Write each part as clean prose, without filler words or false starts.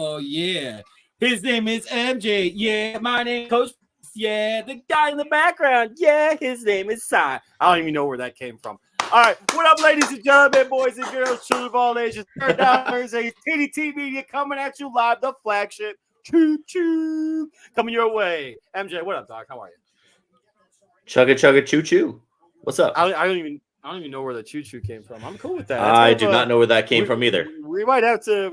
Oh yeah. His name is MJ. Yeah, my name Coach. Yeah, the guy in the background. Yeah, his name is Cy. I don't even know where that came from. All right, what up, ladies and gentlemen, boys and girls, children of all ages. Third Down Thursday, TDT Media coming at you live, the flagship. Choo choo, coming your way. MJ, what up, Doc? How are you? Chugga choo choo. What's up? I don't even know where the choo choo came from. I'm cool with that. I do not know where that came from either. We might have to.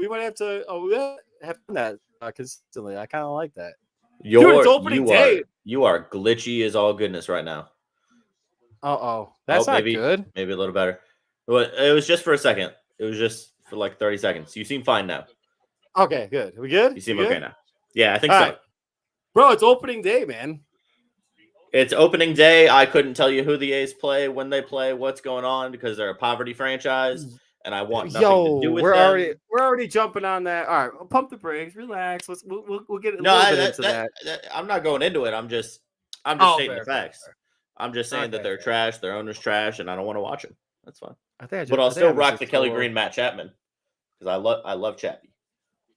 Have that consistently. I kind of like that. Dude, it's opening day. You are glitchy as all goodness right now. That's not maybe, good. Maybe a little better. But it was just for a second. It was just for like 30 seconds. You seem fine now. Okay, good. We good? You seem okay now. Yeah, I think all so. Right. Bro, it's opening day, man. It's opening day. I couldn't tell you who the A's play, when they play, what's going on, because they're a poverty franchise. And I want nothing to do with them. We're already jumping on that. All right, we'll pump the brakes, relax. We'll get a little bit into that. I'm not going into it. I'm just stating the facts. Fair. I'm just saying that they're trash, their owner's trash, and I don't want to watch them. That's fine. But I'll still rock the Kelly Green Matt Chapman because I love Chappie.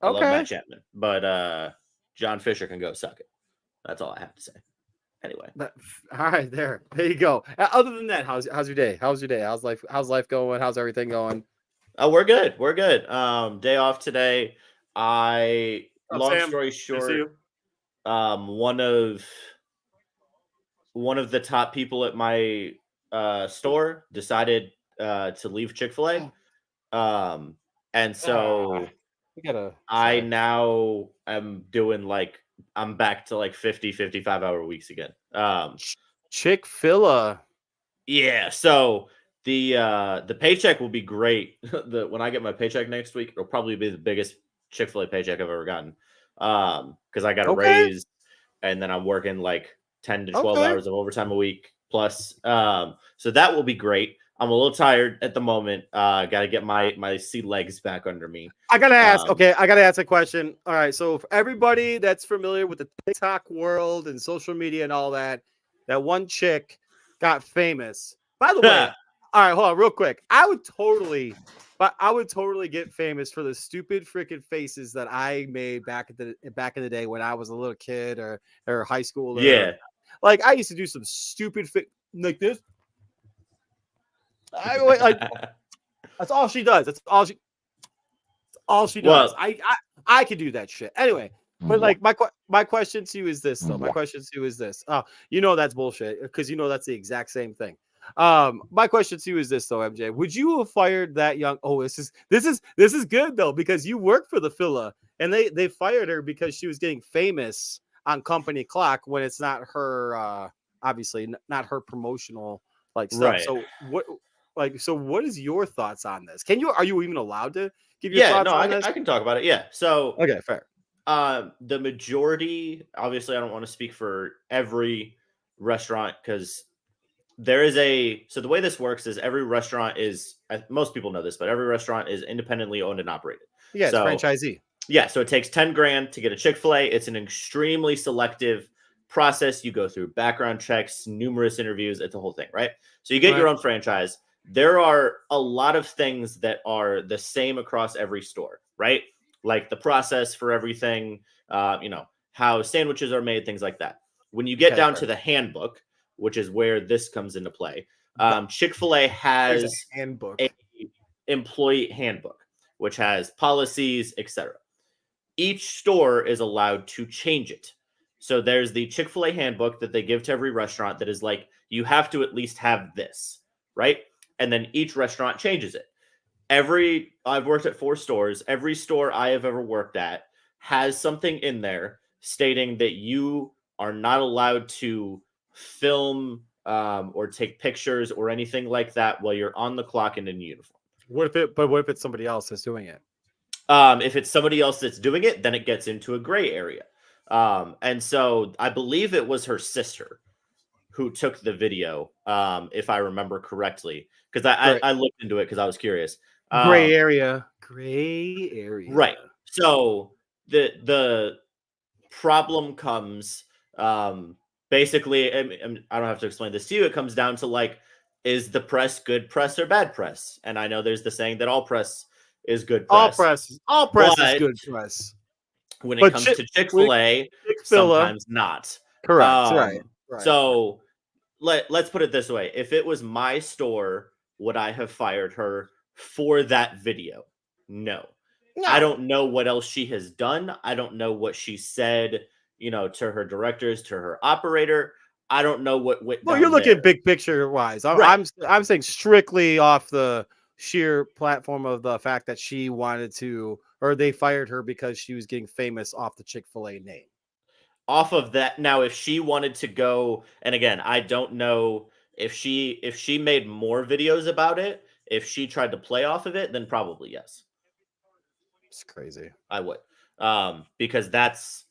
I love Matt Chapman, but John Fisher can go suck it. That's all I have to say. Anyway, all right, there you go. Other than that, how's your day? How's your day? How's life going? How's everything going? Oh, we're good. Day off today. Long story short, one of the top people at my store decided to leave Chick-fil-A. And so I now am doing I'm back to 50, 55 hour weeks again. Chick-fil-A. Yeah. So the paycheck will be great. When I get my paycheck next week, it'll probably be the biggest Chick-fil-A paycheck I've ever gotten. Because I got a raise and then I'm working 10 to 12 hours of overtime a week plus. So that will be great. I'm a little tired at the moment. Got to get my sea legs back under me. I got to ask. I got to ask a question. All right. So for everybody that's familiar with the TikTok world and social media and all that, that one chick got famous. By the way, all right, hold on real quick. I would totally get famous for the stupid freaking faces that I made back in the day when I was a little kid or high school. Yeah. I used to do some stupid like this. That's all she does. That's all she does. Well, I could do that shit anyway. But my question to you is this though. My question to you is this. That's bullshit because that's the exact same thing. My question to you is this though, MJ. Would you have fired that young? Oh, this is good though because you work for the Phila and they fired her because she was getting famous on company clock when it's not her. Obviously, not her promotional stuff. Right. So what is your thoughts on this? Are you even allowed to give your thoughts on this? I can talk about it. Yeah. So okay, fair. The majority, obviously, I don't want to speak for every restaurant because there is so the way this works is every restaurant is, most people know this, but every restaurant is independently owned and operated. Yeah, it's franchisee. Yeah. So it takes $10,000 to get a Chick-fil-A. It's an extremely selective process. You go through background checks, numerous interviews. It's a whole thing, right? So you get your own franchise. There are a lot of things that are the same across every store, right? Like the process for everything, how sandwiches are made, things like that. When you get down to the handbook, which is where this comes into play, Chick-fil-A has an employee handbook, which has policies, etc. Each store is allowed to change it. So there's the Chick-fil-A handbook that they give to every restaurant that is like, you have to at least have this, right? And then each restaurant changes it. I've worked at 4 stores. Every store I have ever worked at has something in there stating that you are not allowed to film or take pictures or anything like that while you're on the clock and in uniform. What if it's somebody else that's doing it? If it's somebody else that's doing it, then it gets into a gray area. And so I believe it was her sister who took the video, if I remember correctly, because I looked into it because I was curious. Gray area. Right. So the problem comes basically, and I don't have to explain this to you. It comes down to like, is the press good press or bad press? And I know there's the saying that all press is good press. All press is good press. When it comes to Chick-fil-A, sometimes not. Correct. Right. So let's put it this way. If it was my store, would I have fired her for that video? No. I don't know what else she has done. I don't know what she said, to her directors, to her operator. I don't know what went down you're looking there. big picture wise. I'm saying strictly off the sheer platform of the fact that she wanted to, or they fired her because she was getting famous off the Chick-fil-A name. Off of that, now if she wanted to go, and again, I don't know if she made more videos about it, if she tried to play off of it, then probably yes. It's crazy. I would. Because that's,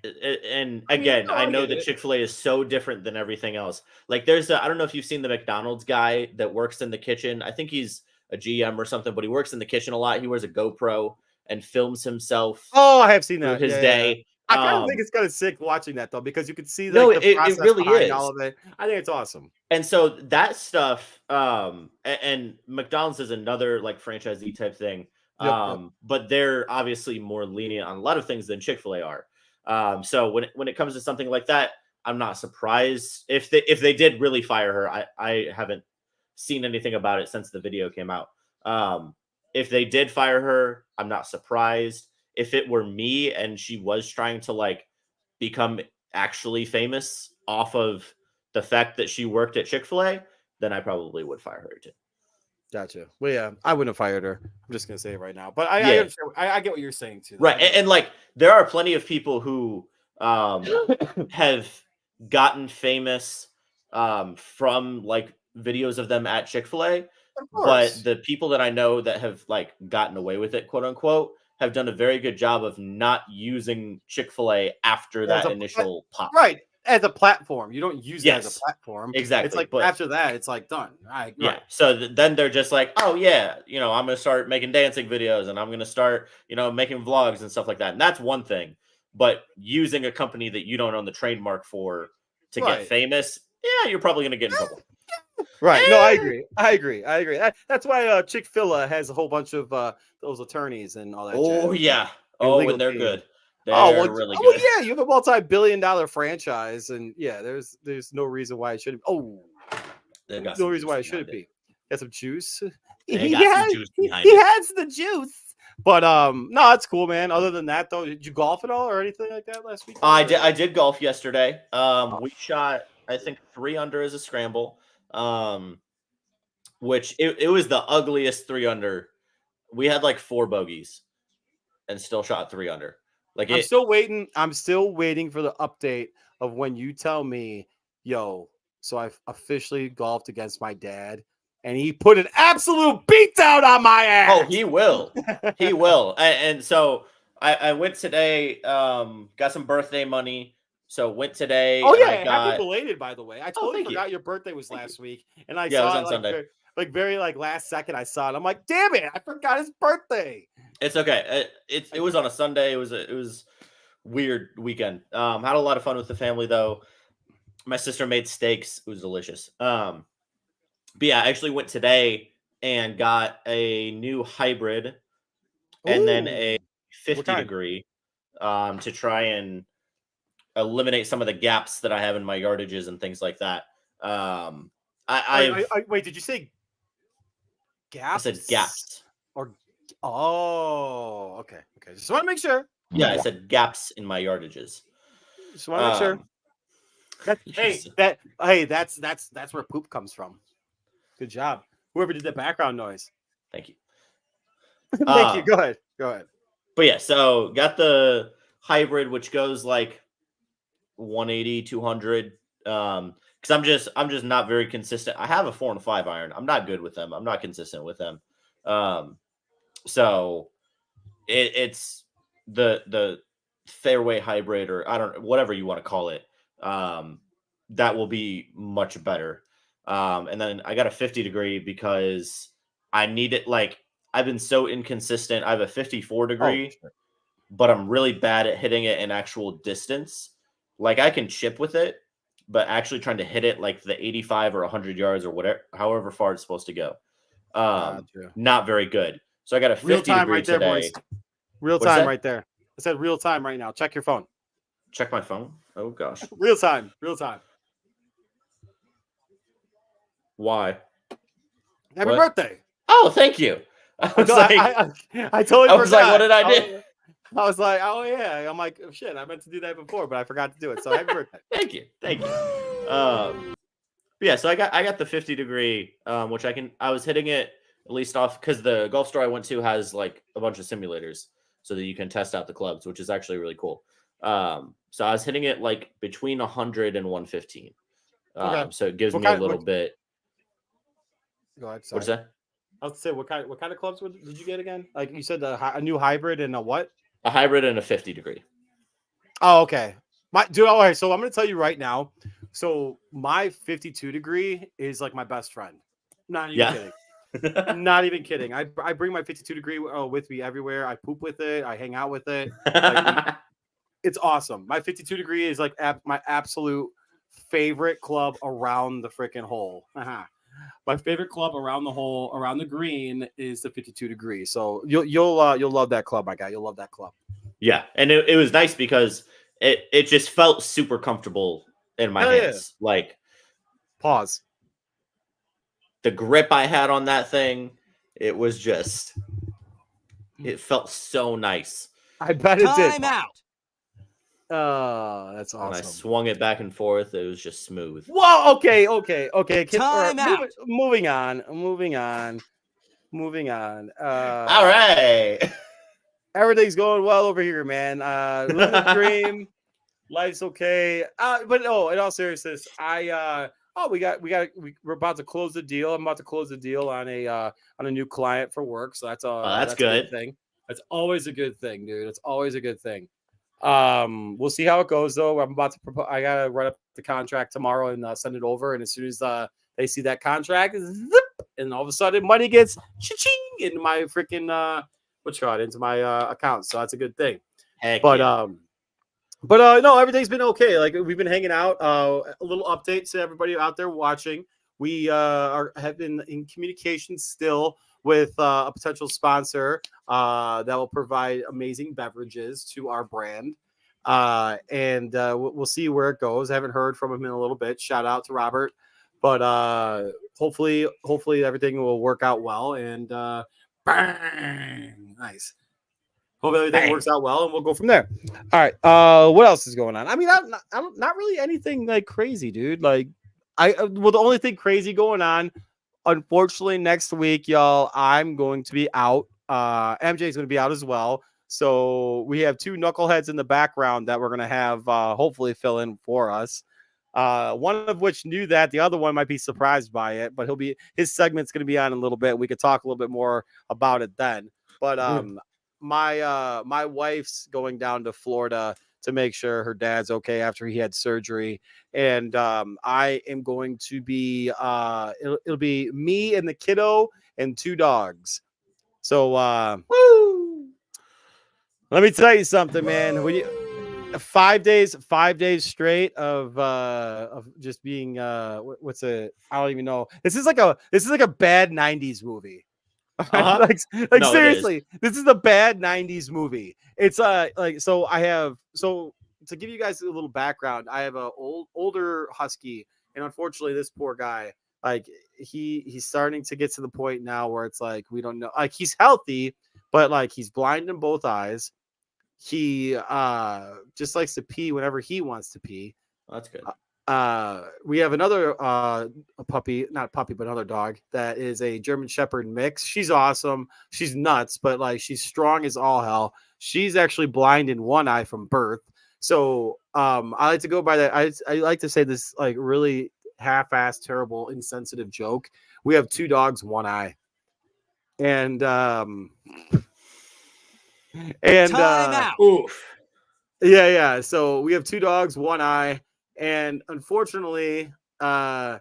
and again, I know that Chick-fil-A is so different than everything else. Like I don't know if you've seen the McDonald's guy that works in the kitchen. I think he's a GM or something, but he works in the kitchen a lot. He wears a GoPro and films himself. Oh, I have seen that. His day. I kind of think it's kind of sick watching that though, because you can see the process it really is. all of it. I think it's awesome. And so that stuff, and McDonald's is another like franchisee type thing. But they're obviously more lenient on a lot of things than Chick-fil-A are. So when it comes to something like that, I'm not surprised if they did really fire her. I haven't seen anything about it since the video came out. If they did fire her, I'm not surprised. If it were me and she was trying to like become actually famous off of the fact that she worked at Chick-fil-A, then I probably would fire her too. Gotcha. Well, yeah, I wouldn't have fired her. I'm just gonna say it right now, but I get what you're saying too. Right, and like there are plenty of people who have gotten famous from like videos of them at Chick-fil-A, but the people that I know that have like gotten away with it, quote unquote, have done a very good job of not using Chick-fil-A after that initial pop. Right. As a platform. You don't use it as a platform. Exactly. It's like after that, it's like done. Right. Yeah. So then they're just like, oh yeah, I'm going to start making dancing videos and I'm going to start, making vlogs and stuff like that. And that's one thing. But using a company that you don't own the trademark for to get famous, yeah, you're probably going to get in trouble. Right. No, I agree. That's why Chick-fil-A has a whole bunch of those attorneys and all that. Oh, yeah. And they're good. They're really good. Oh, yeah. You have a multi-billion-dollar franchise, and yeah, there's no reason why it shouldn't. Oh, there's no reason why it shouldn't be. Got some juice. He has the juice. But no, it's cool, man. Other than that, though, did you golf at all or anything like that last week? I did golf yesterday. We shot, I think, 3 under as a scramble. Which it was the ugliest 3 under. We had like 4 bogeys and still shot 3 under. Like I'm still waiting for the update of when you tell me, yo, so I've officially golfed against my dad and he put an absolute beat down on my ass. Oh, he will. He will. And so I went today, got some birthday money. So went today. Oh yeah, happy belated, by the way. I totally forgot your birthday was last week, and I saw it on Sunday. Very last second. I saw it. I'm like, damn it, I forgot his birthday. It's okay. It was on a Sunday. It was weird weekend. Had a lot of fun with the family though. My sister made steaks. It was delicious. But yeah, I actually went today and got a new hybrid, and then a 50 degree, to try and eliminate some of the gaps that I have in my yardages and things like that. Wait, did you say gaps? I said gaps. Okay. Just want to make sure. Yeah, I said gaps in my yardages. Just want to make sure. That's where poop comes from. Good job. Whoever did the background noise. Thank you. Thank you. Go ahead. But yeah, so got the hybrid, which goes like 180, 200. Because I'm just not very consistent. I have a 4 and 5 iron. I'm not good with them. I'm not consistent with them. So it's the fairway hybrid, or I don't know, whatever you want to call it. That will be much better. And then I got a 50 degree because I need it. Like, I've been so inconsistent. I have a 54 degree, but I'm really bad at hitting it in actual distance. Like, I can chip with it, but actually trying to hit it like the 85 or 100 yards or whatever, however far it's supposed to go. Not very good. So I got a 50 degree right there, today. boys. Real time right there. I said real time right now. Check your phone. Check my phone. Oh gosh. Real time. Why? Happy birthday. Oh, thank you. I totally was like, what did I do? I was like, oh yeah. I'm like, oh, shit, I meant to do that before, but I forgot to do it. So happy birthday. Thank you. Yeah, so I got the 50 degree, which I was hitting it at least off, because the golf store I went to has like a bunch of simulators so that you can test out the clubs, which is actually really cool. So I was hitting it like between 100 and 115. So it gives me a little bit. Go ahead. What's that? I was to say, what kind of clubs did you get again? Like you said, a new hybrid and a what? A hybrid and a 50 degree. Oh, okay. All right. So I'm going to tell you right now. So my 52 degree is like my best friend. Not even kidding. Not even kidding. I bring my 52 degree with me everywhere. I poop with it. I hang out with it. Like, it's awesome. My 52 degree is like my absolute favorite club around the freaking hole. My favorite club around the hole, around the green, is the 52 degree. So you'll love that club, my guy. You'll love that club. Yeah, and it was nice because it just felt super comfortable in my hands. Yeah. Like, pause. The grip I had on that thing, it felt so nice. I bet it did. Time out. Oh, that's awesome. When I swung it back and forth, it was just smooth. Whoa, okay. Time out. Moving on. All right. Everything's going well over here, man. Living the dream. Life's okay. But in all seriousness, we're about to close the deal. I'm about to close the deal on a new client for work. So that's that's good. A good thing. That's always a good thing, dude. It's always a good thing. We'll see how it goes though. I'm about to propose. I gotta write up the contract tomorrow and send it over. And as soon as they see that contract, zip, and all of a sudden money gets cha-ching into my freaking into my account. So that's a good thing. But no, everything's been okay. Like, we've been hanging out. A little update to everybody out there watching. We have been in communication still with a potential sponsor that will provide amazing beverages to our brand. And we'll see where it goes. I haven't heard from him in a little bit. Shout out to Robert. But hopefully everything will work out well. And bang, nice. Hope everything works out well, and we'll go from there. All right. What else is going on? I mean, I'm not really anything like crazy, dude. Like, the only thing crazy going on, unfortunately, next week, y'all, I'm going to be out. MJ's going to be out as well. So we have two knuckleheads in the background that we're going to have hopefully fill in for us. One of which knew that. The other one might be surprised by it, but his segment's going to be on in a little bit. We could talk a little bit more about it then. But my wife's going down to Florida to make sure her dad's okay after he had surgery, and I am going to be it'll be me and the kiddo and two dogs. So let me tell you something, man. When you 5 days straight of just being I don't even know. This is like a bad 90s movie. like no, seriously, this is a bad 90s movie. It's to give you guys a little background, I have a older husky, and unfortunately this poor guy, like he's starting to get to the point now where it's like we don't know, like he's healthy, but like he's blind in both eyes. he just likes to pee whenever he wants to pee. Oh, that's good. We have another a puppy, not a puppy, but another dog that is a German Shepherd mix. She's awesome. She's nuts, but like she's strong as all hell. She's actually blind in one eye from birth. So I like to go by that. I like to say this like really half-assed, terrible, insensitive joke. We have 2 dogs, 1 eye. And Time out. Oof. Yeah. So we have 2 dogs, 1 eye. And unfortunately, having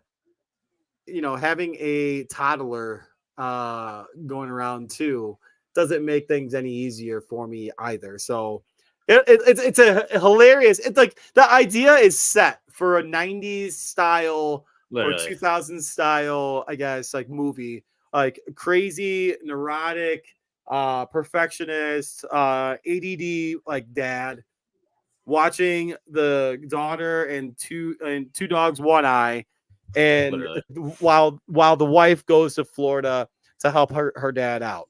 a toddler going around too doesn't make things any easier for me either. So it's a hilarious. It's like the idea is set for a 90s style Literally. or 2000s style, I guess, like movie, like crazy, neurotic, perfectionist, ADD, like dad. Watching the daughter and two dogs, 1 eye, and Literally. while the wife goes to Florida to help her dad out.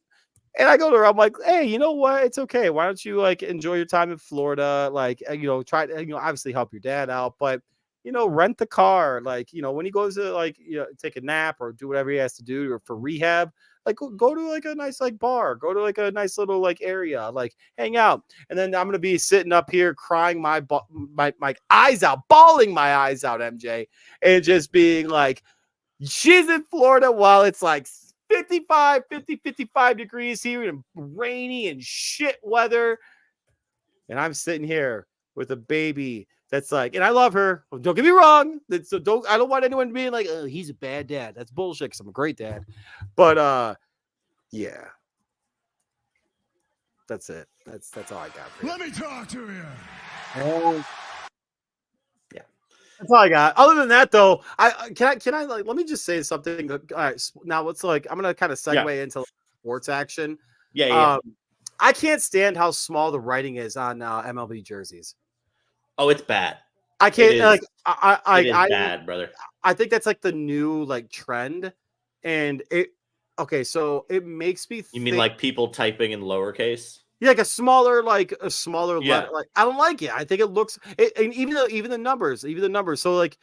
And I go to her, I'm like, hey, you know what? It's okay. Why don't you like enjoy your time in Florida? Like, try to, obviously help your dad out, but rent the car. Like, when he goes to like, take a nap or do whatever he has to do or for rehab, like go to like a nice like bar, go to like a nice little like area, like hang out. And then I'm gonna be sitting up here crying my eyes out, bawling my eyes out, MJ, and just being like, she's in Florida while it's like 55 degrees here and rainy and shit weather. And I'm sitting here with a baby that's like, and I love her. Don't get me wrong. So I don't want anyone being like, oh, he's a bad dad. That's bullshit because I'm a great dad. But yeah. That's it. That's all I got for you. Let me talk to you. Yeah. That's all I got. Other than that, though, I like let me just say something. All right, now let's like I'm gonna kind of segue into sports action. Yeah. I can't stand how small the writing is on MLB jerseys. Oh, it's bad. I can't It is, like it is bad, brother. I think that's like the new like trend, and so it makes me. You mean like people typing in lowercase? Yeah, like a smaller Yeah. letter. Like I don't like it. I think it looks and even the numbers. So like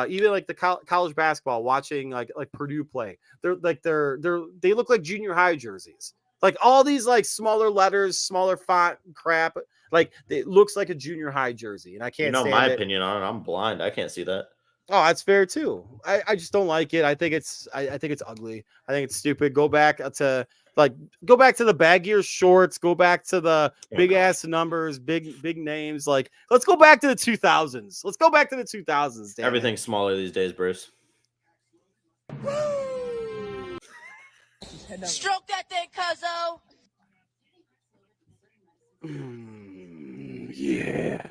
even like the college basketball, watching like Purdue play, they look like junior high jerseys. Like all these like smaller letters, smaller font crap. Like it looks like a junior high jersey, and I can't. You know my opinion on it. I'm blind. I can't see that. Oh, that's fair too. I just don't like it. I think it's ugly. I think it's stupid. Go back to the baggier shorts. Go back to the big ass numbers, big names. Like let's go back to the 2000s. Let's go back to the 2000s. Everything's smaller these days, Bruce. Stroke that thing, cuzzo. Yeah.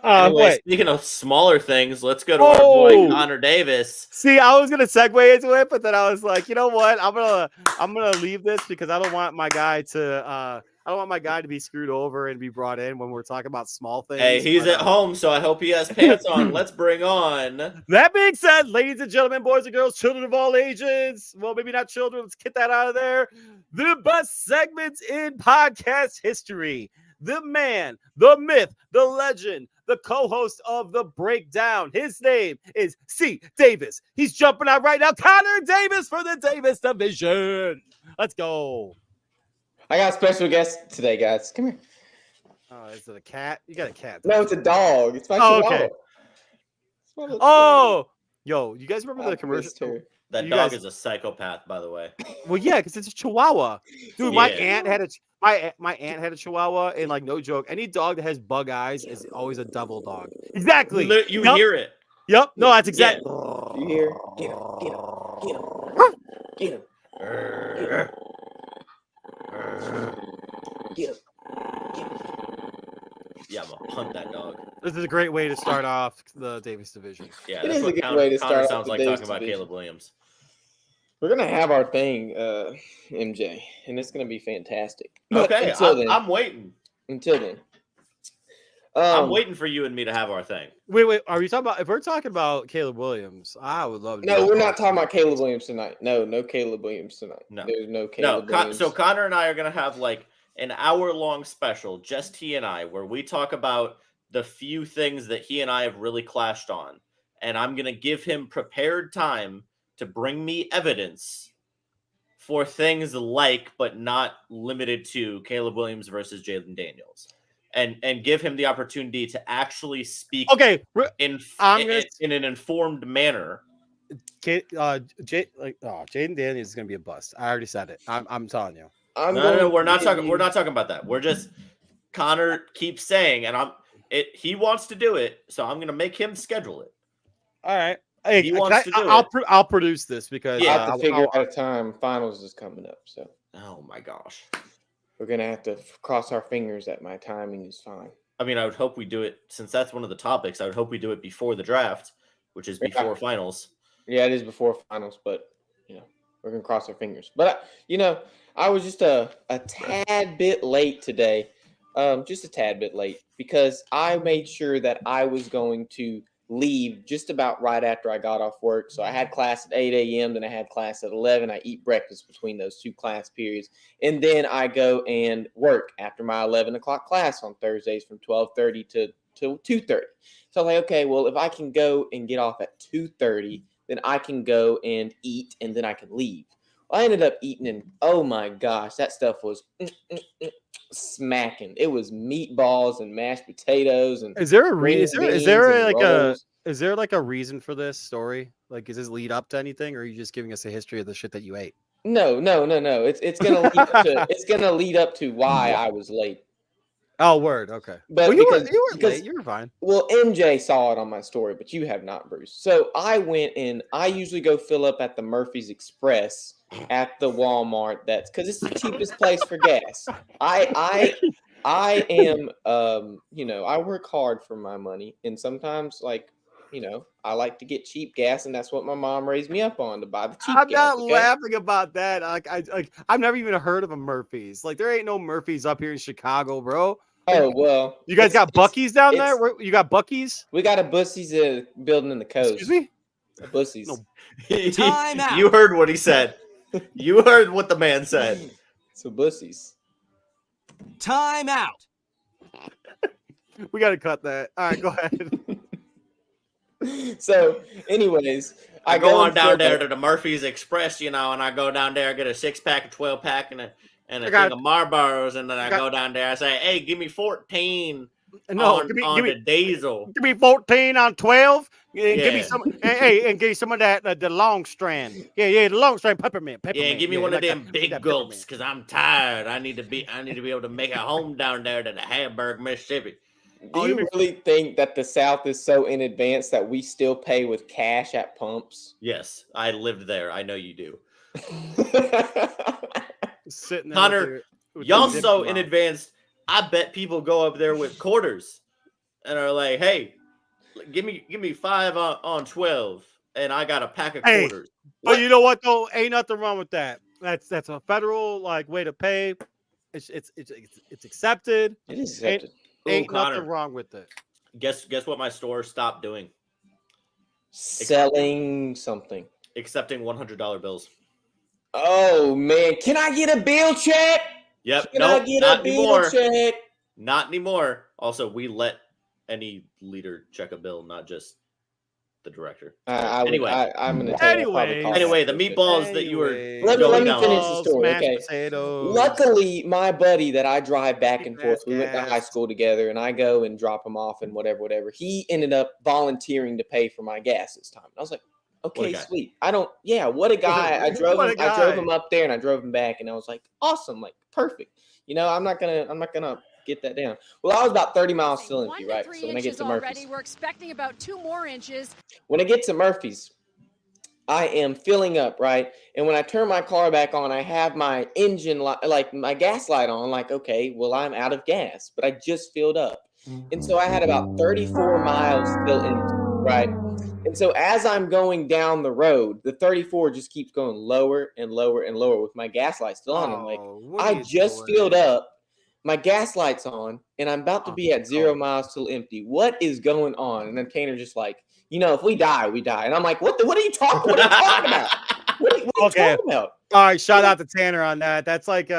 Anyway, speaking of smaller things, let's go to our boy Connor Davis. See, I was gonna segue into it, but then I was like, you know what? I'm gonna leave this because I don't want my guy to be screwed over and be brought in when we're talking about small things. Hey, he's at home, so I hope he has pants on. Let's bring on. That being said, ladies and gentlemen, boys and girls, children of all ages. Well, maybe not children. Let's get that out of there. The best segments in podcast history. The man, the myth, the legend, the co-host of The Breakdown. His name is C. Davis. He's jumping out right now. Connor Davis for the Davis Division. Let's go. I got a special guest today, guys. Come here. Oh, is it a cat? You got a cat. No, it's a dog. It's my chihuahua. Okay. Oh, yo, you guys remember the commercial? That dog is a psychopath, by the way. Well, yeah, because it's a chihuahua. Dude, my aunt had a chihuahua, and like no joke, any dog that has bug eyes is always a devil dog. Exactly. You hear it. Yep. No, that's exactly. You hear? Get him. Get him. Get him. Yeah, I'm gonna hunt that dog. This is a great way to start off the Davis Division. Yeah, It that's is what a good way to Connor start sounds off like the talking Davis about Division. Caleb Williams. We're gonna have our thing, MJ, and it's gonna be fantastic. Okay, I'm waiting. Until then, I'm waiting for you and me to have our thing. Wait. Are we talking about? If we're talking about Caleb Williams, I would love to. No, we're not talking about Caleb Williams tonight. No Caleb Williams tonight. No, there's no Caleb. Williams. So Connor and I are gonna have like an hour-long special, just he and I, where we talk about the few things that he and I have really clashed on. And I'm going to give him prepared time to bring me evidence for things like, but not limited to, Caleb Williams versus Jalen Daniels. And give him the opportunity to actually speak in an informed manner. Jaden Daniels is going to be a bust. I already said it. I'm telling you. No, we're not talking about that. We're just, Connor keeps saying, and he wants to do it, so I'm going to make him schedule it. All right. Hey, I'll produce this because I have to figure out a time. Finals is coming up, so. Oh my gosh. We're going to have to cross our fingers that my timing is fine. I mean, I would hope we do it, since that's one of the topics, I would hope we do it before the draft, which is before finals. Yeah, it is before finals, but, we're going to cross our fingers. But, I was just a tad bit late today, just a tad bit late, because I made sure that I was going to leave just about right after I got off work. So I had class at 8 a.m., then I had class at 11. I eat breakfast between those two class periods. And then I go and work after my 11 o'clock class on Thursdays from 12:30 to 2:30. So I'm like, okay, well, if I can go and get off at 2:30, then I can go and eat, and then I can leave. Well, I ended up eating, and oh my gosh, that stuff was smacking. It was meatballs and mashed potatoes and is there a reason? Is there like a reason for this story? Like, is this lead up to anything, or are you just giving us a history of the shit that you ate? No. It's gonna lead up to lead up to why I was late. Oh, word. Okay. But you were late. You were fine. Well, MJ saw it on my story, but you have not, Bruce. So I went and I usually go fill up at the Murphy's Express at the Walmart. That's because it's the cheapest place for gas. I am, I work hard for my money, and sometimes, I like to get cheap gas, and that's what my mom raised me up on, to buy the cheap gas. I'm not laughing about that. I've never even heard of a Murphy's. Like, there ain't no Murphy's up here in Chicago, bro. Oh, well. You guys got Buc-ee's down there? You got Buc-ee's? We got a Buc-ee's building in the coast. Excuse me? A Buc-ee's. No. Time out. You heard what he said. You heard what the man said. So Buc-ee's. Time out. We got to cut that. All right, go ahead. So, anyways, I go on down there to the Murphy's Express, and I go down there, get a 6-pack, a 12-pack, and a thing of Marlboros, and then I go down there. I say, "Hey, give me 14 on the diesel. Give me 14 on 12. Give me some. and give me some of that the long strand. Yeah, the long strand peppermint. Yeah, give me one of them big gulps, because I'm tired. I need to be able to make a home down there to the Hamburg, Mississippi." Do you really think that the South is so in advance that we still pay with cash at pumps? Yes, I lived there. I know you do. Sitting Connor, y'all so in advance. I bet people go up there with quarters and are like, "Hey, give me 5 on 12, and I got a pack of quarters." But you know what though? Ain't nothing wrong with that. That's a federal way to pay. It's accepted. It is accepted. Ain't nothing wrong with it. Guess what my store stopped doing? Selling something. Accepting $100 bills. Oh man, can I get a bill check? Yep. Not anymore. Check? Not anymore. Also, we let any leader check a bill, not just the director. Anyway, I'm going to tell you. Anyway, the meatballs that you were. Let me finish the story. Okay. Potatoes. Luckily, my buddy that I drive back and forth, we went to high school together, and I go and drop him off and whatever. He ended up volunteering to pay for my gas this time. I was like, okay, sweet. What a guy. I drove him up there and I drove him back, and I was like, awesome, perfect. I'm not gonna get that down. Well, I was about 30 miles still empty, right? So when I get to Murphy's, we're expecting about 2 more inches. When I get to Murphy's, I am filling up, right? And when I turn my car back on, I have my engine my gas light on. Okay, well, I'm out of gas, but I just filled up, and so I had about 34 miles still empty, right? And so as I'm going down the road, the 34 just keeps going lower and lower and lower with my gas light still on. I'm I just filled up. My gas light's on, and I'm about to be at 0 miles till empty. What is going on? And then Tanner just if we die, we die. And I'm like, what are you talking about? What are you talking about? All right, shout out to Tanner on that. That's like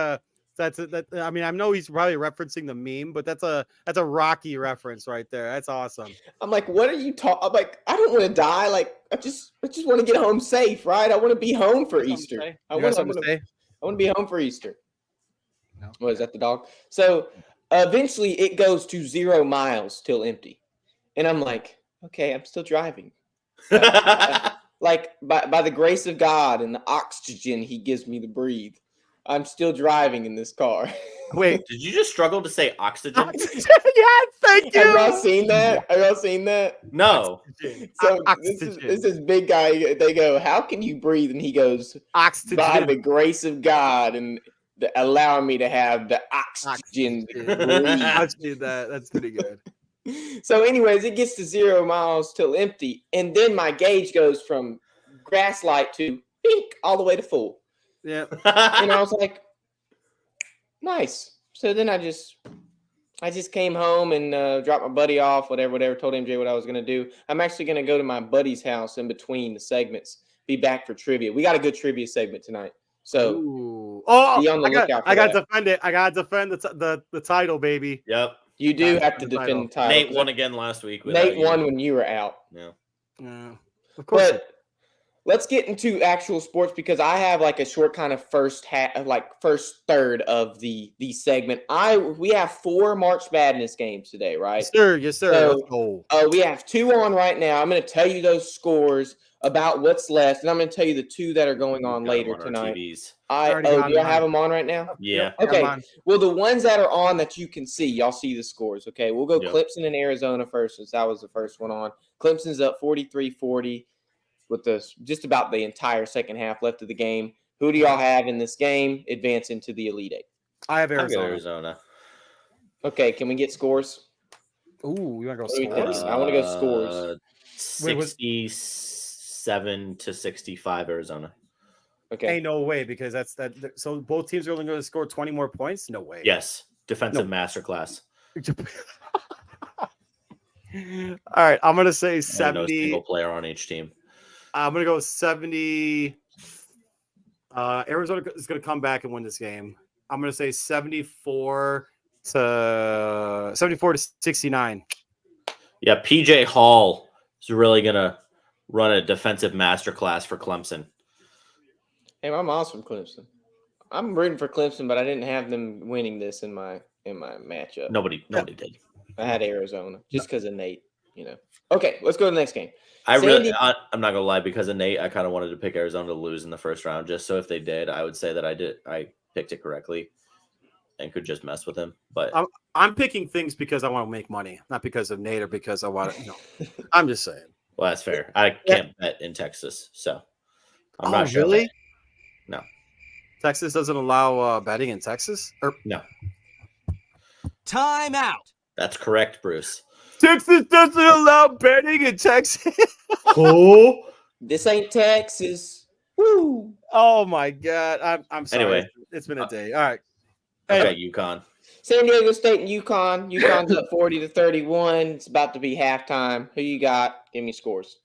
I mean, I know he's probably referencing the meme, but that's a Rocky reference right there. That's awesome. I'm like, what are you talking? I'm like, I don't want to die. Like, I just want to get home safe, right? I want to be home for Easter. I want to be home for Easter. No. What is that? The dog? So eventually, it goes to 0 miles till empty, and I'm like, okay, I'm still driving. Like by the grace of God and the oxygen He gives me to breathe, I'm still driving in this car. Wait, Did you just struggle to say oxygen? yeah, thank you. Have y'all seen that? Have y'all seen that? No. So Oxygen. this is big guy. They go, "How can you breathe?" And he goes, Oxygen. "By the grace of God and allowing me to have the oxygen." to breathe." I've seen that. That's pretty good. So, anyways, it gets to 0 miles till empty, and then my gauge goes from grass light to pink all the way to full. Yeah. And I was like, nice. So then I just came home and dropped my buddy off, whatever, told MJ what I was going to do. I'm actually going to go to my buddy's house in between the segments, be back for trivia. We got a good trivia segment tonight. So Ooh. be on the lookout for I got that. to defend it. I got to defend the title, baby. Yep. You do Got have to defend the title. Nate won again last week. Nate without won you. when you were out. Yeah. Yeah. Of course. But let's get into actual sports because I have like a short kind of first third of the segment. We have 4 March Madness games today, right? Yes, sir. So, Let's go. we have 2 on right now. I'm going to tell you those scores about what's left, and I'm going to tell you the 2 that are going on later tonight. TVs. Do I have them on right now? Yeah. Okay. Well, the ones that are on that you can see, y'all see the scores. Okay, we'll go Clemson and Arizona first, since that was the first one on. Clemson's up 43-40 with just about the entire second half left of the game. Who do y'all have in this game advance into the Elite Eight? I have I'll go Arizona. Arizona. Okay, can we get scores? Ooh, you want to go What do we think? scores? I want to go scores. 67 to 65 Arizona. Okay. Ain't no way because that's that. So both teams are only going to score 20 more points. No way. Yes. Defensive masterclass. All right, I'm gonna say No 70. single player on each team. I'm gonna go 70. Arizona is gonna come back and win this game. I'm gonna say 74 to 69. Yeah, PJ Hall is really gonna run a defensive masterclass for Clemson. Hey, my mom's from Clemson. I'm rooting for Clemson, but I didn't have them winning this in my matchup. Nobody did. I had Arizona just because of Nate. Okay, let's go to the next game. I'm not gonna lie, because of Nate, I kind of wanted to pick Arizona to lose in the first round, just so if they did, I would say that I picked it correctly and could just mess with him. But I'm picking things because I want to make money, not because of Nate or because I want to. I'm just saying. Well, that's fair. I can't bet in Texas, so I'm not sure. Really? No. Texas doesn't allow betting in Texas? No. Time out. That's correct, Bruce. Texas doesn't allow betting in Texas. Oh. This ain't Texas. Woo! Oh my God! I'm sorry. Anyway, it's been a day. All right. I got UConn. San Diego State and UConn. UConn's up 40-31. It's about to be halftime. Who you got? Give me scores.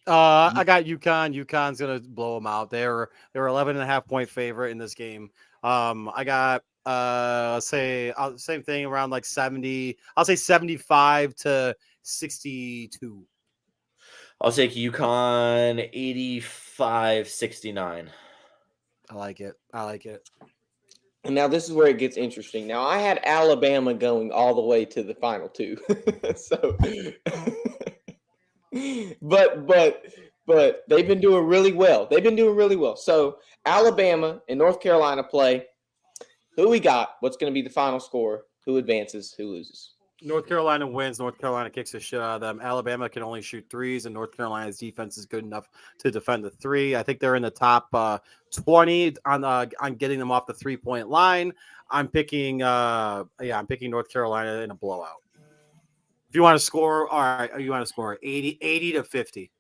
I got UConn. UConn's gonna blow them out. They're 11.5-point favorite in this game. I got same thing around like 70. I'll say 75 to 62. I'll take UConn 85-69. I like it. And now this is where it gets interesting. Now I had Alabama going all the way to the final 2. So but they've been doing really well. So Alabama and North Carolina play. Who we got? What's going to be the final score? Who advances? Who loses? North Carolina wins. North Carolina kicks the shit out of them. Alabama can only shoot threes, and North Carolina's defense is good enough to defend the 3. I think they're in the top 20 on getting them off the 3-point line. I'm picking North Carolina in a blowout. If you want to score, all right, you want to score 80 to 50.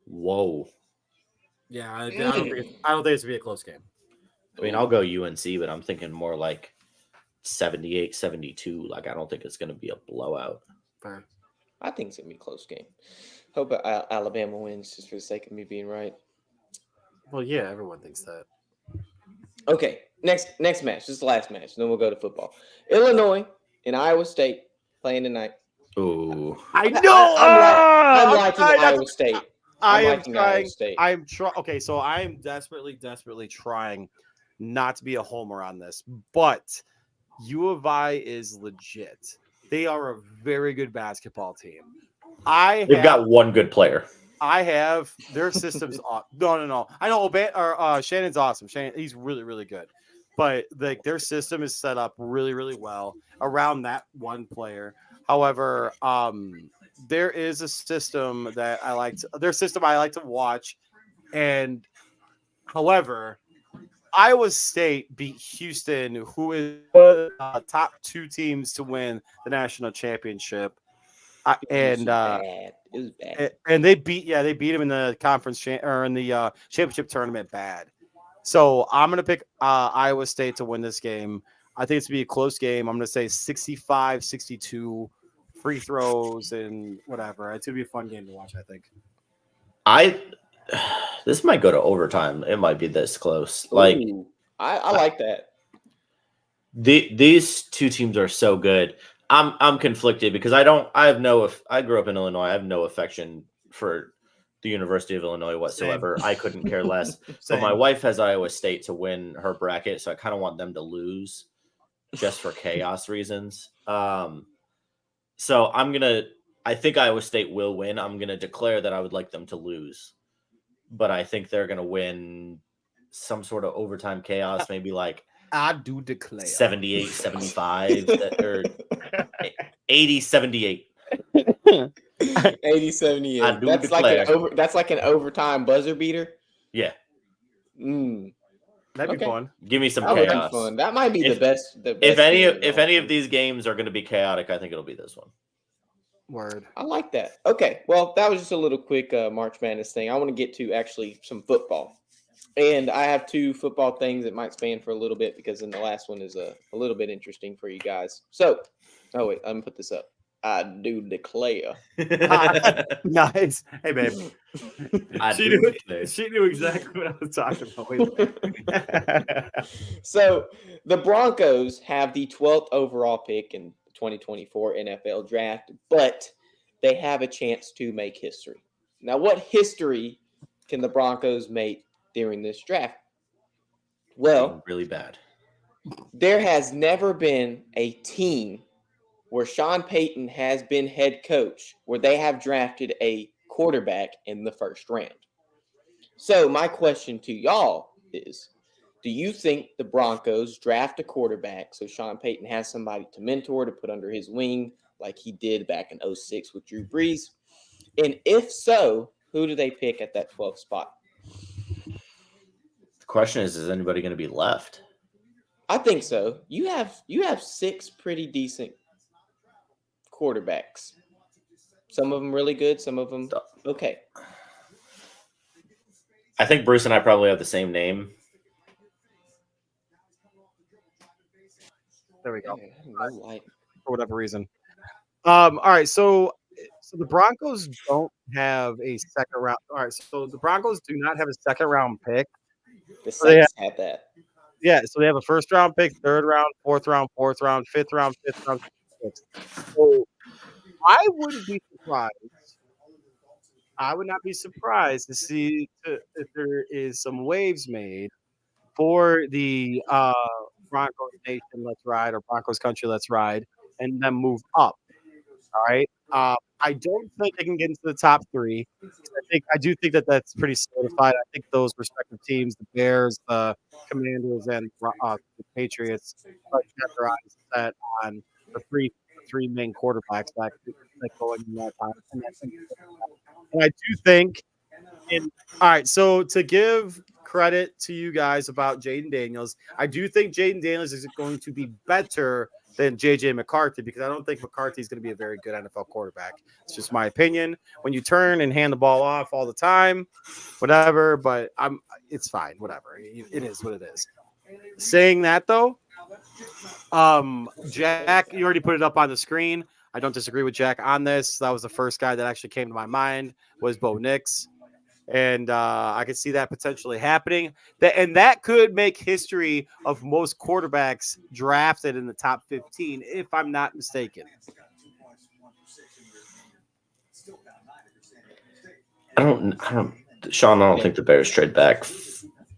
Whoa. Yeah, I don't think it's going to be a close game. I mean, I'll go UNC, but I'm thinking more like 78-72. Like, I don't think it's going to be a blowout. Fair. I think it's going to be a close game. Hope Alabama wins just for the sake of me being right. Well, yeah, everyone thinks that. Okay, next match. This is the last match. Then we'll go to football. Illinois and Iowa State playing tonight. Ooh. I know. I'm I'm liking trying not Iowa to- State. I I'm am liking Iowa trying. State. I am trying. Okay, so I am desperately trying not to be a homer on this, but U of I is legit. They are a very good basketball team. They've got one good player. I have their systems. No. I know Shannon's awesome. Shannon, he's really good. But like their system is set up really well around that one player. However, there is a system that I like. Their system I like to watch, and however, Iowa State beat Houston, who is top 2 teams to win the national championship, It was bad. and they beat him in the conference or in the championship tournament bad. So I'm gonna pick Iowa State to win this game. I think it's gonna be a close game. I'm gonna say 65-62, free throws and whatever. It's gonna be a fun game to watch, I think. This might go to overtime. It might be this close. Like Ooh, I like that. these two teams are so good. I'm conflicted because I grew up in Illinois. I have no affection for the University of Illinois whatsoever. I couldn't care less. But my wife has Iowa State to win her bracket, so I kind of want them to lose just for chaos reasons. So I think Iowa State will win. I'm gonna declare that I would like them to lose, but I think they're gonna win some sort of overtime chaos, maybe like I do declare 78-75 or 80-78. 80-78. I do That's declare. that's like an overtime buzzer beater. Yeah, Mm, that'd be Okay. fun. give me some that would be chaos. fun. That might be the If- best. If any game of these games are going to be chaotic, I think it'll be this one. Word. I like that. Okay, well, that was just a little quick March Madness thing. I want to get to actually some football. And I have 2 football things that might span for a little bit because then the last one is a little bit interesting for you guys. So, oh, wait, I'm going to put this up. I do declare. Nice. Hey, babe. I She do knew, declare. she knew exactly what I was talking about. Wait a minute. So, the Broncos have the 12th overall pick in 2024 NFL draft, but they have a chance to make history. Now, what history can the Broncos make during this draft? Well, Really bad. there has never been a team where Sean Payton has been head coach where they have drafted a quarterback in the first round. So, my question to y'all is, do you think the Broncos draft a quarterback so Sean Payton has somebody to mentor, to put under his wing like he did back in 2006 with Drew Brees? And if so, who do they pick at that 12th spot? The question is anybody going to be left? I think so. You have 6 pretty decent quarterbacks. Some of them really good, some of them okay. I think Bruce and I probably have the same name. There we go. No light. For whatever reason. All right, so the Broncos don't have a second round. All right, so the Broncos do not have a second round pick. The So they Saints had that. Yeah, so they have a first round pick, third round, fourth round, fifth round, sixth. So I wouldn't be surprised. I would not be surprised to see if there is some waves made for the Broncos Nation Let's Ride or Broncos Country Let's Ride and then move up. All right. I don't think they can get into the top 3. I do think that that's pretty solidified. I think those respective teams, the Bears, the Commanders, and the Patriots, have their eyes set on the three main quarterbacks that go in that time. And I do think. All right, so to give credit to you guys about Jaden Daniels, I do think Jaden Daniels is going to be better than JJ McCarthy because I don't think McCarthy is going to be a very good NFL quarterback. It's just my opinion. When you turn and hand the ball off all the time, whatever, but it's fine, whatever. It is what it is. Saying that though, Jack, you already put it up on the screen. I don't disagree with Jack on this. That was the first guy that actually came to my mind was Bo Nix. And I could see that potentially happening. That could make history of most quarterbacks drafted in the top 15, if I'm not mistaken. Sean, I don't think the Bears trade back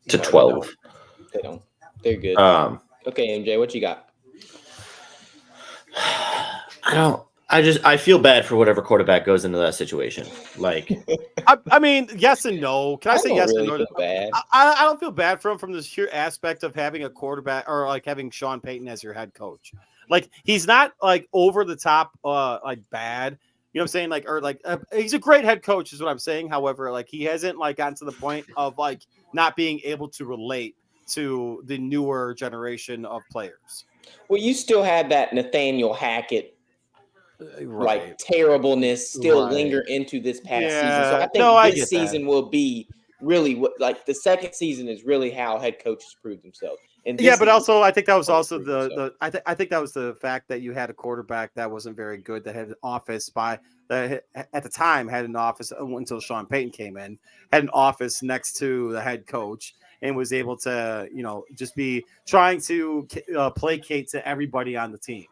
to 12. They don't. They're good. Okay, MJ, what you got? I feel bad for whatever quarterback goes into that situation. Like, I mean, yes and no. Can I say yes really and no? feel bad. I don't feel bad for him from the sheer aspect of having a quarterback or like having Sean Payton as your head coach. Like, he's not like over the top, like bad. You know what I'm saying? Like, or like, he's a great head coach, is what I'm saying. However, like, he hasn't like gotten to the point of like not being able to relate to the newer generation of players. Well, you still had that Nathaniel Hackett Right. like terribleness still Right. linger into this past season. Yeah. So I think No, I this get season will be really what like the second season is really how head coaches prove themselves. And Yeah, this but is also I think that was how they also prove themselves. I think that was the fact that you had a quarterback that wasn't very good, that had an office that at the time had an office until Sean Payton came in, had an office next to the head coach, and was able to, you know, just be trying to placate to everybody on the team.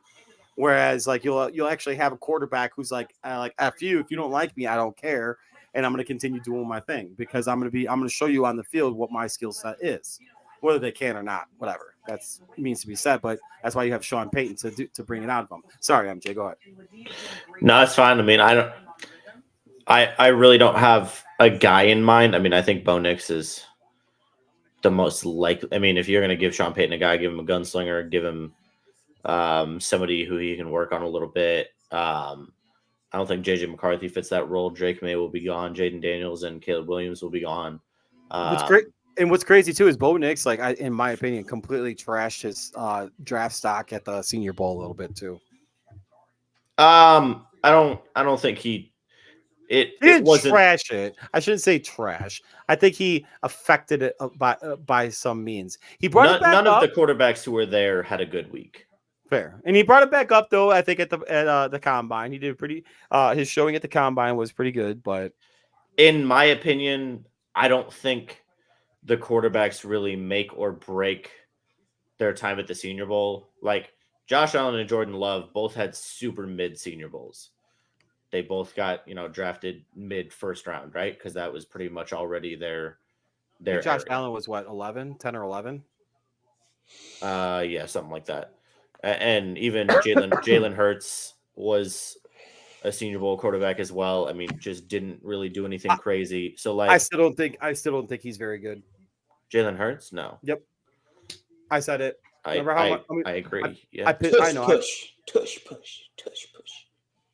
Whereas like you'll actually have a quarterback who's like F you, if you don't like me, I don't care, and I'm going to continue doing my thing because I'm going to show you on the field what my skill set is, whether they can or not, whatever. That's means to be said, but that's why you have Sean Payton to bring it out of them. Sorry, MJ, go ahead. No, it's fine. I mean, I really don't have a guy in mind. I mean, I think Bo Nix is the most likely. I mean, if you're going to give Sean Payton a guy, give him a gunslinger, give him somebody who he can work on a little bit. I don't think JJ McCarthy fits that role. Drake May will be gone. Jaden Daniels and Caleb Williams will be gone. What's great and what's crazy too is Bo Nix, like in my opinion, completely trashed his draft stock at the Senior Bowl a little bit too. I don't think he didn't wasn't trash it. I shouldn't say trash. I think he affected it by some means. He brought it back none up. of the quarterbacks who were there had a good week. Fair, and he brought it back up though. I think at the combine, he did pretty. His showing at the combine was pretty good, but in my opinion, I don't think the quarterbacks really make or break their time at the Senior Bowl. Like Josh Allen and Jordan Love both had super mid Senior Bowls. They both got, drafted mid first round, right? Because that was pretty much already their Josh area. Allen was what, 10 or 11? Yeah, something like that. And even Jalen Hurts was a Senior Bowl quarterback as well. I mean, just didn't really do anything crazy. So like, I still don't think he's very good. Jalen Hurts, no. Yep, I said it. Remember I agree. Tush.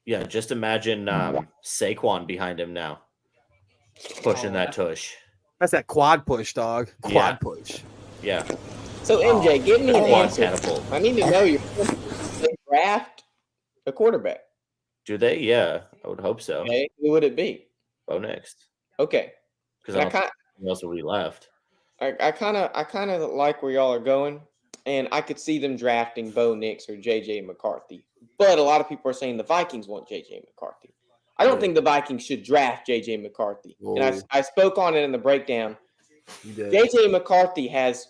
Yeah, just imagine Saquon behind him now, pushing that tush. That's that quad push, dog. Quad push. Yeah. So MJ, give me an answer. Catapult. I need to know they draft a quarterback. Do they? Yeah, I would hope so. Okay, who would it be? Bo Nix. Okay. Because I don't think else will be left. I kind of like where y'all are going, and I could see them drafting Bo Nix or JJ McCarthy. But a lot of people are saying the Vikings want JJ McCarthy. I don't think the Vikings should draft JJ McCarthy. Whoa. And I spoke on it in the breakdown. JJ McCarthy has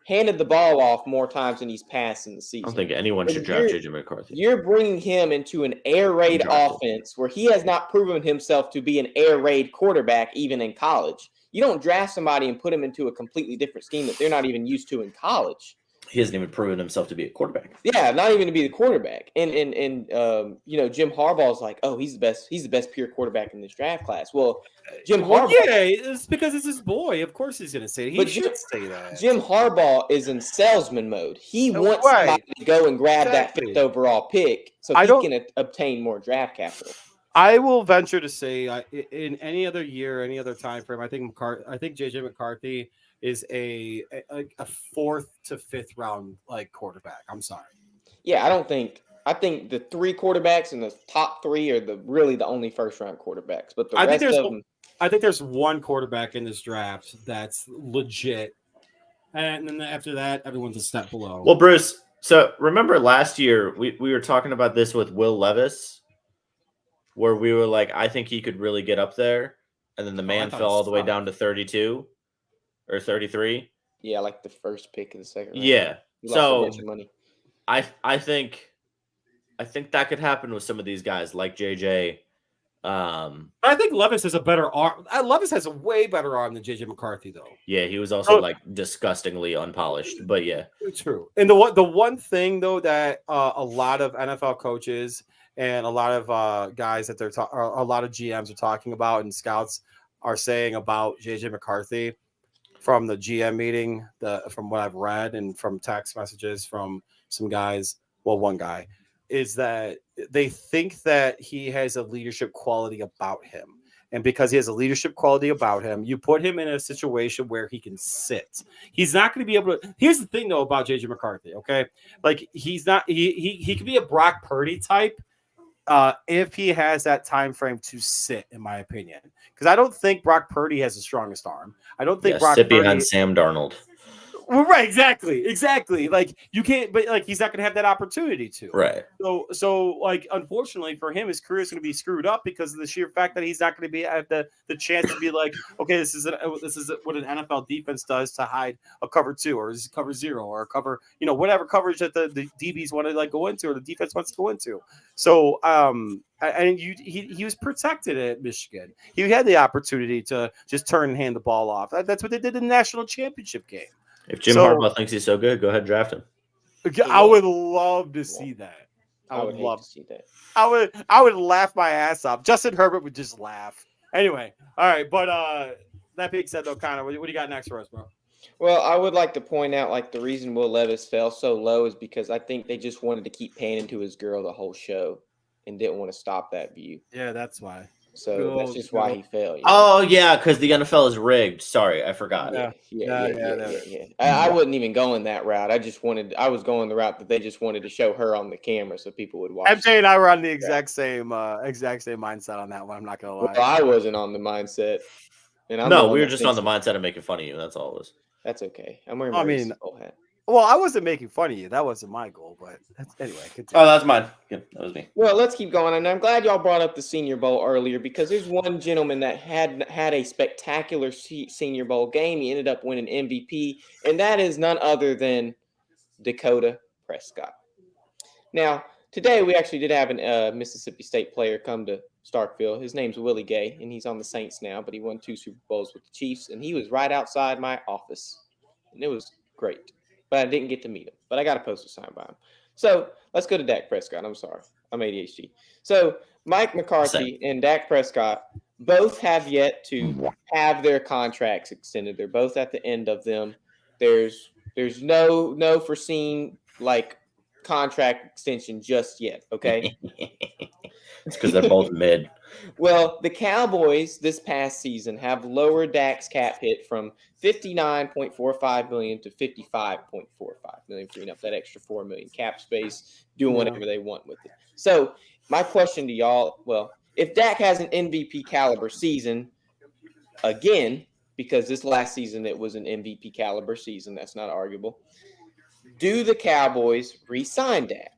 handed the ball off more times than he's passed in the season. I don't think anyone should draft JJ McCarthy. You're bringing him into an air raid offense where he has not proven himself to be an air raid quarterback even in college. You don't draft somebody and put him into a completely different scheme that they're not even used to in college. He hasn't even proven himself to be a quarterback. Yeah, not even to be the quarterback. And Jim Harbaugh's like, oh, he's the best pure quarterback in this draft class. Well, Harbaugh, yeah, it's because it's his boy. Of course he's gonna say it. He should say that. Jim Harbaugh is in salesman mode. He wants somebody to go and grab that 5th overall pick so he can obtain more draft capital. I will venture to say, in any other year, any other time frame, I think JJ McCarthy is a 4th to 5th round quarterback. I'm sorry. Yeah, I think the 3 quarterbacks in the top 3 are really the only first round quarterbacks. But I think there's one quarterback in this draft that's legit, and then after that, everyone's a step below. Well, Bruce, so remember last year we were talking about this with Will Levis, where we were like, I think he could really get up there. and then the I man thought fell it was all the way tough. down to 32 or 33. Yeah, like the first pick of the second round. Yeah. He lost a So bunch of money. I think that could happen with some of these guys like JJ. I think Levis has a better arm. Levis has a way better arm than JJ McCarthy, though. Yeah, he was also like disgustingly unpolished, but yeah. True. And the one thing though that a lot of NFL coaches and a lot of guys that a lot of GMs are talking about and scouts are saying about JJ McCarthy from the GM meeting, from what I've read and from text messages from some guys, well, one guy, is that they think that he has a leadership quality about him. And because he has a leadership quality about him, you put him in a situation where he can sit. He's not going to be able to. Here's the thing, though, about JJ McCarthy. Okay, like he's not. He could be a Brock Purdy type if he has that time frame to sit. In my opinion, because I don't think Brock Purdy has the strongest arm. I don't think Brock sit Purdy behind Sam Darnold. Well, right, exactly. Like you can't, but like he's not going to have that opportunity to. Right. So like unfortunately for him, his career is going to be screwed up because of the sheer fact that he's not going to be at the chance to be like, okay, this is what an NFL defense does to hide a cover 2 or is cover 0 or cover, whatever coverage that the DBs want to like go into or the defense wants to go into. So and he was protected at Michigan. He had the opportunity to just turn and hand the ball off. That's what they did in the national championship game. If Jim Harbaugh thinks he's so good, go ahead and draft him. I would love to see that. I would love to see that. I would laugh my ass off. Justin Herbert would just laugh. Anyway, all right. But that being said, though, Connor, what do you got next for us, bro? Well, I would like to point out, like, the reason Will Levis fell so low is because I think they just wanted to keep paying into his girl the whole show and didn't want to stop that view. Yeah, that's why. So that's just why he fell. Oh, yeah, because the NFL is rigged. Sorry, I forgot. Yeah. I wasn't even going that route. I was going the route that they just wanted to show her on the camera so people would watch. MJ and I were on the exact same mindset on that one. I'm not gonna lie. Well, I wasn't on the mindset. And we were just on the mindset of making fun of you. That's all it was. That's okay. I'm wearing my baseball hat. Well, I wasn't making fun of you. That wasn't my goal, but anyway. Continue. Oh, that's mine. Yeah, that was me. Well, let's keep going. And I'm glad y'all brought up the Senior Bowl earlier because there's one gentleman that had a spectacular Senior Bowl game. He ended up winning MVP, and that is none other than Dakota Prescott. Now, today we actually did have a Mississippi State player come to Starkville. His name's Willie Gay, and he's on the Saints now, but he won 2 Super Bowls with the Chiefs, and he was right outside my office, and it was great. But I didn't get to meet him. But I got a poster signed by him. So let's go to Dak Prescott. I'm sorry. I'm ADHD. So Mike McCarthy and Dak Prescott both have yet to have their contracts extended. They're both at the end of them. There's no foreseen like contract extension just yet. Okay. It's because they're both mid. Well, the Cowboys this past season have lowered Dak's cap hit from $59.45 million to $55.45 million, freeing up that extra $4 million cap space, doing whatever they want with it. So my question to y'all, well, if Dak has an MVP caliber season again, because this last season it was an MVP caliber season, that's not arguable, do the Cowboys re-sign Dak?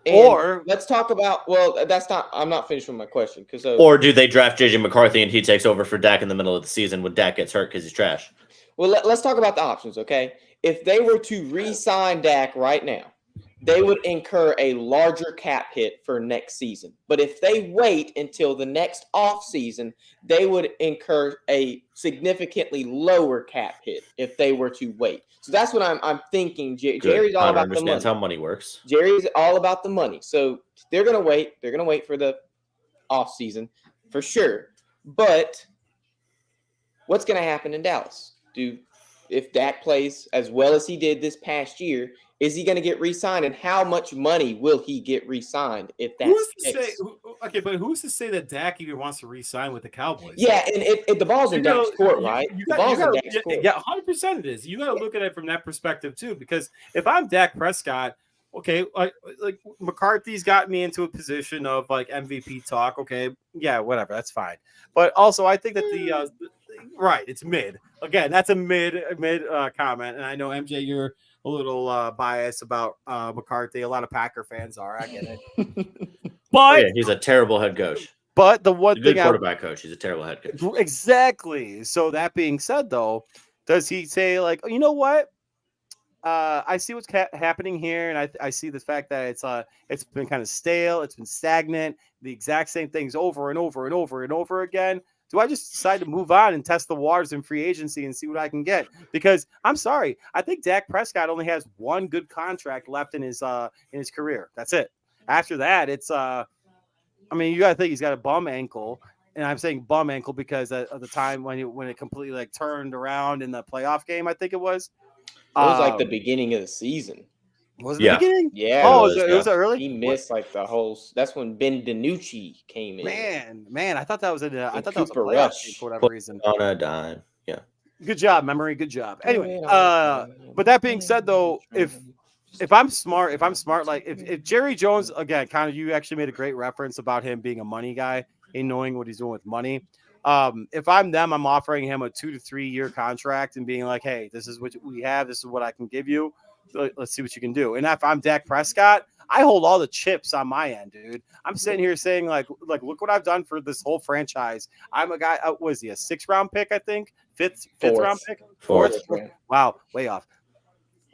And or let's talk about. Well, that's not. I'm not finished with my question or do they draft JJ McCarthy and he takes over for Dak in the middle of the season when Dak gets hurt because he's trash? Well, let's talk about the options, okay? If they were to re-sign Dak right now, they would incur a larger cap hit for next season. But if they wait until the next off season, they would incur a significantly lower cap hit if they were to wait. So that's what I'm thinking. Jerry's all about the money. Understands how money works. Jerry's all about the money. So they're going to wait. They're going to wait for the off season for sure. But what's going to happen in Dallas? If Dak plays as well as he did this past year, is he going to get re-signed, and how much money will he get re-signed if that's the case? Okay, but who's to say that Dak even wants to re-sign with the Cowboys? Yeah, and the ball's in Dak's court, right? The ball's in Dak's court. Yeah, 100% it is. You got to look at it from that perspective too, because if I'm Dak Prescott, okay, like McCarthy's got me into a position of like MVP talk. Okay, yeah, whatever, that's fine. But also, I think that the right, it's mid. Again, that's a mid comment, and I know MJ, you're a little biased about McCarthy. A lot of Packer fans are. I get it. But he's a terrible head coach. But the one A good thing quarterback coach. He's a terrible head coach. exactly. So that being said, though, does he say like, you know what? I see what's happening here, and I see the fact that it's been kind of stale, it's been stagnant, the exact same things over and over and over and over again. Do I just decide to move on and test the waters in free agency and see what I can get? Because I'm sorry, I think Dak Prescott only has one good contract left in his career. That's it. After that, it's I mean, you got to think he's got a bum ankle, and I'm saying bum ankle because of the time when it completely like turned around in the playoff game, I think it was. It was like the beginning of the season. Was it the beginning? Yeah. Oh, it was early. He missed like the whole. That's when Ben DiNucci came in. Man, I thought that was I thought that was a Cooper playoff Rush. game for whatever reason. On a dime. Yeah. Good job, memory. Good job. Anyway, but that being said, though, if I'm smart, like if Jerry Jones, again, kind of, you actually made a great reference about him being a money guy and knowing what he's doing with money. If I'm them, I'm offering him a 2 to 3 year contract and being like, hey, this is what we have. This is what I can give you. Let's see what you can do. And if I'm Dak Prescott, I hold all the chips on my end, dude. I'm sitting here saying like, look what I've done for this whole franchise. I'm a guy. Was he a 6th round pick? I think fifth round pick. Fourth. Wow, way off.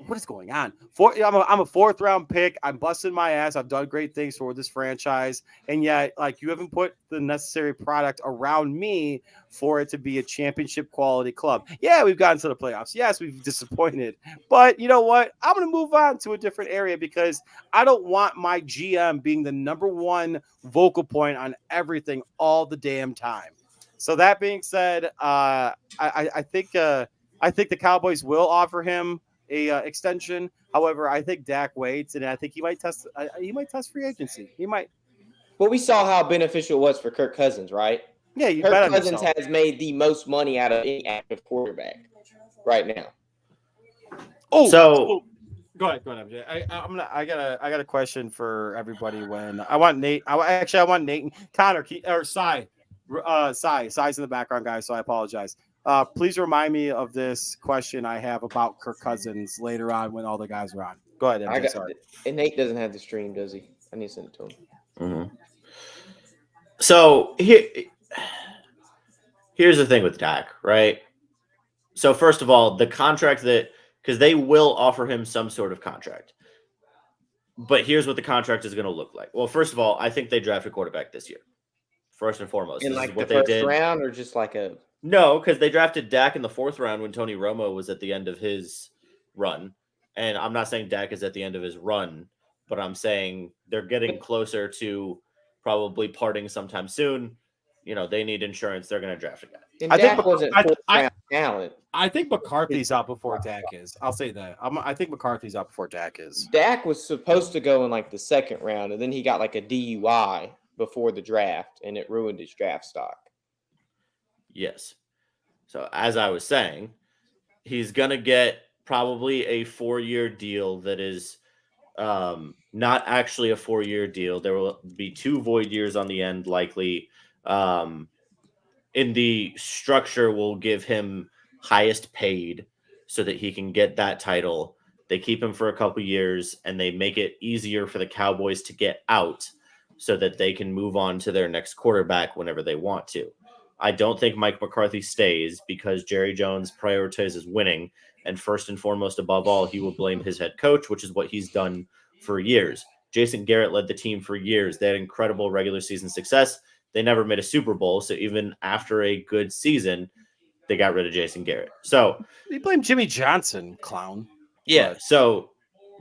What is going on? I'm a 4th round pick. I'm busting my ass. I've done great things for this franchise, and yet, like, you haven't put the necessary product around me for it to be a championship quality club. Yeah, we've gotten to the playoffs. Yes, we've disappointed, but you know what? I'm going to move on to a different area because I don't want my GM being the number one vocal point on everything all the damn time. So that being said, I think the Cowboys will offer him a extension. However, I think Dak waits, and I think he might test free agency. He might. But we saw how beneficial it was for Kirk Cousins, right? Yeah, you Kirk bet on Cousins yourself. has made the most money out of any active quarterback right now. Oh, So go ahead, MJ. I got a question for everybody. When I want Nate, I want Nate and Connor or Cy. Cy's in the background, guys. So I apologize. Please remind me of this question I have about Kirk Cousins later on when all the guys are on. Go ahead, MJ. Sorry. And Nate doesn't have the stream, does he? I need to send it to him. Mm-hmm. So here's the thing with Dak, right? So first of all, the contract because they will offer him some sort of contract. But here's what the contract is going to look like. Well, first of all, I think they drafted quarterback this year. First and foremost. In like the first round or just like a... No, because they drafted Dak in the 4th round when Tony Romo was at the end of his run. And I'm not saying Dak is at the end of his run, but I'm saying they're getting closer to probably parting sometime soon. You know, they need insurance. They're going to draft a guy. And Dak wasn't 4th round talent. I think McCarthy's out before Dak is. I'll say that. I think McCarthy's out before Dak is. Dak was supposed to go in like the 2nd round, and then he got like a DUI before the draft, and it ruined his draft stock. Yes. So as I was saying, he's going to get probably a 4-year deal that is not actually a 4-year deal. There will be 2 void years on the end, likely. In the structure will give him highest paid so that he can get that title. They keep him for a couple years, and they make it easier for the Cowboys to get out so that they can move on to their next quarterback whenever they want to. I don't think Mike McCarthy stays because Jerry Jones prioritizes winning. And first and foremost, above all, he will blame his head coach, which is what he's done for years. Jason Garrett led the team for years. They had incredible regular season success. They never made a Super Bowl. So even after a good season, they got rid of Jason Garrett. So you blame Jimmy Johnson, clown. Yeah. So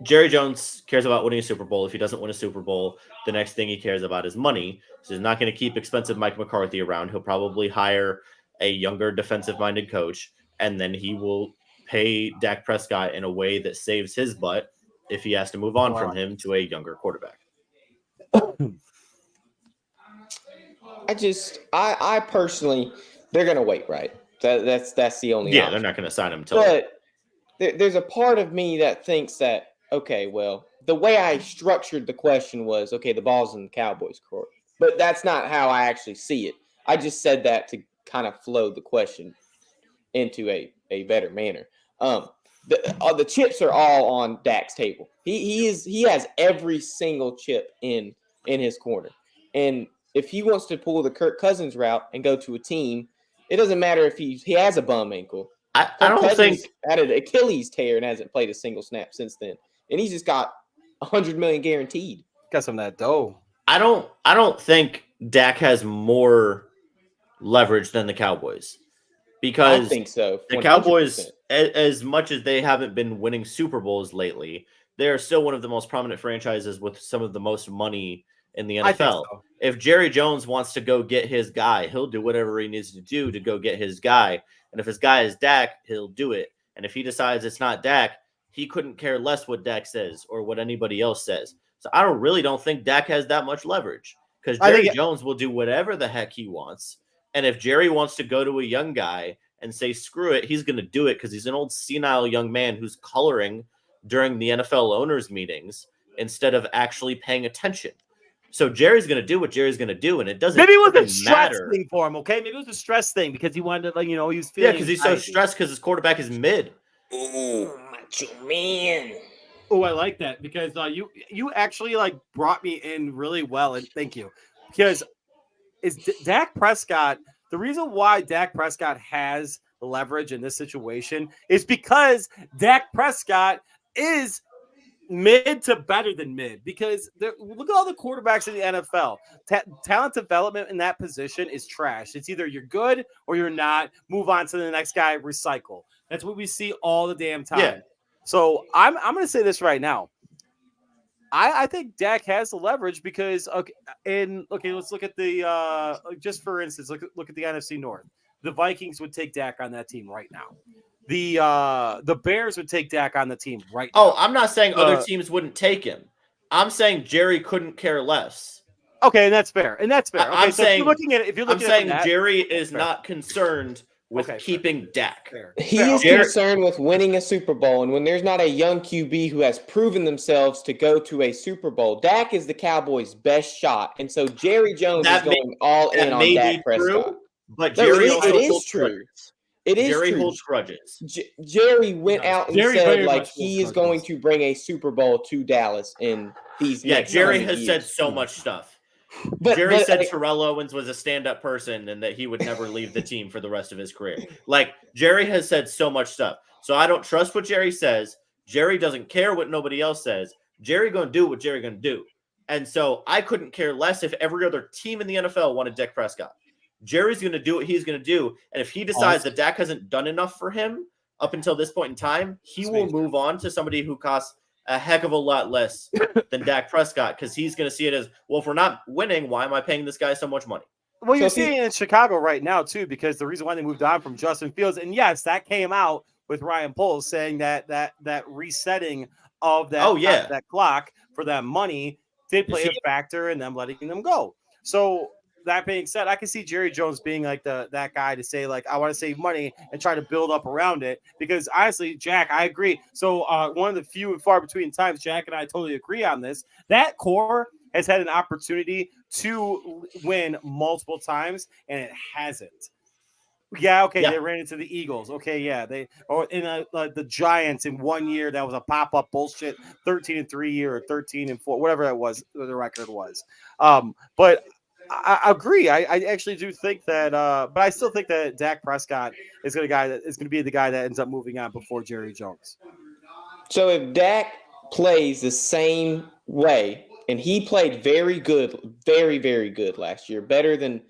Jerry Jones cares about winning a Super Bowl. If he doesn't win a Super Bowl, the next thing he cares about is money. So he's not going to keep expensive Mike McCarthy around. He'll probably hire a younger defensive-minded coach, and then he will pay Dak Prescott in a way that saves his butt if he has to move on from him to a younger quarterback. I personally, they're going to wait, right? That's the only option. They're not going to sign him until. But there's a part of me that thinks that, okay, well, the way I structured the question was, okay, the ball's in the Cowboys' court. But that's not how I actually see it. I just said that to kind of flow the question into a better manner. The chips are all on Dak's table. He has every single chip in his corner. And if he wants to pull the Kirk Cousins route and go to a team, it doesn't matter if he has a bum ankle. I don't think had an Achilles tear and hasn't played a single snap since then, and he's just got $100 million guaranteed. Got some of that dough. I don't think Dak has more leverage than the Cowboys, because I think so. the 100%. Cowboys, as much as they haven't been winning Super Bowls lately, they are still one of the most prominent franchises with some of the most money in the I think NFL. so. If Jerry Jones wants to go get his guy, he'll do whatever he needs to do to go get his guy. And if his guy is Dak, he'll do it. And if he decides it's not Dak, he couldn't care less what Dak says or what anybody else says. So I don't think Dak has that much leverage, because Jerry Jones will do whatever the heck he wants. And if Jerry wants to go to a young guy and say, screw it, he's going to do it, because he's an old senile young man who's coloring during the NFL owners meetings instead of actually paying attention. So Jerry's going to do what Jerry's going to do, and it doesn't Maybe it was a stress matter. thing for him, okay? Maybe it was a stress thing because he wanted to, like, he was feeling. Yeah, because he's so stressed because his quarterback is mid. Ooh, macho man. Oh, I like that, because you actually like brought me in really well, and thank you. Because Dak Prescott, the reason why Dak Prescott has the leverage in this situation is because Dak Prescott is mid to better than mid, because look at all the quarterbacks in the NFL. Talent development in that position is trash. It's either you're good or you're not. Move on to the next guy. Recycle. That's what we see all the damn time. Yeah. So I'm going to say this right now. I think Dak has the leverage because let's look at the just for instance, look at the NFC North. The Vikings would take Dak on that team right now. The Bears would take Dak on the team right now. Oh, I'm not saying other teams wouldn't take him. I'm saying Jerry couldn't care less. Okay, and that's fair. Okay, I'm so saying, if you're looking at Jerry is not concerned with keeping Dak. Fair. He is concerned with winning a Super Bowl, and when there's not a young QB who has proven themselves to go to a Super Bowl, Dak is the Cowboys' best shot, and so Jerry Jones is going all in on Dak Prescott. But Jerry it is true. It is Jerry true. holds grudges. Jerry went out and said like he is going grudges. to bring a Super Bowl to Dallas in these. next Jerry 100 has years. said so much stuff. But Jerry said Terrell Owens was a stand-up person and that he would never leave the team for the rest of his career. Like, Jerry has said so much stuff. So I don't trust what Jerry says. Jerry doesn't care what nobody else says. Jerry going to do what Jerry going to do. And so I couldn't care less if every other team in the NFL wanted Dak Prescott. Jerry's going to do what he's going to do. And if he decides that Dak hasn't done enough for him up until this point in time, he will move on to somebody who costs a heck of a lot less than Dak Prescott, because he's going to see it as, well, if we're not winning, why am I paying this guy so much money? Well, you're seeing it in Chicago right now, too, because the reason why they moved on from Justin Fields, and yes, that came out with Ryan Poles saying that resetting of that clock for that money did play a factor in them letting them go. So that being said, I can see Jerry Jones being like that guy to say, like, I want to save money and try to build up around it. Because honestly, Jack, I agree. So one of the few and far between times Jack and I totally agree on this. That core has had an opportunity to win multiple times, and it hasn't. Yeah, okay, they ran into the Eagles. Okay, yeah, the Giants in 1 year. That was a pop-up bullshit 13-3 year or 13-4, whatever it was. The record was. But I agree. I actually do think that, but I still think that Dak Prescott is going to be the guy that ends up moving on before Jerry Jones. So if Dak plays the same way, and he played very good, very, very good last year, better than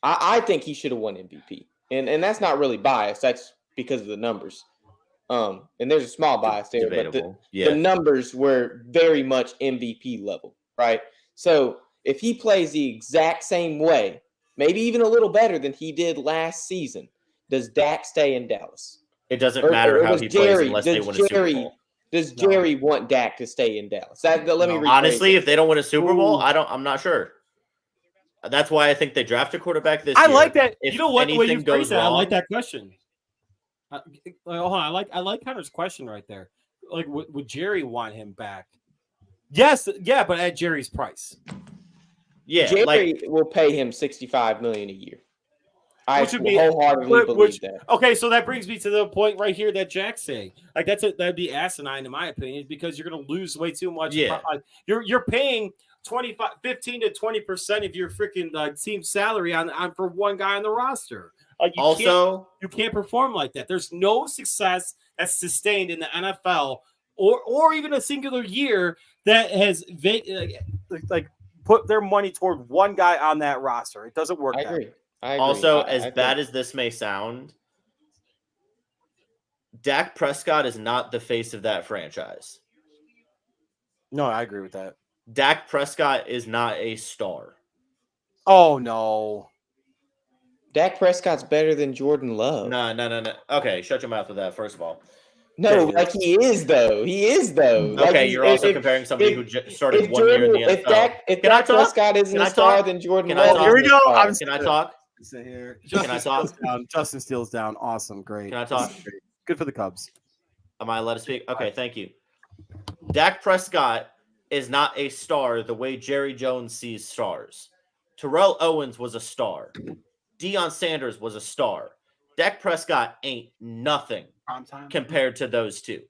I think he should have won MVP. And that's not really biased. That's because of the numbers. And there's a small bias there, Debatable. but the numbers were very much MVP level, right? So if he plays the exact same way, maybe even a little better than he did last season, does Dak stay in Dallas? It doesn't matter how he plays unless they win a Super Bowl. Does Jerry want Dak to stay in Dallas? Honestly, if they don't win a Super Bowl, I'm not sure. That's why I think they draft a quarterback this year. I like that. If you know what? When you phrase that, I like wrong, that question. Hold on. I like Connor's question right there. Like, would Jerry want him back? Yes, yeah, but at Jerry's price. Yeah, Jerry will pay him $65 million a year. I wholeheartedly believe that. Okay, so that brings me to the point right here that Jack's saying. Like, that'd be asinine in my opinion, because you're going to lose way too much. Yeah. You're paying 15 to 20% of your freaking team salary on for one guy on the roster. You can't perform like that. There's no success that's sustained in the NFL or even a singular year that has put their money toward one guy on that roster. It doesn't work. I agree. Also, as bad as this may sound, Dak Prescott is not the face of that franchise. No, I agree with that. Dak Prescott is not a star. Oh, no. Dak Prescott's better than Jordan Love. No. Okay, shut your mouth with that, first of all. No, like he is, though. Okay, like you're also comparing somebody who started 1 year in the NFL. If Dak Prescott isn't a star, then Jordan Love. Here we go. Can I talk? Can I talk? Justin Steele's down. Awesome. Great. Can I talk? Good for the Cubs. Am I allowed to speak? Okay, thank you. Dak Prescott is not a star the way Jerry Jones sees stars. Terrell Owens was a star. Deion Sanders was a star. Dak Prescott ain't nothing compared to those two.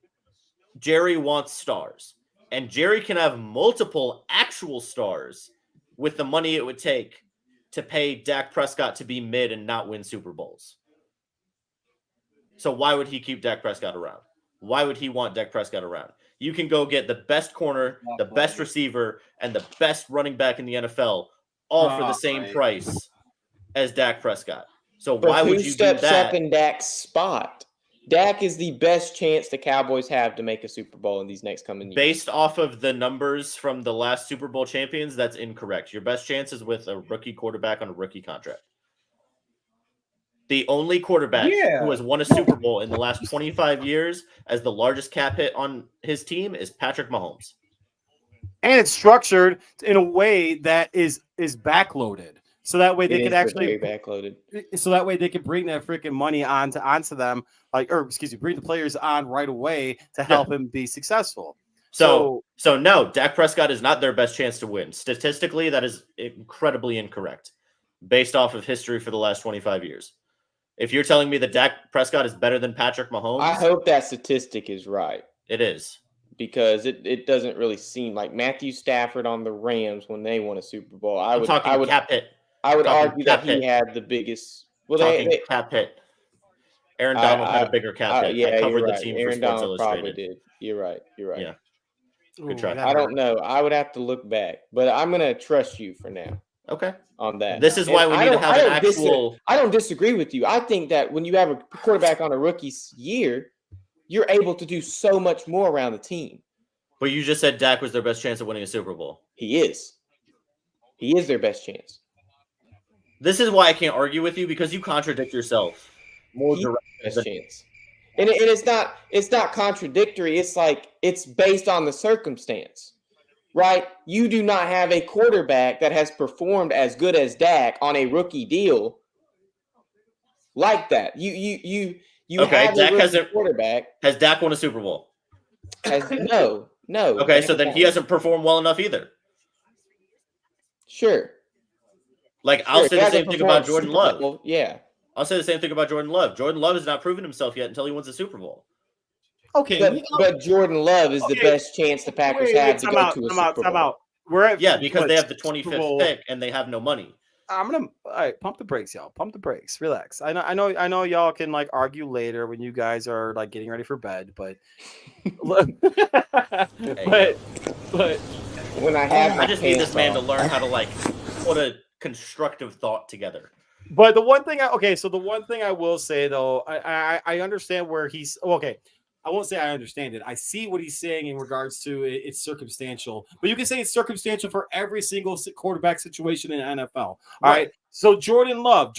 Jerry wants stars. And Jerry can have multiple actual stars with the money it would take to pay Dak Prescott to be mid and not win Super Bowls. So why would he keep Dak Prescott around? Why would he want Dak Prescott around? You can go get the best corner, the best receiver, and the best running back in the NFL all for the same price as Dak Prescott. So why would you do that? Who steps up in Dak's spot? Dak is the best chance the Cowboys have to make a Super Bowl in these next coming years. Based off of the numbers from the last Super Bowl champions, that's incorrect. Your best chance is with a rookie quarterback on a rookie contract. The only quarterback who has won a Super Bowl in the last 25 years as the largest cap hit on his team is Patrick Mahomes. And it's structured in a way that is backloaded. So that way they could actually backloaded. So that way they could bring that freaking money onto them, bring the players on right away to help him be successful. So no, Dak Prescott is not their best chance to win. Statistically, that is incredibly incorrect based off of history for the last 25 years. If you're telling me that Dak Prescott is better than Patrick Mahomes, I hope that statistic is right. It is. Because it doesn't really seem like Matthew Stafford on the Rams when they won a Super Bowl. I would argue that he had the biggest. Well, cap hit. Aaron Donald had a bigger cap hit. Yeah, I covered the right. team Aaron for Sports Donald Illustrated. probably did. You're right. Yeah. Good try. I don't know. I would have to look back, but I'm going to trust you for now. Okay. On that. This is why we need to have an actual. I don't disagree with you. I think that when you have a quarterback on a rookie's year, you're able to do so much more around the team. But you just said Dak was their best chance of winning a Super Bowl. He is. He is their best chance. This is why I can't argue with you because you contradict yourself. More direct best chance. And it's not contradictory. It's like it's based on the circumstance. Right? You do not have a quarterback that has performed as good as Dak on a rookie deal like that. You okay, have Dak a hasn't quarterback. Has Dak won a Super Bowl? No. Okay, so then he hasn't performed well enough either. Sure. I'll say the same thing about Jordan Love. Yeah. I'll say the same thing about Jordan Love. Jordan Love has not proven himself yet until he wins a Super Bowl. Okay. But Jordan Love is the best chance the Packers have to go to a Super Bowl. Because they have the 25th pick and they have no money. All right, pump the brakes, y'all. Pump the brakes. Relax. I know y'all can argue later when you guys are getting ready for bed, but but when I just need this man to learn how to put a constructive thought together. But the one thing I will say though, I understand where he's okay. I won't say I understand it. I see what he's saying in regards to it's circumstantial, but you can say it's circumstantial for every single quarterback situation in the NFL. All right. So Jordan Love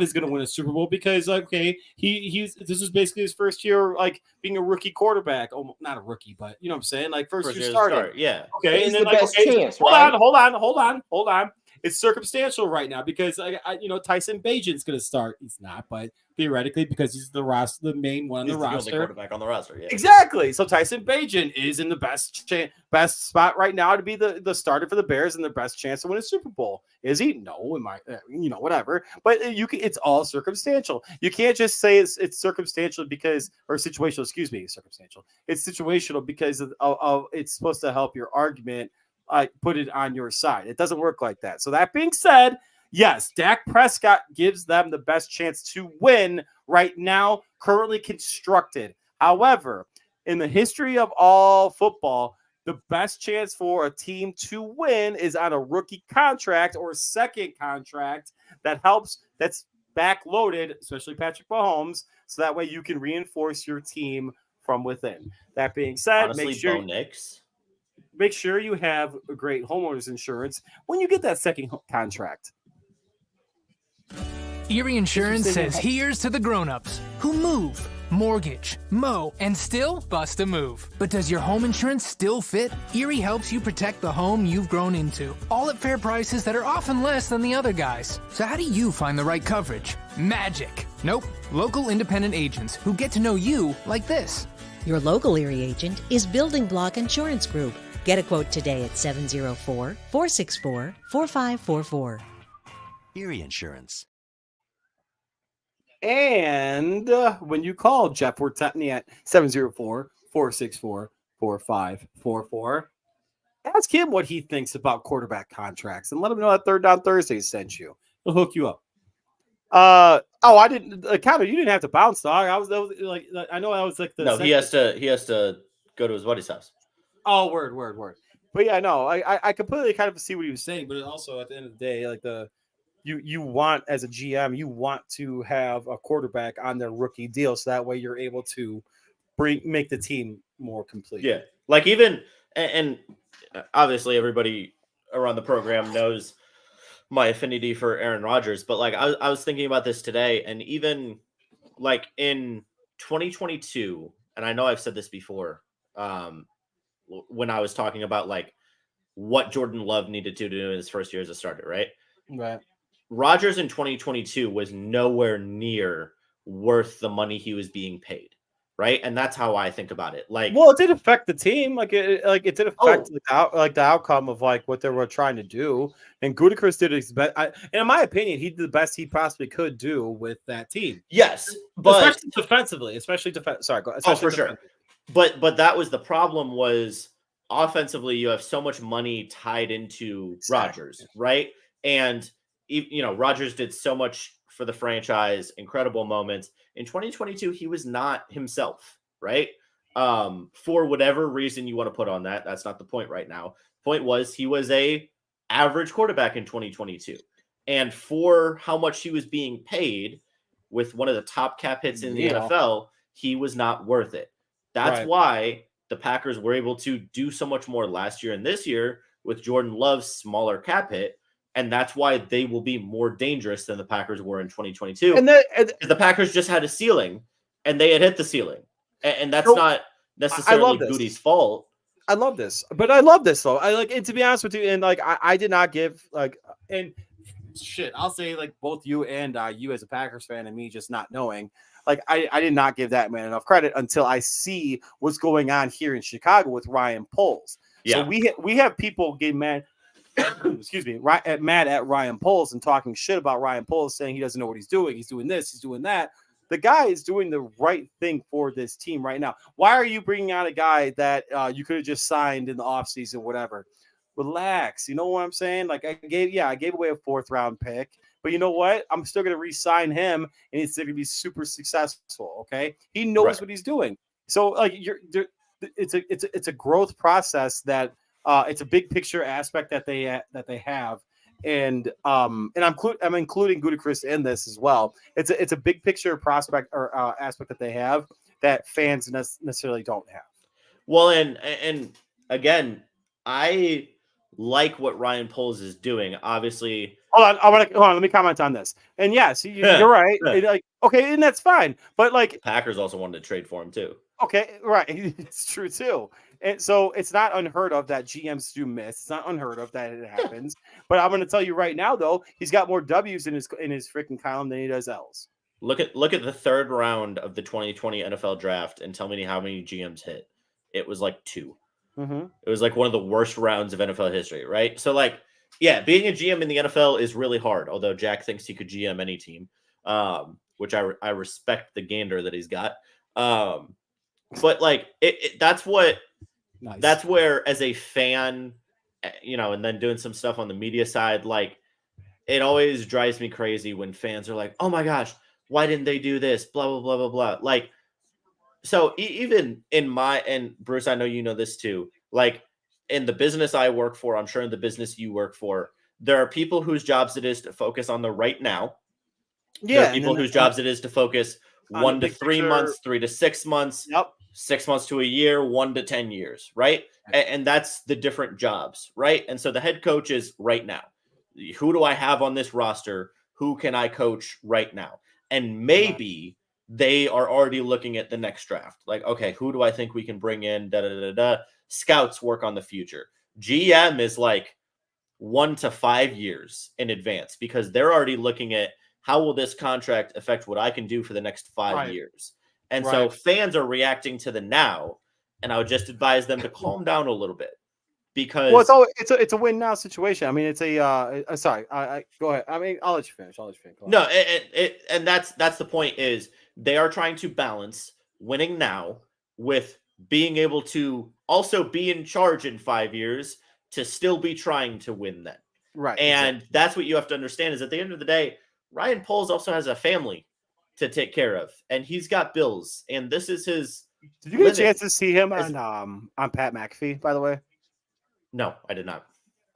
is going to win a Super Bowl because this is basically his first year being a rookie quarterback. Oh, not a rookie, but you know what I'm saying, first year starter. Yeah. Okay. He's and then the best chance. Hold on. It's circumstantial right now because Tyson Bagent's going to start. He's not, but theoretically because he's the main one on the roster. He's the only quarterback on the roster. Yeah. Exactly. So Tyson Bagent is in the best spot right now to be the starter for the Bears and the best chance to win a Super Bowl. Is he? No, whatever. But it's all circumstantial. You can't just say it's circumstantial situational. Excuse me, circumstantial. It's situational because of it's supposed to help your argument put it on your side. It doesn't work like that. So that being said, yes, Dak Prescott gives them the best chance to win right now, currently constructed. However, in the history of all football, the best chance for a team to win is on a rookie contract or second contract that's backloaded, especially Patrick Mahomes, so that way you can reinforce your team from within. That being said, Honestly, Bo Nix. Make sure you have a great homeowners insurance when you get that second contract. Erie Insurance says here's to the grown-ups who move, mortgage, mow, and still bust a move. But does your home insurance still fit? Erie helps you protect the home you've grown into, all at fair prices that are often less than the other guys. So how do you find the right coverage? Magic. Nope. Local independent agents who get to know you like this. Your local Erie agent is Building Block Insurance Group. Get a quote today at 704-464-4544. Erie Insurance. And when you call Jeff Wertetny at 704-464-4544, ask him what he thinks about quarterback contracts and let him know that Third Down Thursday sent you. He'll hook you up. I didn't, Connor, you didn't have to bounce, dog. I was like, I know I was like the. No, he has to go to his buddy's house. Oh, word. But yeah, no, I completely kind of see what he was saying, but also at the end of the day, like you want, as a GM, you want to have a quarterback on their rookie deal, so that way you're able to make the team more complete. Yeah, like even and obviously everybody around the program knows my affinity for Aaron Rodgers, but like I was thinking about this today, and even like in 2022, and I know I've said this before, when I was talking about like what Jordan Love needed to do in his first year as a starter, right? Right. Rodgers in 2022 was nowhere near worth the money he was being paid, right? And that's how I think about it. Like, well, it did affect the team. Like it did affect the outcome of like what they were trying to do. And Gutekunst did his best. And in my opinion, he did the best he possibly could do with that team. Yes, but especially defensively, Sorry, go. For sure. But that was the problem. Was offensively, you have so much money tied into Rodgers, right? And Rodgers did so much for the franchise, incredible moments. In 2022, he was not himself, right? For whatever reason you want to put on that, that's not the point right now. Point was he was a average quarterback in 2022. And for how much he was being paid with one of the top cap hits in the NFL, he was not worth it. That's why the Packers were able to do so much more last year and this year with Jordan Love's smaller cap hit. And that's why they will be more dangerous than the Packers were in 2022. And the Packers just had a ceiling, and they had hit the ceiling. And that's not necessarily Goody's fault. I love this. But I love this, though. I like it, to be honest with you. And like, I did not give and shit, I'll say like both you and you as a Packers fan and me just not knowing. Like, I did not give that man enough credit until I see what's going on here in Chicago with Ryan Poles. Yeah. So we have people getting mad. Excuse me, mad at Ryan Poles and talking shit about Ryan Poles, saying he doesn't know what he's doing. He's doing this, he's doing that. The guy is doing the right thing for this team right now. Why are you bringing out a guy that you could have just signed in the offseason, whatever? Relax. You know what I'm saying? Like I gave away a 4th round pick, but you know what? I'm still going to re-sign him, and he's still going to be super successful. Okay, he knows what he's doing. So like it's a growth process that. It's a big picture aspect that they have, and I'm including Gutekunst in this as well. It's a big picture prospect or aspect that they have that fans necessarily don't have. Well, and again, I like what Ryan Poles is doing. Obviously, hold on. Let me comment on this. And yes, you're right. Like, okay, and that's fine. But like, Packers also wanted to trade for him too. Okay, right. It's true too. And so it's not unheard of that GMs do miss. It's not unheard of that it happens. But I'm going to tell you right now, though, he's got more W's in his freaking column than he does L's. Look at the 3rd round of the 2020 NFL draft and tell me how many GMs hit. It was like 2. Mm-hmm. It was like one of the worst rounds of NFL history, right? So like, yeah, being a GM in the NFL is really hard. Although Jack thinks he could GM any team, which I respect the gander that he's got. But like, that's what. Nice. That's where, as a fan, and then doing some stuff on the media side. Like, it always drives me crazy when fans are like, "Oh my gosh, why didn't they do this?" Blah blah blah blah blah. Like, so even and Bruce, I know you know this too. Like, in the business I work for, I'm sure in the business you work for, there are people whose jobs it is to focus on the right now. There are Yeah, and people then whose jobs it is to focus on the 1 to big 3 picture. months, 3 to 6 months, Yep. 6 months to a year, 1 to 10 years, right? And that's the different jobs, right? And so the head coach is right now. Who do I have on this roster? Who can I coach right now? And maybe they are already looking at the next draft. Like, okay, who do I think we can bring in? Da da da da. Scouts work on the future. GM is like 1 to 5 years in advance because they're already looking at how will this contract affect what I can do for the next 5 years. And so fans are reacting to the now, and I would just advise them to calm down a little bit because it's a win now situation. I mean, it's sorry. I go ahead. I mean, I'll let you finish. Go no, and that's the point is they are trying to balance winning now with being able to also be in charge in 5 years to still be trying to win then. Right. And that's what you have to understand is at the end of the day, Ryan Poles also has a family to take care of, and he's got bills, and this is his. Did you get a chance to see him on Pat McAfee, by the way? No, I did not.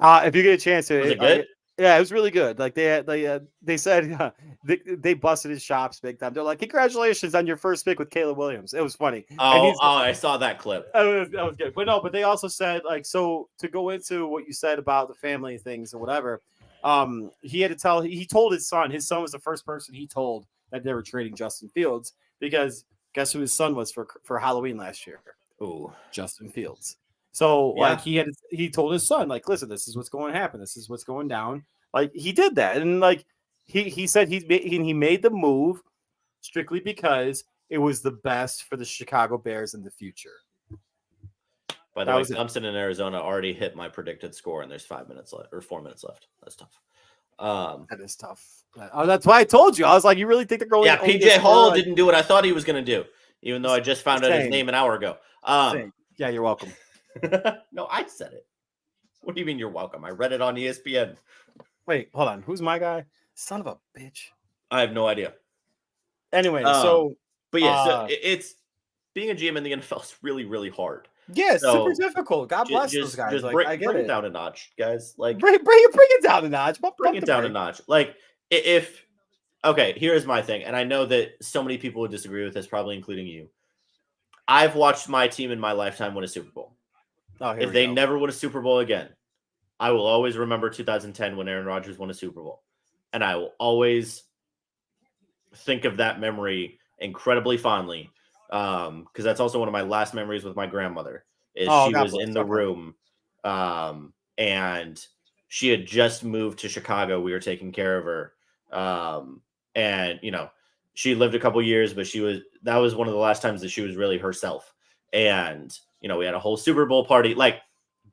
If you get a chance to, Was it good? Yeah, it was really good. Like they said they busted his chops big time. They're like, "Congratulations on your first pick with Caleb Williams." It was funny. Oh, I saw that clip. That was good. But they also said, like, so to go into what you said about the family things or whatever, he told his son was the first person he told that they were trading Justin Fields because guess who his son was for Halloween last year? Oh, Justin Fields. So Yeah. like he told his son, like, listen, this is what's going to happen. This is what's going down. Like, he did that. And like he said he made the move strictly because it was the best for the Chicago Bears in the future. By the way, Clemson and Arizona already hit my predicted score, and there's 5 minutes left or 4 minutes left. That's tough. That is tough. That's why I told you. I was like, you really think they're going? Yeah, PJ Hall didn't do what I thought he was going to do, even though I just found out his name an hour ago. Yeah, you're welcome. No, I said it. What do you mean you're welcome? I read it on ESPN. Wait, hold on. Who's my guy? Son of a bitch. I have no idea. Anyway, so it's being a GM in the NFL is really, really hard. Yeah, it's super difficult. God bless those guys. Just like, I get bring it it down a notch, guys. Like, bring it down a notch. Bring it down a notch. Like, okay, here's my thing, and I know that so many people would disagree with this, probably including you. I've watched my team in my lifetime win a Super Bowl. If they never win a Super Bowl again, I will always remember 2010 when Aaron Rodgers won a Super Bowl. And I will always think of that memory incredibly fondly. Because that's also one of my last memories with my grandmother. She was in the room. And she had just moved to Chicago. We were taking care of her. And she lived a couple years, but that was one of the last times that she was really herself. And we had a whole Super Bowl party. Like,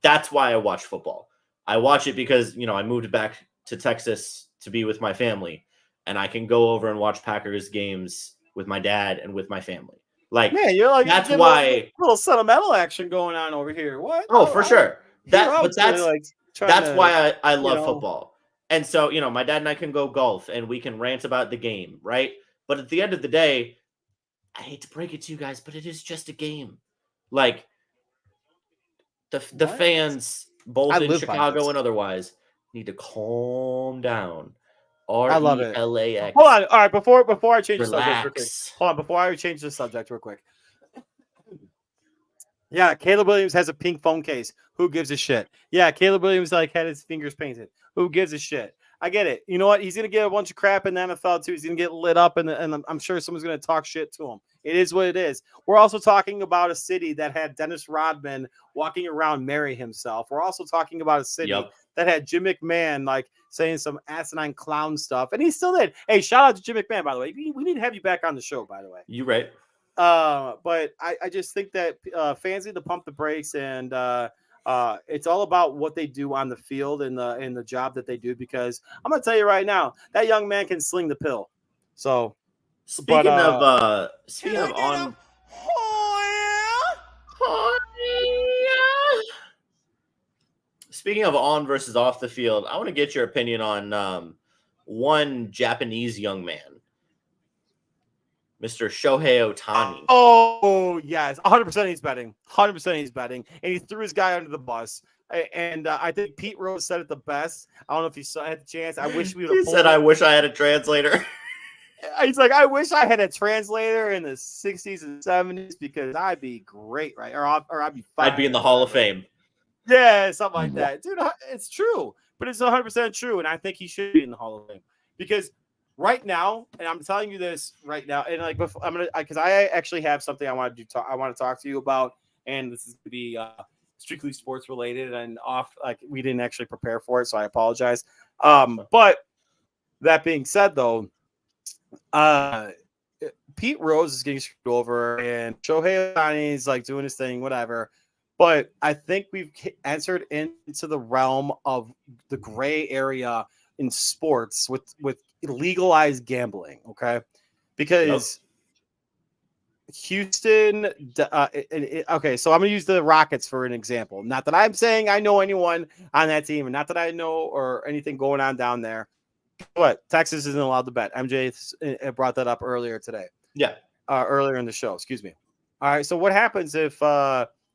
that's why I watch football. I watch it because, I moved back to Texas to be with my family, and I can go over and watch Packers games with my dad and with my family. Like, man, you're like, that's why a little sentimental action going on over here. What? Oh, for sure. That's why I love football. And so, my dad and I can go golf and we can rant about the game, right? But at the end of the day, I hate to break it to you guys, but it is just a game. Like, the fans, both in Chicago and otherwise, need to calm down. I love it. RELAX. Hold on. All right, before I change the subject real quick. Relax. Hold on, before I change the subject real quick. Yeah, Caleb Williams has a pink phone case. Who gives a shit? Yeah, Caleb Williams had his fingers painted. Who gives a shit? I get it. You know what? He's gonna get a bunch of crap in the NFL too. He's gonna get lit up, and I'm sure someone's gonna talk shit to him. It is what it is. We're also talking about a city that had Dennis Rodman walking around marry himself. We're also talking about a city that had Jim McMahon like saying some asinine clown stuff, and he still did. Hey, shout out to Jim McMahon, by the way. We need to have you back on the show, by the way. You right. But I just think that fans need to pump the brakes, and it's all about what they do on the field and the job that they do. Because I'm gonna tell you right now, that young man can sling the pill. So, speaking of on. speaking of on versus off the field, I want to get your opinion on one Japanese young man, Mr. Shohei Ohtani. Oh, yes. 100% he's betting. 100% he's betting. And he threw his guy under the bus. And I think Pete Rose said it the best. I don't know if you had the chance. I wish we would have He said, I wish I had a translator. He's like, I wish I had a translator in the 60s and 70s because I'd be great, right? Or I'd be fine. I'd be in the Hall of Fame. Yeah, something like that. Dude, it's true. But it's 100% true. And I think he should be in the Hall of Fame. Because right now, and I'm telling you this right now, and like before, because I actually have something I want to do. I want to talk to you about, and this is going to be strictly sports related and off. Like we didn't actually prepare for it, so I apologize. But that being said, though, Pete Rose is getting screwed over, and Shohei Ohtani is like doing his thing, whatever. But I think we've entered into the realm of the gray area in sports with legalized gambling, okay? Because Houston, okay, so I'm gonna use the Rockets for an example. Not that I'm saying I know anyone on that team, and not that I know or anything going on down there. What? Texas isn't allowed to bet. MJ brought that up earlier today. Yeah. Earlier in the show. Excuse me. All right. So what happens if,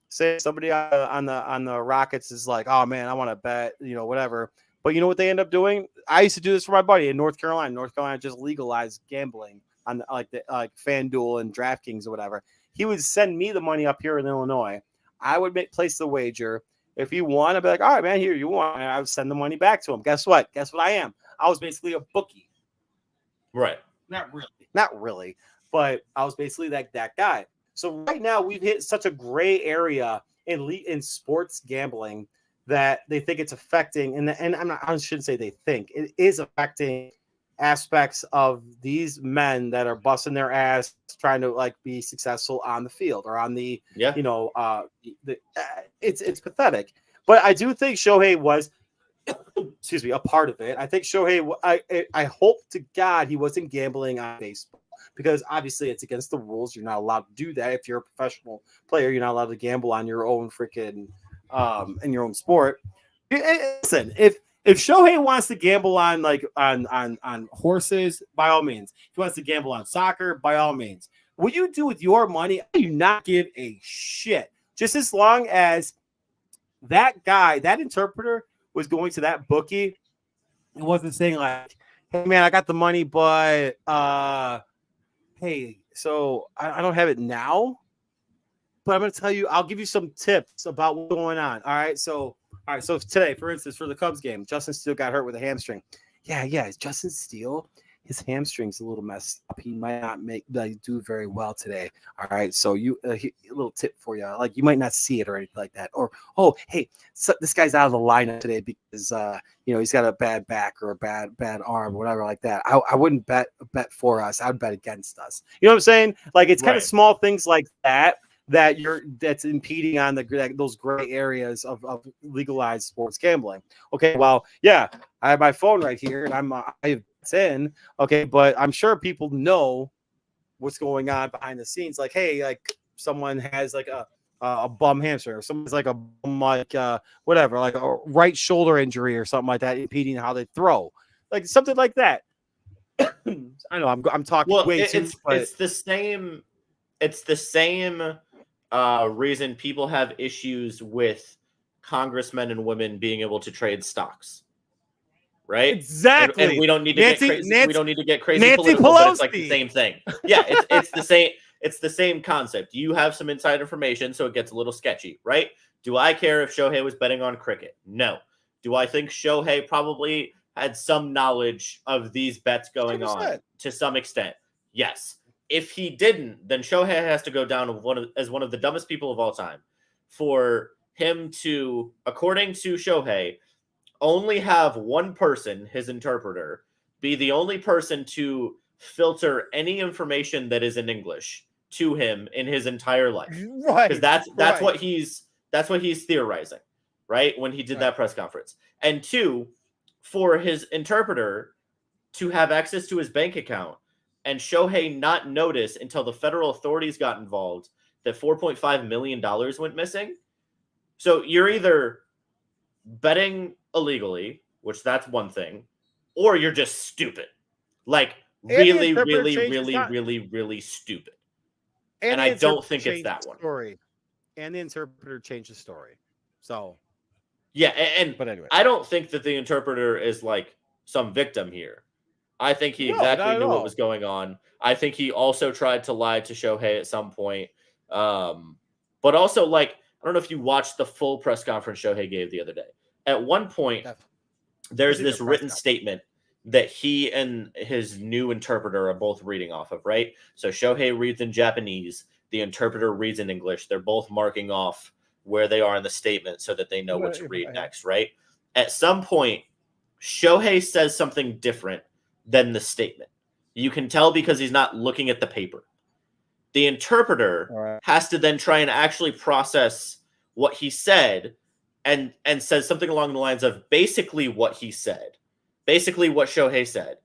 say, somebody on the Rockets is like, oh man, I want to bet, whatever. But you know what they end up doing? I used to do this for my buddy in North Carolina. North Carolina just legalized gambling on like FanDuel and DraftKings or whatever. He would send me the money up here in Illinois. I would place the wager. If he won, I'd be like, all right, man, here you won. And I would send the money back to him. Guess what? Guess what I am? I was basically a bookie. Right. Not really. But I was basically that guy. So right now we've hit such a gray area in sports gambling that they think it's affecting, and I shouldn't say they think it is affecting aspects of these men that are busting their ass trying to like be successful on the field or on the it's pathetic. But I do think Shohei was a part of it. I think Shohei, I hope to God he wasn't gambling on baseball because obviously it's against the rules. You're not allowed to do that. If you're a professional player, you're not allowed to gamble on your own freaking in your own sport. Listen, if Shohei wants to gamble on on horses, by all means. If he wants to gamble on soccer, by all means. What you do with your money, I do not give a shit. Just as long as that guy, that interpreter, was going to that bookie, it wasn't saying like, hey man, I got the money, but hey, so I don't have it now. But I'm gonna tell you, I'll give you some tips about what's going on. All right, so today, for instance, for the Cubs game, Justin Steele got hurt with a hamstring. Yeah, Justin Steele, his hamstring's a little messed up. He might not do very well today. All right, so a little tip for you, like you might not see it or anything like that. Or hey, so this guy's out of the lineup today because he's got a bad back or a bad arm, or whatever like that. I wouldn't bet for us. I would bet against us. You know what I'm saying? Like it's kind of small things like that that's impeding on those gray areas of legalized sports gambling. Okay, well, yeah, I have my phone right here and it's in. Okay, but I'm sure people know what's going on behind the scenes. Like, hey, like someone has like a bum hamstring, or someone's like a bum, whatever, like a right shoulder injury or something like that, impeding how they throw, like something like that. I know I'm talking way too. It's the same. It's the same reason people have issues with congressmen and women being able to trade stocks, right? Exactly. And we don't need to get crazy. We don't need to get crazy Nancy political, Pelosi. but it's like the same thing. Yeah, it's the same. It's the same concept. You have some inside information, so it gets a little sketchy, right? Do I care if Shohei was betting on cricket? No. Do I think Shohei probably had some knowledge of these bets going 100%. on to some extent? Yes. If he didn't, then Shohei has to go down as one of the dumbest people of all time. For him to, according to Shohei, only have one person, his interpreter, be the only person to filter any information that is in English to him in his entire life. Right. Because that's what he's theorizing, right? When he did that press conference. And two, for his interpreter to have access to his bank account and Shohei not notice until the federal authorities got involved that $4.5 million went missing. So you're either betting illegally, which that's one thing, or you're just stupid. Like And the really, interpreter really, changed really, his- really, really stupid. And And the I don't interpreter think it's changed that the one. story. And the interpreter changed the story. So, Yeah, and but anyway, I don't think that the interpreter is like some victim here. I think he No, exactly not at knew what all. was going on. I think he also tried to lie to Shohei at some point. But also, like, I don't know if you watched the full press conference Shohei gave the other day. At one point, there's Did the this press written conference. statement that he and his new interpreter are both reading off of, right? So Shohei reads in Japanese, the interpreter reads in English. They're both marking off where they are in the statement so that they know what to read next, right? At some point, Shohei says something different than the statement. You can tell because he's not looking at the paper. The interpreter has to then try and actually process what he said and says something along the lines of basically what he said, basically what Shohei said.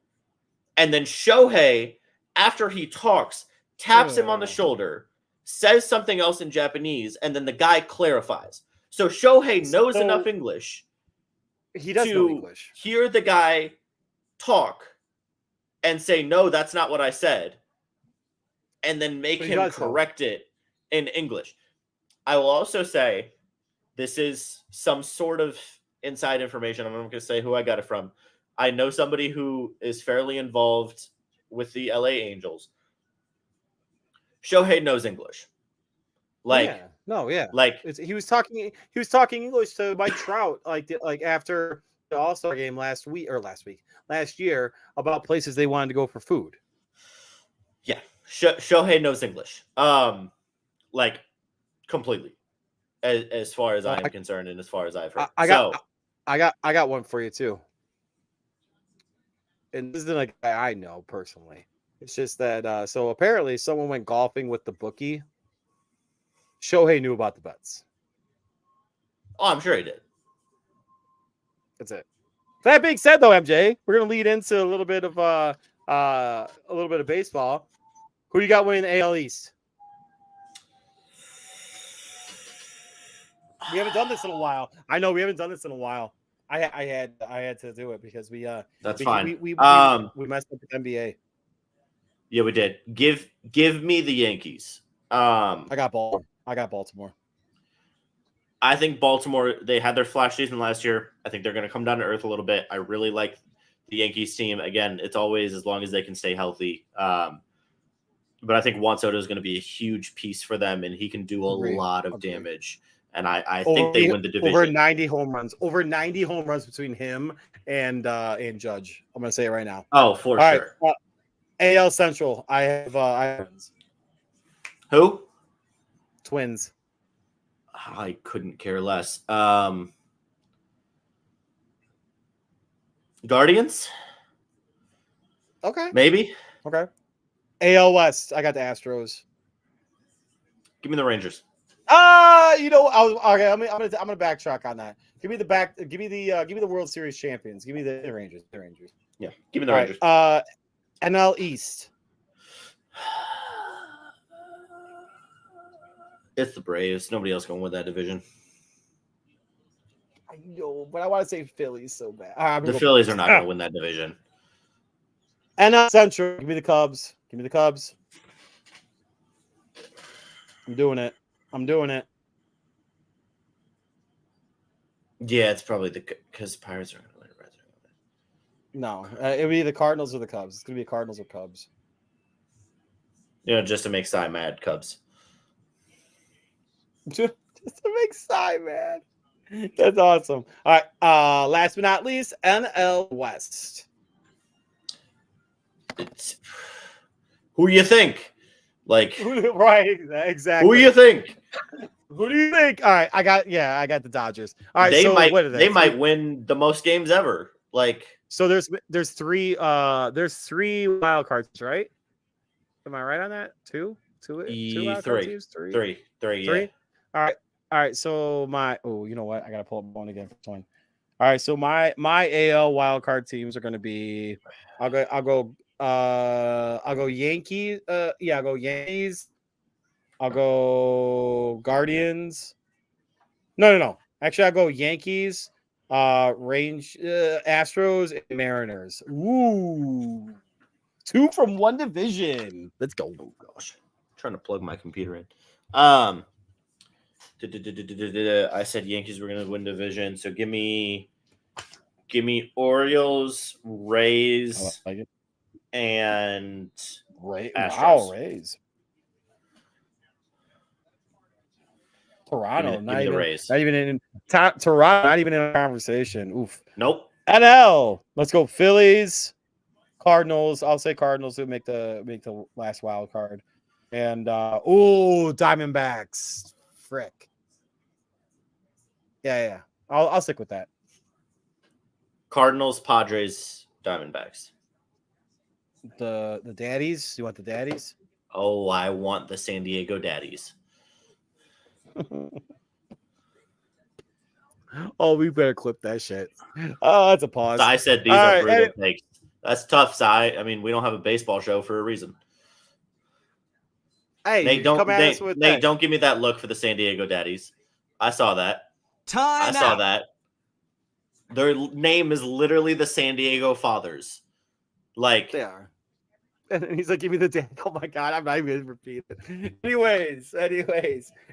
And then Shohei, after he talks, taps him on the shoulder, says something else in Japanese, and then the guy clarifies. So Shohei knows enough English he does know English. hear the guy talk and say, no, that's not what I said, and then make him correct it in English. I will also say this is some sort of inside information. I'm not going to say who I got it from. I know somebody who is fairly involved with the LA Angels. Shohei knows English. Like, he was talking English to Mike Trout like after the All-Star game last year about places they wanted to go for food. Yeah, Shohei knows English. Like completely, as far as I'm concerned, and as far as I've heard. I got one for you too. And this isn't a guy I know personally. It's just that so apparently someone went golfing with the bookie. Shohei knew about the bets. Oh, I'm sure he did. That's it. That being said, though, MJ, we're gonna lead into a little bit of baseball. Who do you got winning the AL East? We haven't done this in a while. I know we haven't done this in a while. I had to do it because that's fine. We messed up with NBA. Yeah, we did. Give me the Yankees. I got Baltimore. I think Baltimore, they had their flash season last year. I think they're going to come down to earth a little bit. I really like the Yankees team. Again, it's always as long as they can stay healthy. But I think Juan Soto is going to be a huge piece for them, and he can do a lot of damage. And I think they win the division. Over 90 home runs. Over 90 home runs between him and Judge. I'm going to say it right now. Oh, for sure. Right, AL Central. I have who? Twins. I couldn't care less. Guardians? Okay. Maybe. Okay. AL West. I got the Astros. Give me the Rangers. You know, I'm gonna backtrack on that. Give me the World Series champions. Give me the Rangers. The Rangers. Yeah. Give me the Rangers. NL East. It's the Braves. Nobody else going to win that division. I know, but I want to say Phillies so bad. The Phillies are not going to win that division. NL Central. Give me the Cubs. Give me the Cubs. I'm doing it. Yeah, it's probably because Pirates are going to win. No, it'll be the Cardinals or the Cubs. It's going to be Cardinals or Cubs. You know, just to make Cy mad, Cubs. Just to make Cy mad. That's awesome. All right. Last but not least, NL West. Who do you think? Like, right? Exactly. Who do you think? Who do you think? All right, I got the Dodgers. All right, they might win the most games ever. Like, so there's three wild cards, right? Am I right on that? Two wild card teams? Three. Yeah. All right. So you know what? I gotta pull up one again for this one. All right. So my AL wild card teams are gonna be. I'll go Yankees. I'll go Yankees. I'll go Guardians. No. Actually, I'll go Yankees, Astros and Mariners. Ooh. 2 from one division. Let's go. Oh gosh, I'm trying to plug my computer in. I said Yankees were going to win division, so give me Orioles, Rays, I like it. and Astros. Wow, Rays. Toronto, Give me the Rays. Not even in Toronto, not even in a conversation. Oof. Nope. NL. Let's go Phillies, Cardinals. I'll say Cardinals who make the last wild card. And Diamondbacks. Frick. Yeah. I'll stick with that. Cardinals, Padres, Diamondbacks. The daddies. You want the daddies? Oh, I want the San Diego Daddies. Oh, we better clip that shit. Oh, that's a pause. I said these are brutal takes. That's tough, Cy. I mean, we don't have a baseball show for a reason. Hey, Nate, don't give me that look for the San Diego Daddies. I saw that. I saw that. Their name is literally the San Diego Fathers. Like they are. And he's like, give me the dad. Oh my God, I'm not even gonna repeat it. Anyways.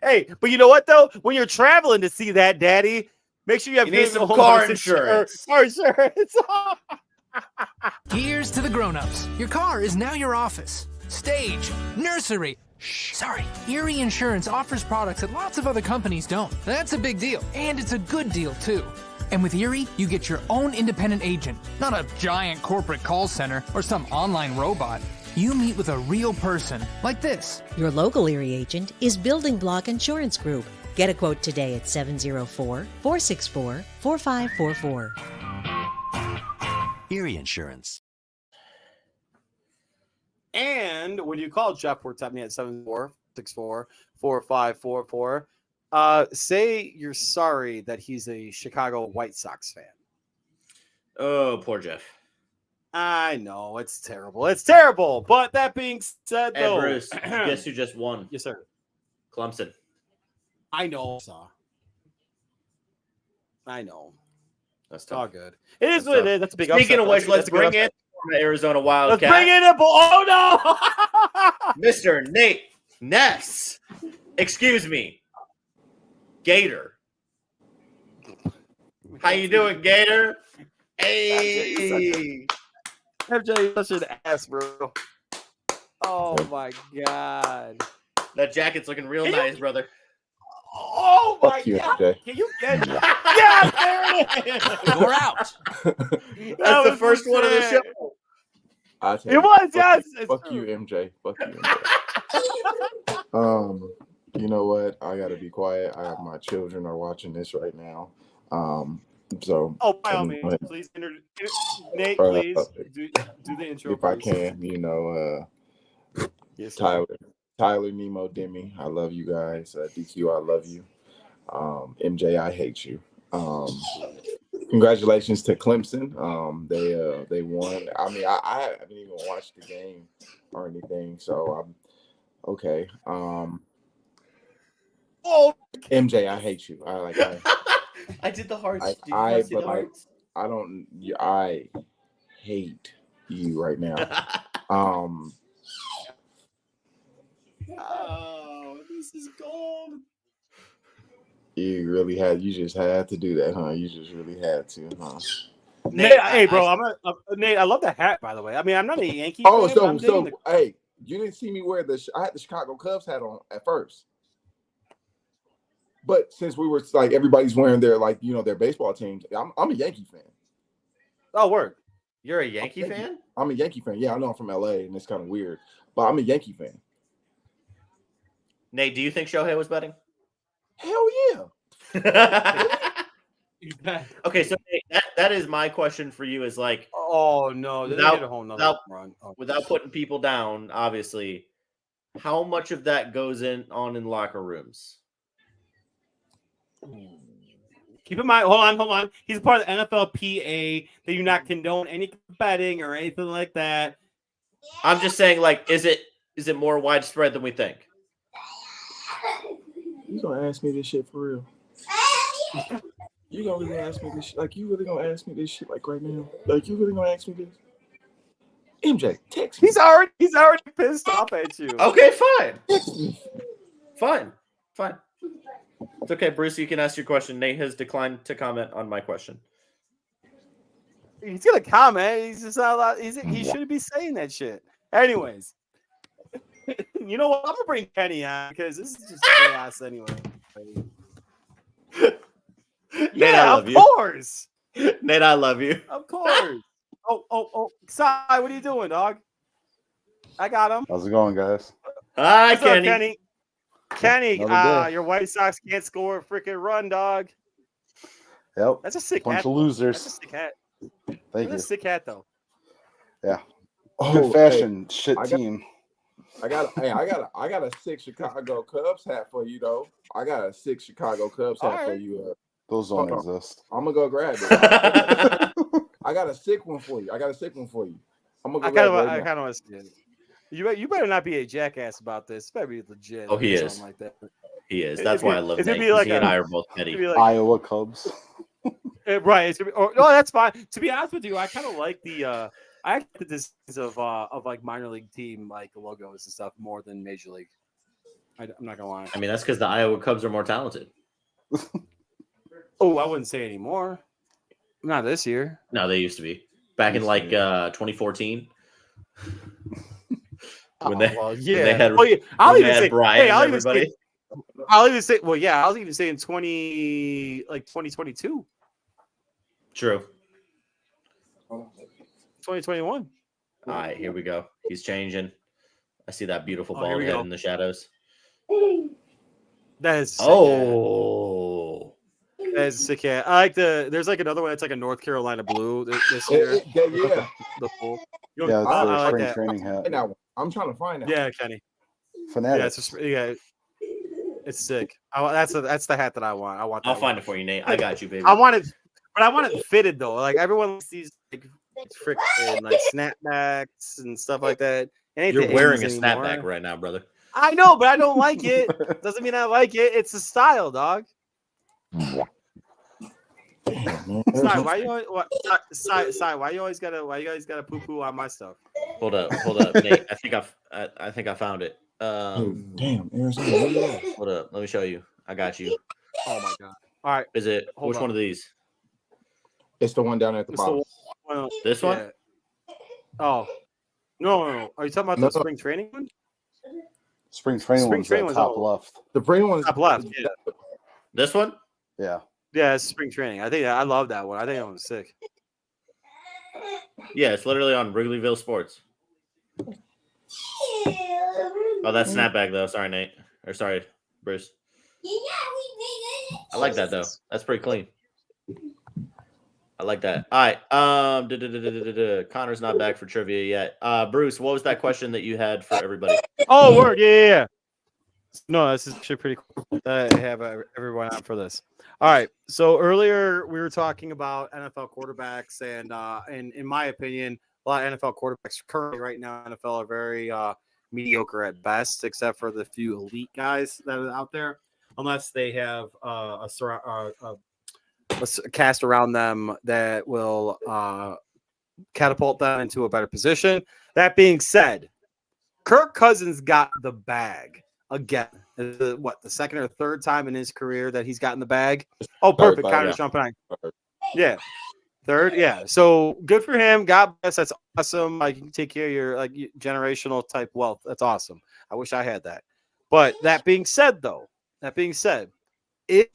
Hey, but you know what though? When you're traveling to see that daddy, make sure you have some car insurance. Car insurance. Here's to the grown-ups. Your car is now your office, stage, nursery. Sorry, Erie Insurance offers products that lots of other companies don't. That's a big deal, and it's a good deal too. And with Erie, you get your own independent agent, not a giant corporate call center or some online robot. You meet with a real person, like this. Your local Erie agent is Building Block Insurance Group. Get a quote today at 704-464-4544. Erie Insurance. And when you call Jeff Wertepney at 764-644-4544, say you're sorry that he's a Chicago White Sox fan. Oh, poor Jeff. I know it's terrible. It's terrible. But that being said, though, Bruce, guess who just won? Yes, sir. Clemson. I know. I know. That's It's all tough. good. It is what it is. That's a big upset. Speaking of which, let's bring in the Arizona Wildcat. Let's bring in a oh no, Mr. Nate Ness. Excuse me, Gator. How you doing, Gator? Hey, MJ, such an ass, bro. Oh my God, that jacket's looking real nice, brother. Oh my you, God! MJ. Can you get? Yeah, there it is. You're out. That's the first one of the show. It was, yes. Fuck you, MJ. Fuck you, MJ. You know what? I gotta be quiet. My children are watching this right now. So. By all means, please, Nate. Please do the intro. If I can, Yes, sir. Tyler, Nemo, Demi, I love you guys. DQ, I love you. MJ, I hate you. Congratulations to Clemson. They won. I mean, I haven't even watched the game or anything, so I'm okay. MJ, I hate you. I did the hearts. I hate you right now. Oh, this is gold. You just had to do that, huh? You just really had to, huh? Nate, hey, bro, Nate. I love the hat, by the way. I mean, I'm not a Yankee. Oh, fan, hey, you didn't see me wear I had the Chicago Cubs hat on at first, but since we were like everybody's wearing their their baseball teams, I'm a Yankee fan. Oh, word. You're a Yankee fan? I'm a Yankee fan. Yeah, I know I'm from LA, and it's kind of weird, but I'm a Yankee fan. Nate, do you think Shohei was betting? Hell yeah. Okay, so that is my question for you is like, oh no, without putting people down, obviously, how much of that goes on in locker rooms? Keep in mind, hold on. He's a part of the NFLPA. They do not condone any betting or anything like that. I'm just saying, like, is it more widespread than we think? You gonna ask me this shit for real? You gonna really ask me this shit? Like, you really gonna ask me this shit like right now? Like, you really gonna ask me this? MJ, text me. He's already pissed off at you. Okay, fine. Text me. Fine. It's okay, Bruce. You can ask your question. Nate has declined to comment on my question. He's gonna comment. He's just not allowed. He shouldn't be saying that shit. Anyways, you know what? I'm gonna bring Kenny on because this is just chaos anyway. Nate, I love of you. course. Nate, I love you. Of course. Oh. Sai, what are you doing, dog? I got him. How's it going, guys? Hi, What's up, Kenny. Kenny? Kenny, Another day. your White Sox can't score a freaking run, dog. Yep. That's a sick Bunch hat. of though. losers. That's a sick hat. Thank That's you. a sick hat, though. Yeah. Oh, Good fashion. Shit I got- team. I got a sick Chicago Cubs hat for you though. I got a sick Chicago Cubs hat for Alright. you. Those don't Hold on. exist. I'm gonna go grab it. I got a sick one for you. I'm gonna go I grab kind it of right now. want to see it. You better not be a jackass about this. It better be legit. Oh, he or is. something like that. He is. That's why I love It's Nate. gonna be like He and a- I are both It'd petty. be like, Iowa Cubs. right. It's gonna be, no, that's fine. To be honest with you, I kind of like the I like the designs of like minor league team like logos and stuff more than major league. I'm not gonna lie. I mean, that's because the Iowa Cubs are more talented. Oh, I wouldn't say anymore. Not this year. No, they used to be. Back in like 2014. When they yeah. had- oh, yeah. I'll when even they had say Brian hey, and I'll even say everybody. I'll even say well, yeah, I'll even say in 2022, True. 2021. All right, here we go. He's changing. I see that beautiful Oh, here bald we head go. in the shadows. That is sick, Oh. that is a sick hat. I like there's like another one that's like a North Carolina blue this year. Yeah. The full. Yeah, it's I their like spring that. training hat. Find that one. I'm trying to find that. Yeah, Kenny. Fanatics. It's sick. That's the hat that I want. I want. That I'll find one. it for you, Nate. I got you, baby. I want it, but I want it fitted though. Like everyone likes these like freaking like snapbacks and stuff like that. It ain't You're the wearing a 80s snapback anymore. right now, brother. I know, but I don't like it. Doesn't mean I like it. It's a style, dog. Sai, why you always, Sai, why you guys gotta poo poo on my stuff? Hold up, Nate. I think I found it. Damn, Arizona. Hold up. Let me show you. I got you. Oh my god! All right, Is it Hold which on. one of these? It's the one down at the it's bottom. the one. This one? Yeah. Oh no! Are you talking about No. the spring training one? Spring training Spring one's training at was top all- left. The green one is Top left. Yeah, This one? Yeah. yeah, it's spring training. I love that one. I think that one's sick. Yeah, it's literally on Wrigleyville Sports. Oh, that's snapback though. Sorry, Nate. Or sorry, Bruce. I like that though. That's pretty clean. I like that. All right. Connor's not back for trivia yet. Bruce, what was that question that you had for everybody? Oh, word, yeah. No, this is actually pretty cool. I have everyone out for this. All right. So earlier we were talking about NFL quarterbacks, and in my opinion, a lot of NFL quarterbacks currently right now in NFL are very mediocre at best, except for the few elite guys that are out there, unless they have a cast around them that will catapult them into a better position. That being said, Kirk Cousins got the bag again. The second or third time in his career that he's gotten the bag? Oh, perfect. Third, Connor's jumping on. Yeah. Third, yeah. So good for him. God bless. That's awesome. Like you can take care of your like generational type wealth. That's awesome. I wish I had that. But that being said, is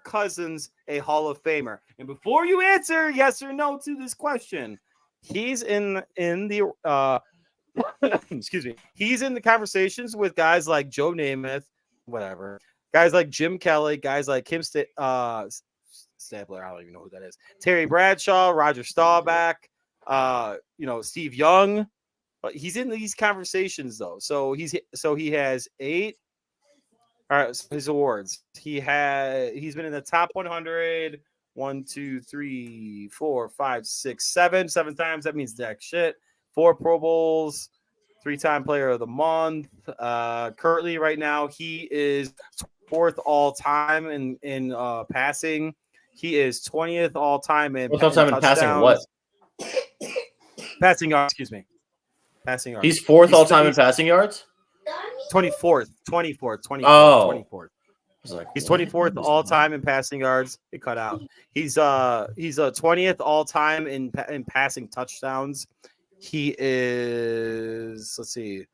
Cousins a Hall of Famer? And before you answer yes or no to this question, he's in the excuse me. He's in the conversations with guys like Joe Namath, whatever. Guys like Jim Kelly, guys like Kim Stabler, I don't even know who that is. Terry Bradshaw, Roger Staubach, Steve Young. But he's in these conversations though. So he has 8. All right, so his awards. He's been in the top 100 1, 2, 3, 4, 5, 6, 7 times. That means jack shit. 4 Pro Bowls, 3-time Player of the Month. Currently, right now, he is 4th all time in passing. He is 20th all time in Fourth all time in passing what? Passing yards, excuse me. Passing yards. He's fourth all time in passing yards? 24th. Oh. 24th. Like, he's 24th all time in passing yards. It cut out. He's 20th all time in passing touchdowns. He is, let's see.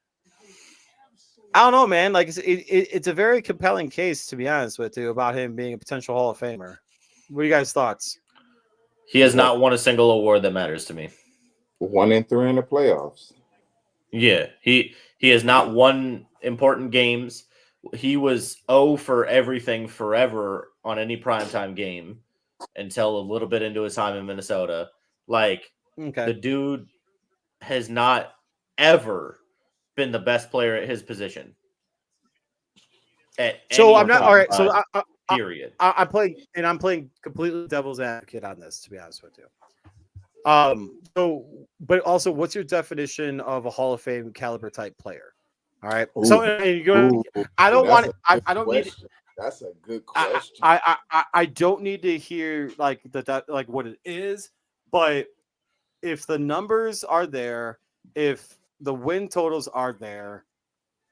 I don't know, man. Like it's a very compelling case, to be honest with you, about him being a potential Hall of Famer. What are you guys' thoughts? He has not won a single award that matters to me. 1-3 in the playoffs. Yeah, he has not won important games. He was 0 for everything forever on any primetime game until a little bit into his time in Minnesota. Like, the dude has not ever been the best player at his position. I'm not all right. So period. I'm playing completely devil's advocate on this, to be honest with you. But also, what's your definition of a Hall of Fame caliber type player? All right. Ooh. So I don't want. I don't need. That's a good question. I don't need to hear like like what it is, but if the numbers are there, if the win totals are there,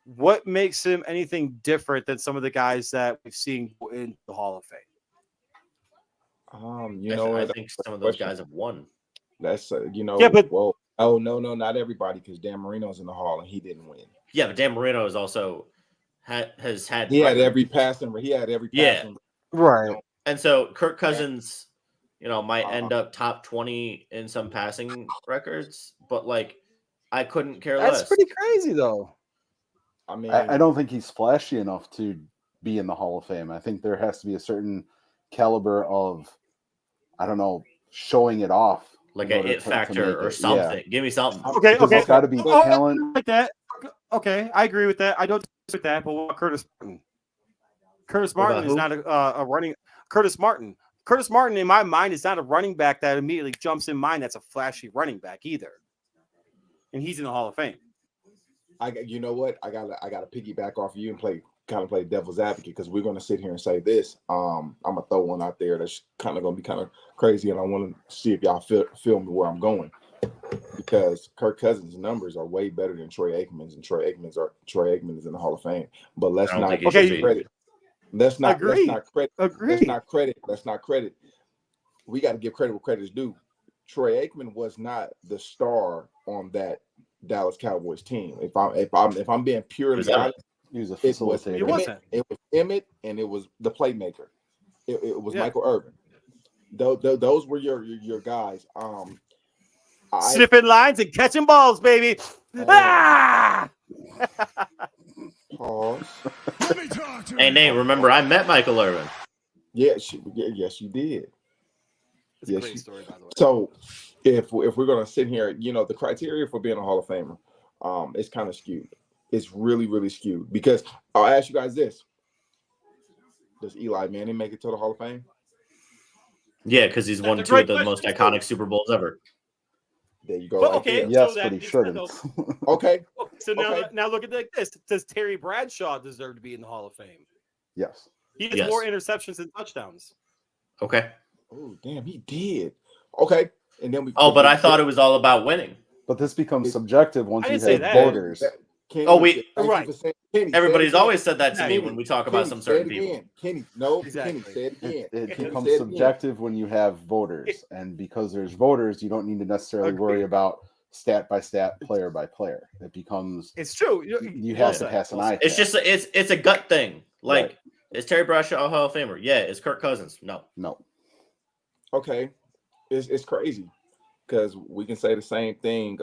what makes him anything different than some of the guys that we've seen in the Hall of Fame? I think some of those guys have won. That's Yeah, but no, not everybody, because Dan Marino's in the Hall and he didn't win. Yeah, but Dan Marino is also has had. He had every passing. Yeah, right. And so Kirk Cousins, might end up top 20 in some passing records, but like, I couldn't care less. That's pretty crazy, though. I mean, I don't think he's flashy enough to be in the Hall of Fame. I think there has to be a certain caliber of, I don't know, showing it off. Like a it factor or something. Yeah. Give me something. Okay. It's got to be talent. Like that. Okay, I agree with that. I don't disagree with that. But what about Curtis Martin? Curtis Martin is not a running. Curtis Martin, in my mind, is not a running back that immediately jumps in mind. That's a flashy running back either, and he's in the Hall of Fame. You know what? I gotta piggyback off of you and play devil's advocate, because we're gonna sit here and say this. I'm gonna throw one out there that's kind of gonna be kind of crazy, and I want to see if y'all feel me where I'm going. Because Kirk Cousins' numbers are way better than Troy Aikman's, and Troy Aikman is in the Hall of Fame. But let's not give credit. Let's not credit. We got to give credit where credit is due. Troy Aikman was not the star on that Dallas Cowboys team. If I'm being purely honest, he was a facilitator. It was Emmett, and it was the playmaker. It was Michael Irvin. Those were your guys. Sniffing lines and catching balls, baby. Pause. Hey, Nate, remember I met Michael Irvin. Yes, you did. It's a great story, by the way. So if we're gonna sit here, the criteria for being a Hall of Famer, it's kind of skewed. It's really, really skewed, because I'll ask you guys this: does Eli Manning make it to the Hall of Fame? Yeah, because he's won 2 of the most iconic Super Bowls ever. There you go. But, okay, yes, but he shouldn't. Okay. So now look at this. Does Terry Bradshaw deserve to be in the Hall of Fame? Yes. He has more interceptions than touchdowns. Okay. Oh, damn, he did. Okay. And then but I thought it was all about winning. But this becomes subjective once you have voters. Everybody's always said that to me when we talk about some certain people. Kenny, exactly. Say it again. It becomes subjective when you have voters, and because there's voters, you don't need to necessarily worry about stat by stat, player by player. It becomes. It's true. You have to pass an eye. It's just it's a gut thing. Like, is Terry Bradshaw a Hall of Famer? Yeah. Is Kirk Cousins? No. Okay, it's crazy, because we can say the same thing.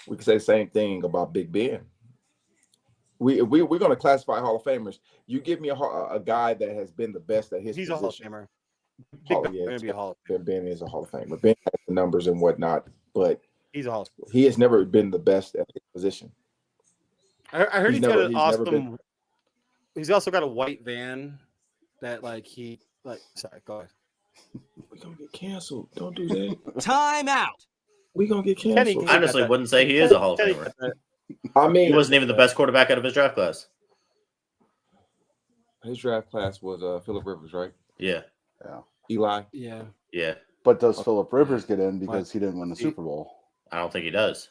We can say the same thing about Big Ben. We're going to classify Hall of Famers. You give me a guy that has been the best at his position. He's a Hall of Famer. Be a Hall of Famer. Ben is a Hall of Famer. Ben has the numbers and whatnot, but he's a Hall of Famer. He has never been the best at his position. I heard he's got an awesome. He's also got a white van that Sorry, go ahead. We're gonna get canceled. Don't do that. Time out. We're gonna get canceled. I honestly wouldn't say he is a Hall of Famer. I mean, he wasn't even the best quarterback out of his draft class. His draft class was Phillip Rivers, right? Yeah. Yeah. Eli. Yeah. Yeah. But does Phillip Rivers get in because he didn't win the Super Bowl? I don't think he does.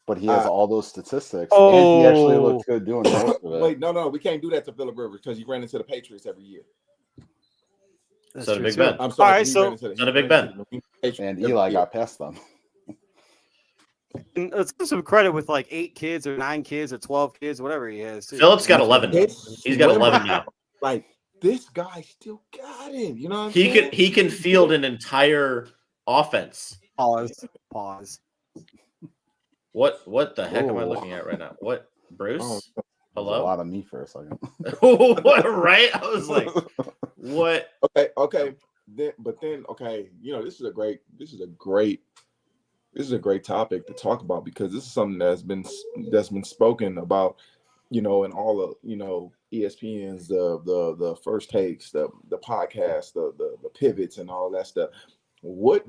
But he has all those statistics, and he actually looked good doing most of it. Wait, no, we can't do that to Phillip Rivers because he ran into the Patriots every year. So the Big Ben. I'm sorry. All right, so the Big Ben. And Eli got past them. And let's give some credit with like 8 kids or 9 kids or 12 kids, whatever he has. Phillip's got 11. He's got 11 now. Like this guy still got it. You know what I'm saying? He can field an entire offense. Pause. What the heck am I looking at right now? What, Bruce? Hello? A lot of me for a second. Right? I was like, what? Okay. Then, you know, this is a great topic to talk about because this is something that's been spoken about, you know, in all of, you know, ESPN's the first takes, the podcast, the pivots and all that stuff. What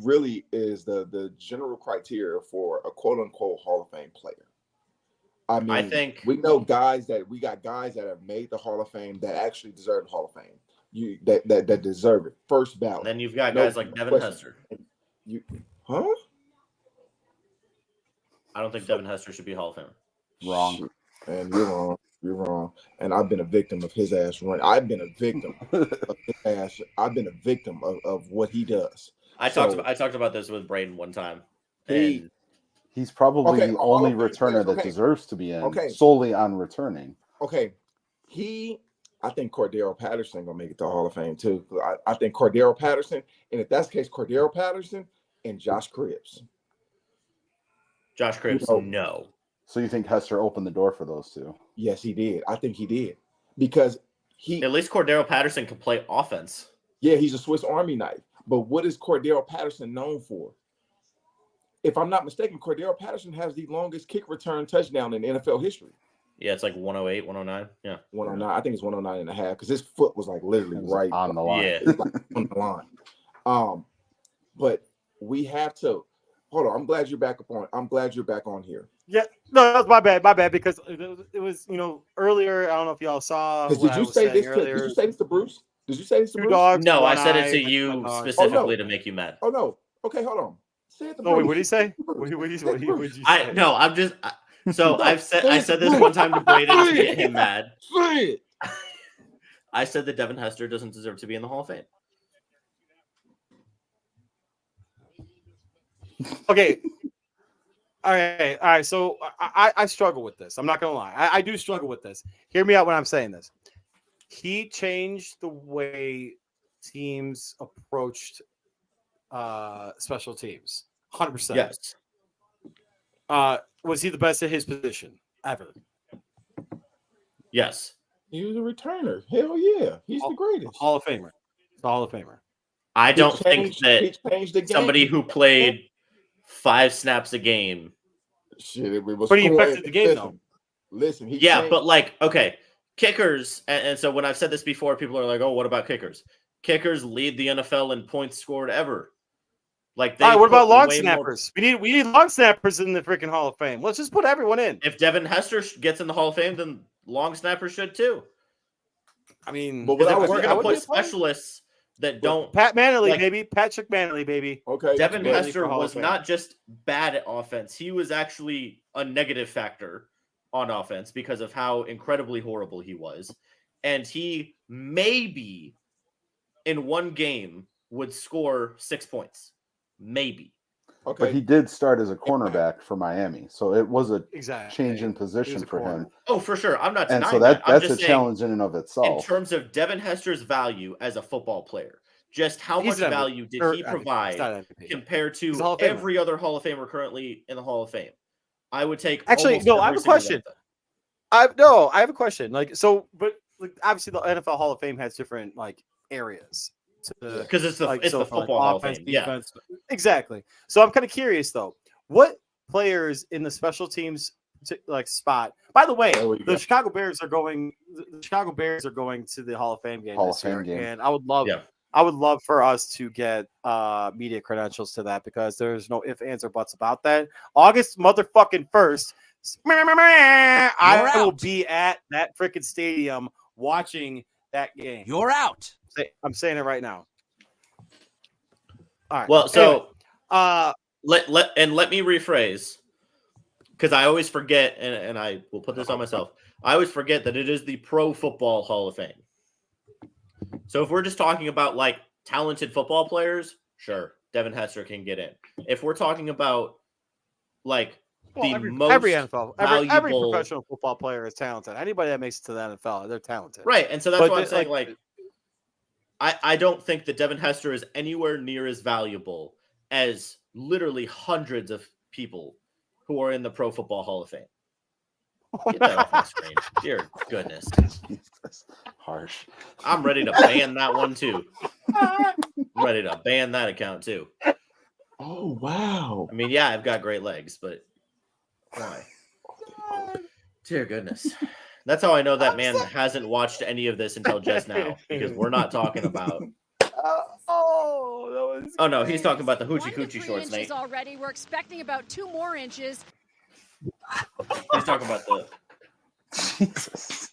really is the general criteria for a quote unquote Hall of Fame player? I mean, I think we got guys that have made the Hall of Fame that actually deserve the Hall of Fame. That deserve it. First ballot. Then you've got guys like Devin Hester. Huh? I don't think Devin Hester should be Hall of Famer. Wrong. And you're wrong. You're wrong. And I've been a victim of his ass run. I've been a victim of his ass. I've been a victim of what he does. I talked about this with Braden one time. He's probably the only returner that deserves to be in solely on returning. Okay. I think Cordero Patterson gonna make it to Hall of Fame too. I think Cordero Patterson, and if that's the case, Cordero Patterson and Josh Cribbs. Josh Cribbs, no. So you think Hester opened the door for those two? Yes, he did. I think he did. Because at least Cordero Patterson can play offense. Yeah, he's a Swiss Army knife. But what is Cordero Patterson known for? If I'm not mistaken, Cordero Patterson has the longest kick return touchdown in NFL history. Yeah, it's like 108, 109. Yeah. 109. I think it's 109 and a half because his foot was like literally right on the line. Yeah. Like on the line. But we have to hold on. I'm glad you're back on here. Yeah, no, that was my bad because it was you know earlier. I don't know if y'all saw. Did you say this to Bruce? Did you say this to Bruce? Dogs, no, I said it to you specifically to make you mad. Oh no. Okay, hold on. Say it to Bruce. Wait, what did he say? What did you say? I'm just. So I said this one time to Braden to get him mad. Say it. I said that Devin Hester doesn't deserve to be in the Hall of Fame. Okay. All right. So I struggle with this. I'm not gonna lie. I do struggle with this. Hear me out when I'm saying this. He changed the way teams approached special teams. 100%. Yes. Was he the best at his position ever? Yes. He was a returner. Hell yeah. He's the greatest. Hall of Famer. The Hall of Famer. I don't think that somebody who played 5 snaps a game. Shit, it was. But he affected the game, though. Listen, but like, okay, kickers, and so when I've said this before, people are like, "Oh, what about kickers?" Kickers lead the NFL in points scored ever. Like, all right, what about long snappers? We need long snappers in the freaking Hall of Fame. Let's just put everyone in. If Devin Hester gets in the Hall of Fame, then long snappers should too. I mean, but we're going to put specialists that don't. Pat Manley, baby. Patrick Manley, baby. Okay. Devin Hester was not just bad at offense. He was actually a negative factor on offense because of how incredibly horrible he was. And he maybe in one game would score 6 points. Maybe. Okay. But he did start as a cornerback for Miami. So it was a change in position for him. Oh, for sure. I'm not denying that. And so that's a challenge in and of itself. In terms of Devin Hester's value as a football player, just how much value did he provide compared to every other Hall of Famer currently in the Hall of Fame? I would take. Actually, no, I have a question. I have a question. Like, so, but like, obviously the NFL Hall of Fame has different like areas. Because it's the football Hall of Fame. Defense. Yeah. Exactly. So I'm kind of curious though, what players in the special teams spot? By the way, the Chicago Bears are going to the Hall of Fame game this year, and I would love for us to get media credentials to that because there's no ifs, ands, or buts about that. August motherfucking 1st, I will be at that freaking stadium watching that game. You're out. saying it right now. All right. Well, so anyway, let me rephrase, because I always forget, and I will put this on myself. I always forget that it is the Pro Football Hall of Fame. So if we're just talking about like talented football players, sure, Devin Hester can get in. If we're talking about like every NFL, every professional football player is talented. Anybody that makes it to the NFL, they're talented. Right, and so that's why I'm saying like I don't think that Devin Hester is anywhere near as valuable as literally hundreds of people who are in the Pro Football Hall of Fame. Get that off my screen. Dear goodness. That's harsh. I'm ready to ban that one too. I'm ready to ban that account too. Oh, wow. I mean, yeah, I've got great legs, but why? Dear goodness. That's how I know that man hasn't watched any of this until just now, because we're not talking about. Oh no, he's talking about the hoochie 1 to coochie 3 shorts, inches Nate. already. We're expecting about 2 more inches. He's talking about the. Jesus.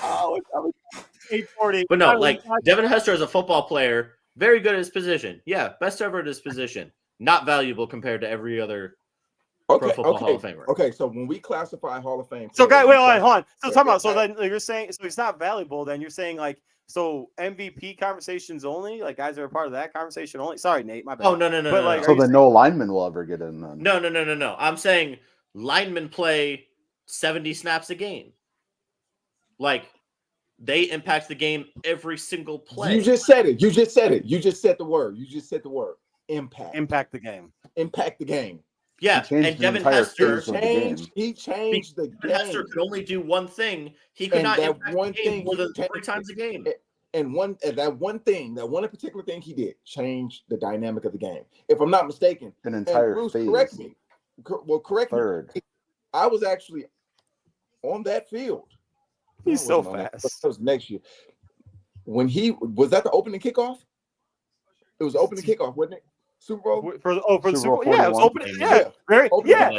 Oh, that was 840. But no, like Devin Hester is a football player, very good at his position. Yeah, best ever at his position. Not valuable compared to every other Pro Football Hall of Famer. Okay, so when we classify Hall of Fame, So, guys, players, wait, hold on. So, talking about, so I- then you're saying, so he's not valuable. Then you're saying like, so MVP conversations only, like guys that are part of that conversation only. Sorry, Nate, my bad. Oh no. But, like, So then no lineman will ever get in then. No. I'm saying linemen play 70 snaps a game. Like they impact the game every single play. You just said it. You just said it. You just said the word. You just said the word. Impact the game. Impact the game. Yeah, and Devin Hester He changed the game. Hester could only do one thing. He could not impact the game more than 3 times a game. And that one particular thing he did changed the dynamic of the game. If I'm not mistaken, An entire Bruce, phase. correct me. Correct Third. me. I was actually on that field. He's so That fast. was next year. When he was that the opening kickoff? It was the opening kickoff, wasn't it? Super Bowl? For the Super Bowl? Yeah, it was 41. opening. Yeah, very. Opening. Yeah,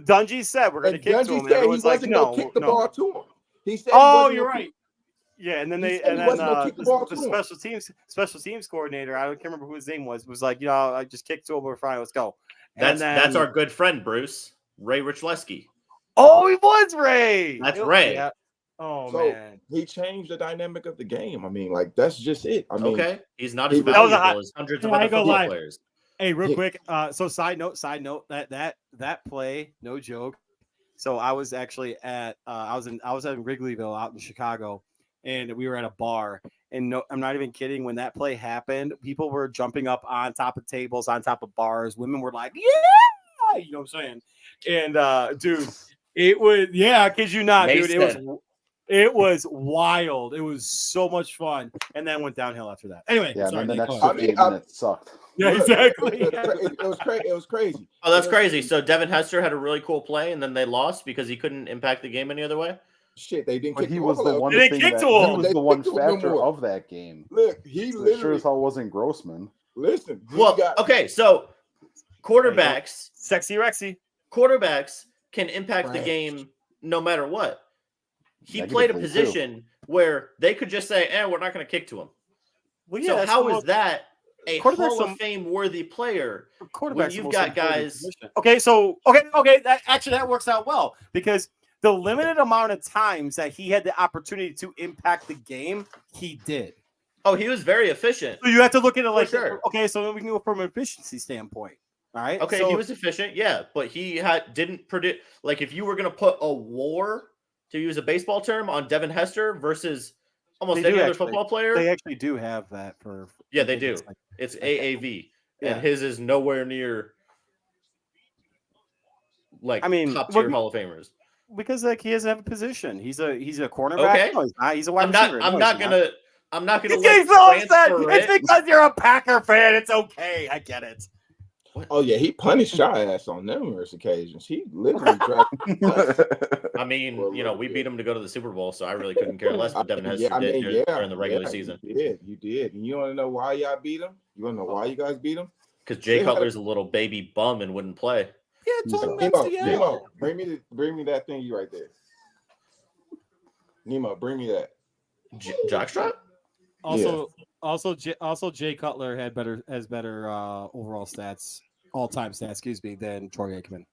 Dungy said we're going to And kick to Dungy him. said he Everyone's like, wasn't no, going to kick the no. ball to him. He said, Oh, you're right. Yeah, and then He they said and he then wasn't gonna kick the ball to him. special teams coordinator. I can't remember who his name was like, you know, I just kicked to him. We're fine. Let's go. That's our good friend Bruce Ray Richleski. Oh, he was Ray. That's Ray. Yeah. Oh So man, he changed the dynamic of the game. I mean, like that's just it. I mean, Okay, he's not as That was valuable as hundreds of Yeah, I other go football live. players. hey, real Yeah. quick. So side note, that play, no joke. So I was actually at I was in Wrigleyville out in Chicago, and we were at a bar. And no, I'm not even kidding. When that play happened, people were jumping up on top of tables, on top of bars. Women were like, "Yeah!" You know what I'm saying? And dude, it was I kid you not, dude. It was wild. It was so much fun, and then went downhill after that. Anyway, Yeah, sorry, and then the Nate, next go ahead. 58 minutes sucked. Yeah, look, exactly. It was crazy. Oh, that's crazy. So Devin Hester had a really cool play, and then they lost because he couldn't impact the game any other way. Shit, they didn't But kick he the was ball the out. one They thing kicked that to him. he was They the one kicked to him no factor more. of that game. Look, he So it literally sure as hell wasn't Grossman. listen. Well, okay, so quarterbacks Sexy Rexy. can impact the Right. game no matter what. He Negatively, played a too. position where they could just say, we're not going to kick to him. Well, So that's how the is most- that a Quarterback's Hall of some- Fame worthy player when quarterback's the you've most got important guys? position. Okay, so okay, that works out well because the limited amount of times that he had the opportunity to impact the game, he did. Oh, he was very efficient. So you have to look at it like, sure. okay, so then we can go from an efficiency standpoint. All right. Okay, so, he was efficient, yeah, but he didn't predict. Like, if you were going to put a war, to use a baseball term, on Devin Hester versus almost They any do other actually. football player, They actually do have that for. yeah, they do. It's like- It's AAV, Yeah. and his is nowhere near like top tier Hall of Famers. Because like he doesn't have a position. He's a cornerback. Okay. No, he's not. He's a wide I'm not. receiver. I'm No, not he's gonna. I'm not gonna. He's Like, getting so upset. transfer It's it. because you're a Packer fan. It's okay. I get it. Oh yeah, he punished Shy ass on numerous occasions. He literally tried. I mean, Well, we beat him to go to the Super Bowl, so I really couldn't care less what Devin Hester did during the regular season. You did. And you want to know why y'all beat him? You want to know why you guys beat him? Because Jay Cutler's a little baby bum and wouldn't play. Yeah, Nemo, bring me that thing you right there. Nemo, bring me that. Jockstrap? Also, Jay Cutler has better overall stats, all-time stats, excuse me, than Troy Aikman.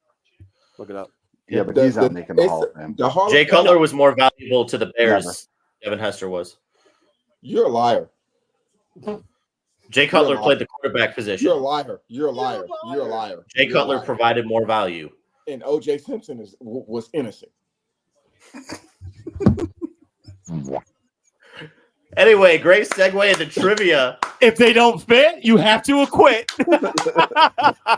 Look it up. Yeah, but he's not making the Hall of Fame. Jay Cutler was more valuable to the Bears. Devin Hester was. You're a liar. Jay Cutler played the quarterback position. You're a liar. You're a liar. You're a liar. Jay Cutler provided more value. And O.J. Simpson was innocent. Anyway, great segue into trivia. If they don't fit, you have to acquit.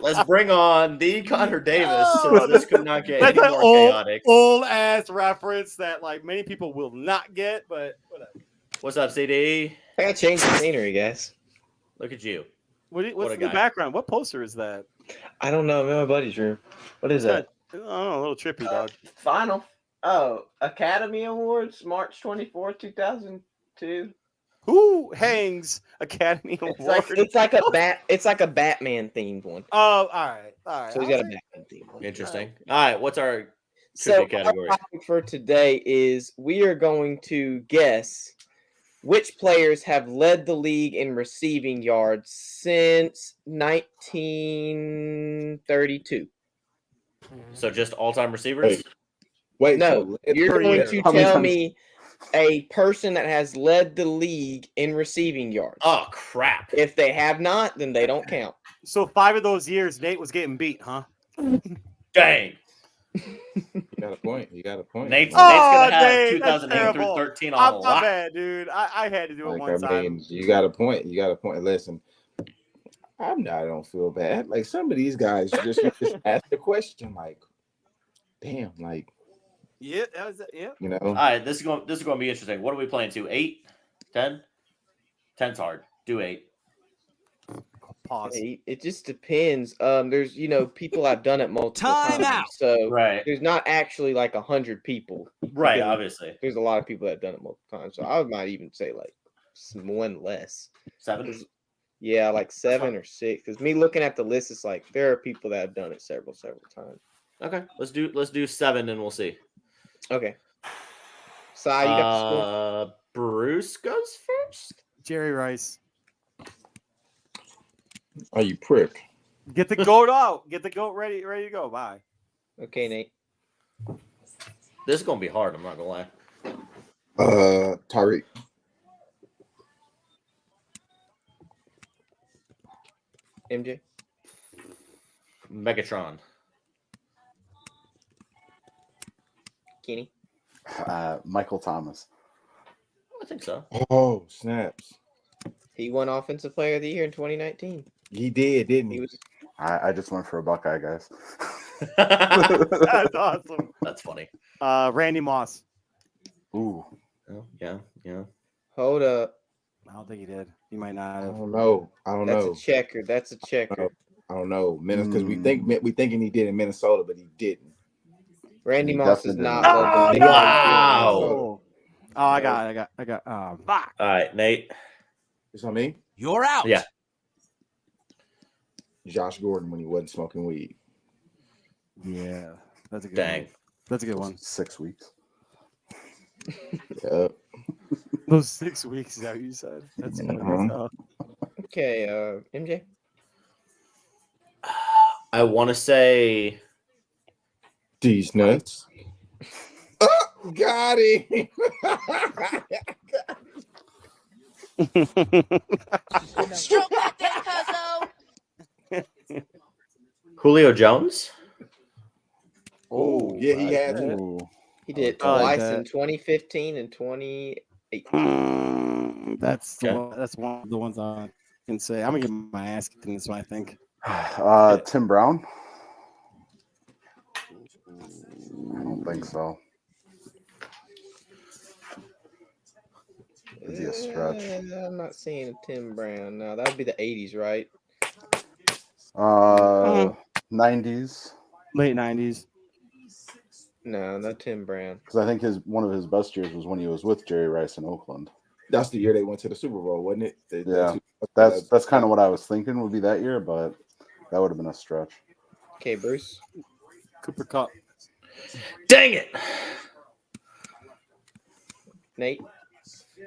Let's bring on the Connor Davis. So this could not get any more chaotic. Old ass reference that like many people will not get, but whatever. What's up, CD? I gotta change the scenery, guys. Look at you. What's in the background? What poster is that? I don't know. I'm in my buddy's room. What is that? I don't know, a little trippy, dog. Final. Oh, Academy Awards, March 24, 2002. Who hangs Academy Awards? It's like a Batman themed one. Oh, all right. So he's got a Batman themed one. Interesting. All right, what's our trivia category? Our topic for today is we are going to guess which players have led the league in receiving yards since 1932. So just all-time receivers? Wait, no, you're going to tell me a person that has led the league in receiving yards. Oh, crap. If they have not, then they don't count. So 5 of those years, Nate was getting beat, huh? Dang. You got a point. Nate's going to have Nate, 2008 through 13 on I'm a lot. bad, dude. I had to do it one time. I mean, you got a point. Listen, I don't feel bad. Like some of these guys just ask the question, like, damn, like. Yeah, that was it. Yeah. You know. All right, this is going to be interesting. What are we playing to? 8? 10? 10's hard. Do 8. Pause. 8. It just depends. There's people I've done it multiple times. So there's not actually like 100 people. Right, obviously. There's a lot of people that have done it multiple times. So I might even say like one less. 7? Yeah, like 7 or 6. Because me looking at the list, it's like there are people that have done it several times. Okay, let's do 7 and we'll see. Okay. Si, you got the score? Bruce goes first. Jerry Rice. Are you prick? Get the goat out. Get the goat ready to go. Bye. Okay, Nate. This is gonna be hard. I'm not gonna lie. Tyreek. MJ. Megatron. Kenny. Michael Thomas. I think so. Oh, snaps. He won Offensive Player of the Year in 2019. He did, didn't he? I just went for a Buckeye, guys. That's awesome. That's funny. Randy Moss. Ooh. Oh, yeah. Hold up. I don't think he did. He might not have. I don't know. That's a checker. I don't know. Because we thinking he did in Minnesota, but he didn't. Randy Moss is not. Wow. Oh, I got. Fuck. All right, Nate. It's on me. You're out. Yeah. Josh Gordon when he wasn't smoking weed. Yeah, that's a good Dang. one. That's a good one. 6 weeks. Yep. Those 6 weeks is that what you said? That's funny. Okay, MJ. I want to say These nuts. Got it. Stroke that thing, cuzzo. Julio Jones. Oh, yeah, he had to. He did twice in 2015 and 2018. That's one of the ones I can say. I'm gonna get my ass kicked in this one, I think. Tim Brown. I don't think so. Is he a stretch? I'm not seeing a Tim Brown. No, that would be the 80s, right? 90s. Late 90s. No, not Tim Brown. Because I think one of his best years was when he was with Jerry Rice in Oakland. That's the year they went to the Super Bowl, wasn't it? Yeah, that's kind of what I was thinking would be that year, but that would have been a stretch. Okay, Bruce. Cooper Kupp. Dang it. Nate.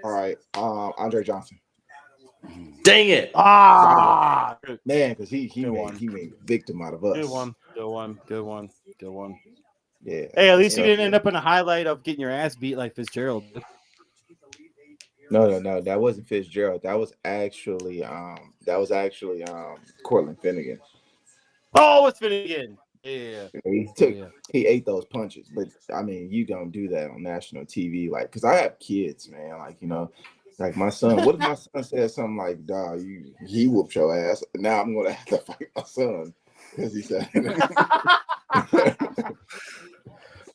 All right. Andre Johnson. Dang it! Man, because he Good made one. he made a victim out of us. Good one. Yeah. Hey, at least you So- didn't end up in a highlight of getting your ass beat like Fitzgerald. No, that wasn't Fitzgerald. That was actually Cortland Finnegan. Oh, it's Finnegan. Yeah. He ate those punches, but I mean, you don't do that on national TV, like, because I have kids, man. Like, you know, like my son. What if my son said something like, "Dog, he whooped your ass"? Now I'm gonna have to fight my son because he said.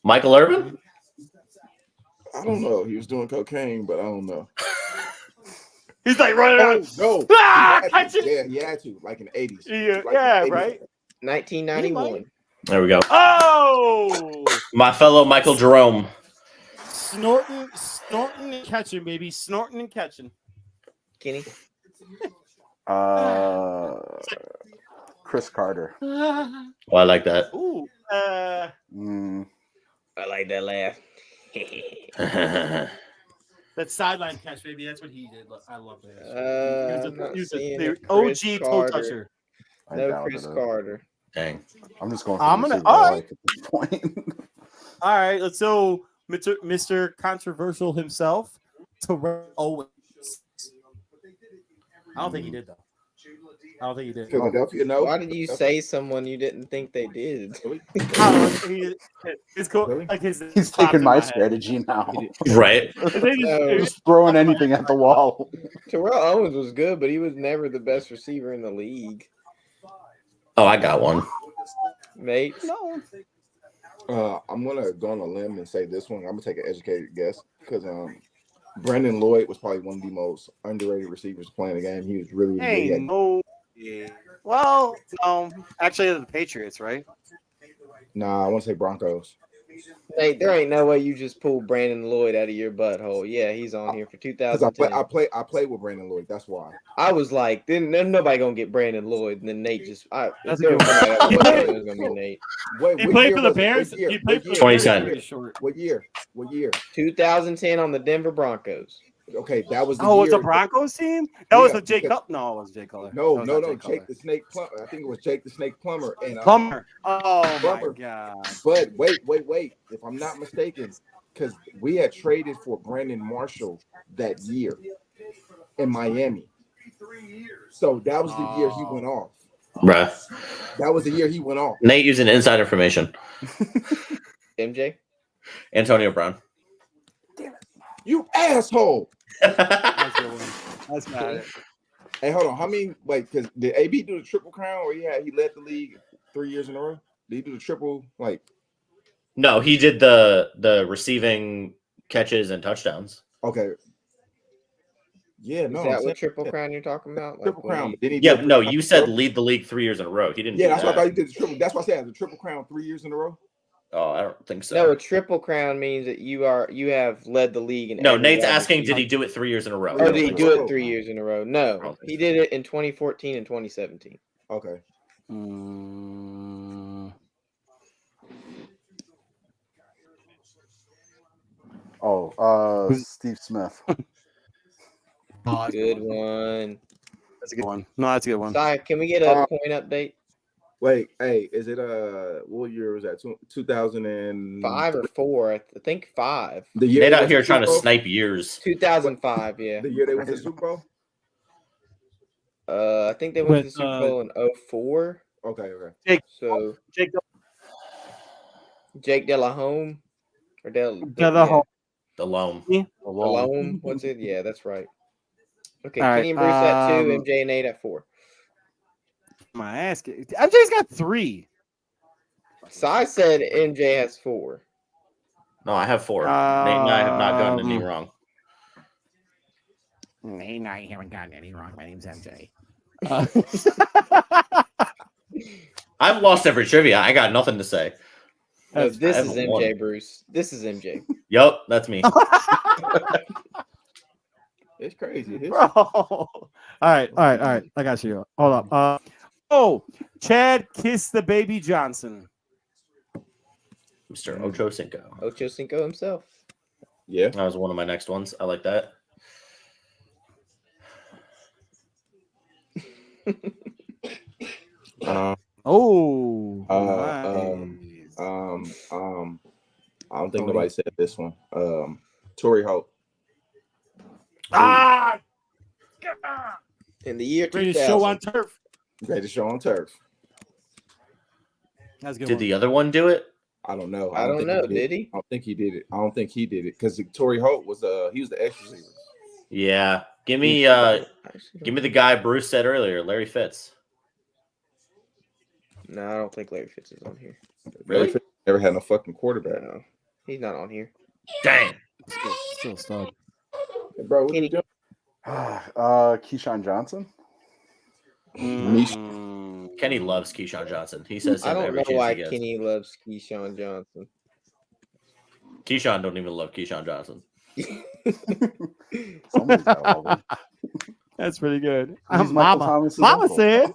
Michael Irvin? I don't know. He was doing cocaine, but I don't know. He's like running around. No. Catch it. Yeah, he had to, like in the 80s. Yeah, Like yeah, in the 80s. right. 1991. There we go. Oh, My fellow Michael Jerome. snorting and catching, baby. Snorting and catching. Kenny. Chris Carter. Oh, I like that. Ooh. I like that laugh. That sideline catch, baby. That's what he did. I love that. I'm He was not a seeing OG Chris toe Carter. toucher. No Chris Carter. Dang. I'm just going. I'm gonna. receiver All I right. like at this point. All right. Let's so Mr. Controversial himself, Terrell Owens. I don't think he did though. I don't think he did. Philadelphia, no. Why did you say someone you didn't think they did? It's cool. Really? Like He's popped taking in my head. strategy now. Right. No. Just throwing anything at the wall. Terrell Owens was good, but he was never the best receiver in the league. Oh, I got one. Mate. No. I'm gonna go on a limb and say this one. I'm gonna take an educated guess because Brandon Lloyd was probably one of the most underrated receivers playing the game. He was really Hey, good. no. Yeah. Well, no. Actually, the Patriots, right? Nah, I want to say Broncos. Nate, there ain't no way you just pulled Brandon Lloyd out of your butthole. Yeah, he's on here for Because 2010. I played with Brandon Lloyd. That's why. I was like, then nobody gonna get Brandon Lloyd, and then Nate just. If That's a there good was somebody one. else, it was gonna be Nate. Wait, He what played year for the was it? Bears. What year? He played for the 2010. Bears. Short. What year? What year? 2010 on the Denver Broncos. Okay, that was the Oh, year. it's a Broncos team? That was Yeah, with Jay because- Cutler. No, it was Jay Cutler. No, That was no, not no. Jay Cutler. Jake the Snake Plumber. I think it was Jake the Snake Plumber. And Plumber. Oh Plumber. my god. But wait. If I'm not mistaken, because we had traded for Brandon Marshall that year in Miami. So that was the year he went off. Bruh. That was the year he went off. Nate using inside information. MJ. Antonio Brown. You asshole. That's a good one. That's got it. Hey, hold on. How many? Wait, because did AB do the triple crown, or he led the league 3 years in a row? Did he do the triple? Like, No, he did the receiving catches and touchdowns. okay, yeah, no, Is I'm that saying- what Triple yeah, Crown you're talking about? Like triple when crown. he- Did he? Yeah, do no, it you said lead the league 3 years in a row. He didn't. Yeah, do that's what I that. thought you did the triple. That's why I said the triple crown 3 years in a row. Oh, I don't think so. No, a Triple Crown means that you have led the league in. No, every Nate's wide asking, receiver. did he do it 3 years in a row? Oh, did he do Oh. it 3 years in a row? I No, don't think he so. did it in 2014 and 2017. Okay. Steve Smith. Good one. That's a good one. No, that's a good one. Sorry, can we get a point update? Wait, hey, is it what year was that? 2005 5 or 4? I think 5. The year Nate they out went here the trying to Super Bowl? snipe years. 2005, yeah. The year they went to the Super Bowl. I think they went to the With, Super Bowl in 04. Okay, okay. So Jake Jake Delahome or Delahome. The loam. Delahome. What's it? Yeah, that's right. Okay, All right, Kenny and Bruce at 2, MJ and Nate at 4. My ass. MJ's got 3. So I said MJ has 4. No, I have 4. Nate and I have not gotten any wrong. Nate and I haven't gotten any wrong. My name's MJ. I've lost every trivia. I got nothing to say. No, this I is haven't MJ, won. Bruce. This is MJ. Yup, that's me. It's crazy. It's- Bro. All right. I got you. Hold up. Chad Kiss the Baby Johnson. Mr. Ocho Cinco. Ocho Cinco himself. Yeah. That was one of my next ones. I like that. Oh, nice. I don't think nobody said this one. Torrey Holt. In the year 2000. Greatest show on turf. Greatest show on turf. That's a good. Did the other one do it? I don't know. I don't know. Did he? I don't think he did it. I don't think he did it because Torrey Holt was he was the X receiver. Yeah. Give me the guy Bruce said earlier, Larry Fitz. No, I don't think Larry Fitz is on here. Larry Fitz never had no fucking quarterback. No, he's not on here. Dang. Still stud. Hey, bro, what you doing? Keyshawn Johnson. Kenny loves Keyshawn Johnson. He says I don't every know chance why he gets. Kenny loves Keyshawn Johnson. Keyshawn don't even love Keyshawn Johnson. That's pretty good. Mama said.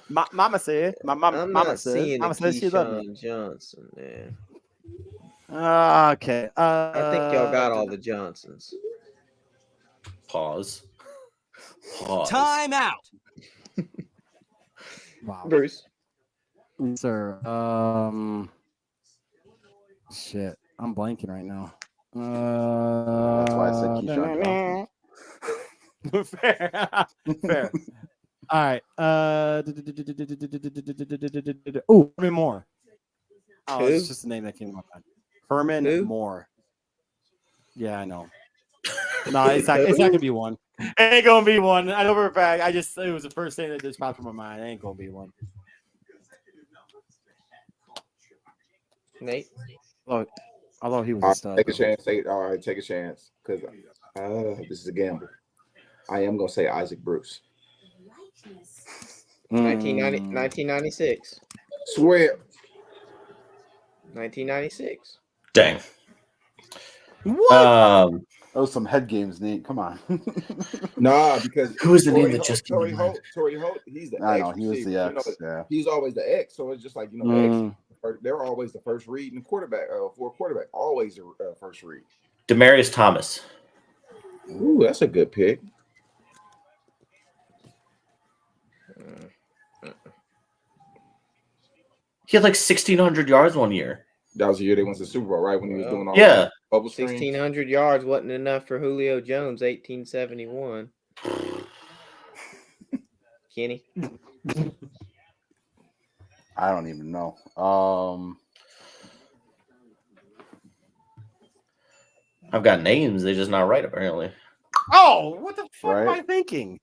Mama said. I'm not seeing Mama said she loved me. Keyshawn Johnson, man. Okay. I think y'all got all the Johnsons. Pause. Time out. Wow. Bruce. Sir. Shit. I'm blanking right now. That's why I said Keyshawn Johnson. Fair. All right. Oh, Herman Moore. Oh, Who? it's just the name that came to my mind. Herman Who? Moore. Yeah, I know. No, it's not gonna be one. It ain't gonna be one. I know for a fact. It was the first thing that just popped in my mind. It ain't gonna be one. Nate. Although he was a stud. Take a chance. All right, take a chance because this is a gamble. I am gonna say Isaac Bruce. 1996. Swear. 1996. Dang. What? That was some head games, Nate. Come on. Nah, because who was the name that just Torrey Holt, he's the I X. know he was the X. Yeah. He's always the X, so it's just like the X. They're always the first read in the quarterback for a quarterback. Always the first read. Demaryius Thomas. Ooh, that's a good pick. He had like 1,600 yards one year. That was the year they went to the Super Bowl, right? When he was doing all yeah, bubble screens. 1,600 yards wasn't enough for Julio Jones, 1871. Kenny. I don't even know. I've got names. They're just not right, apparently. Oh, what the fuck am I thinking?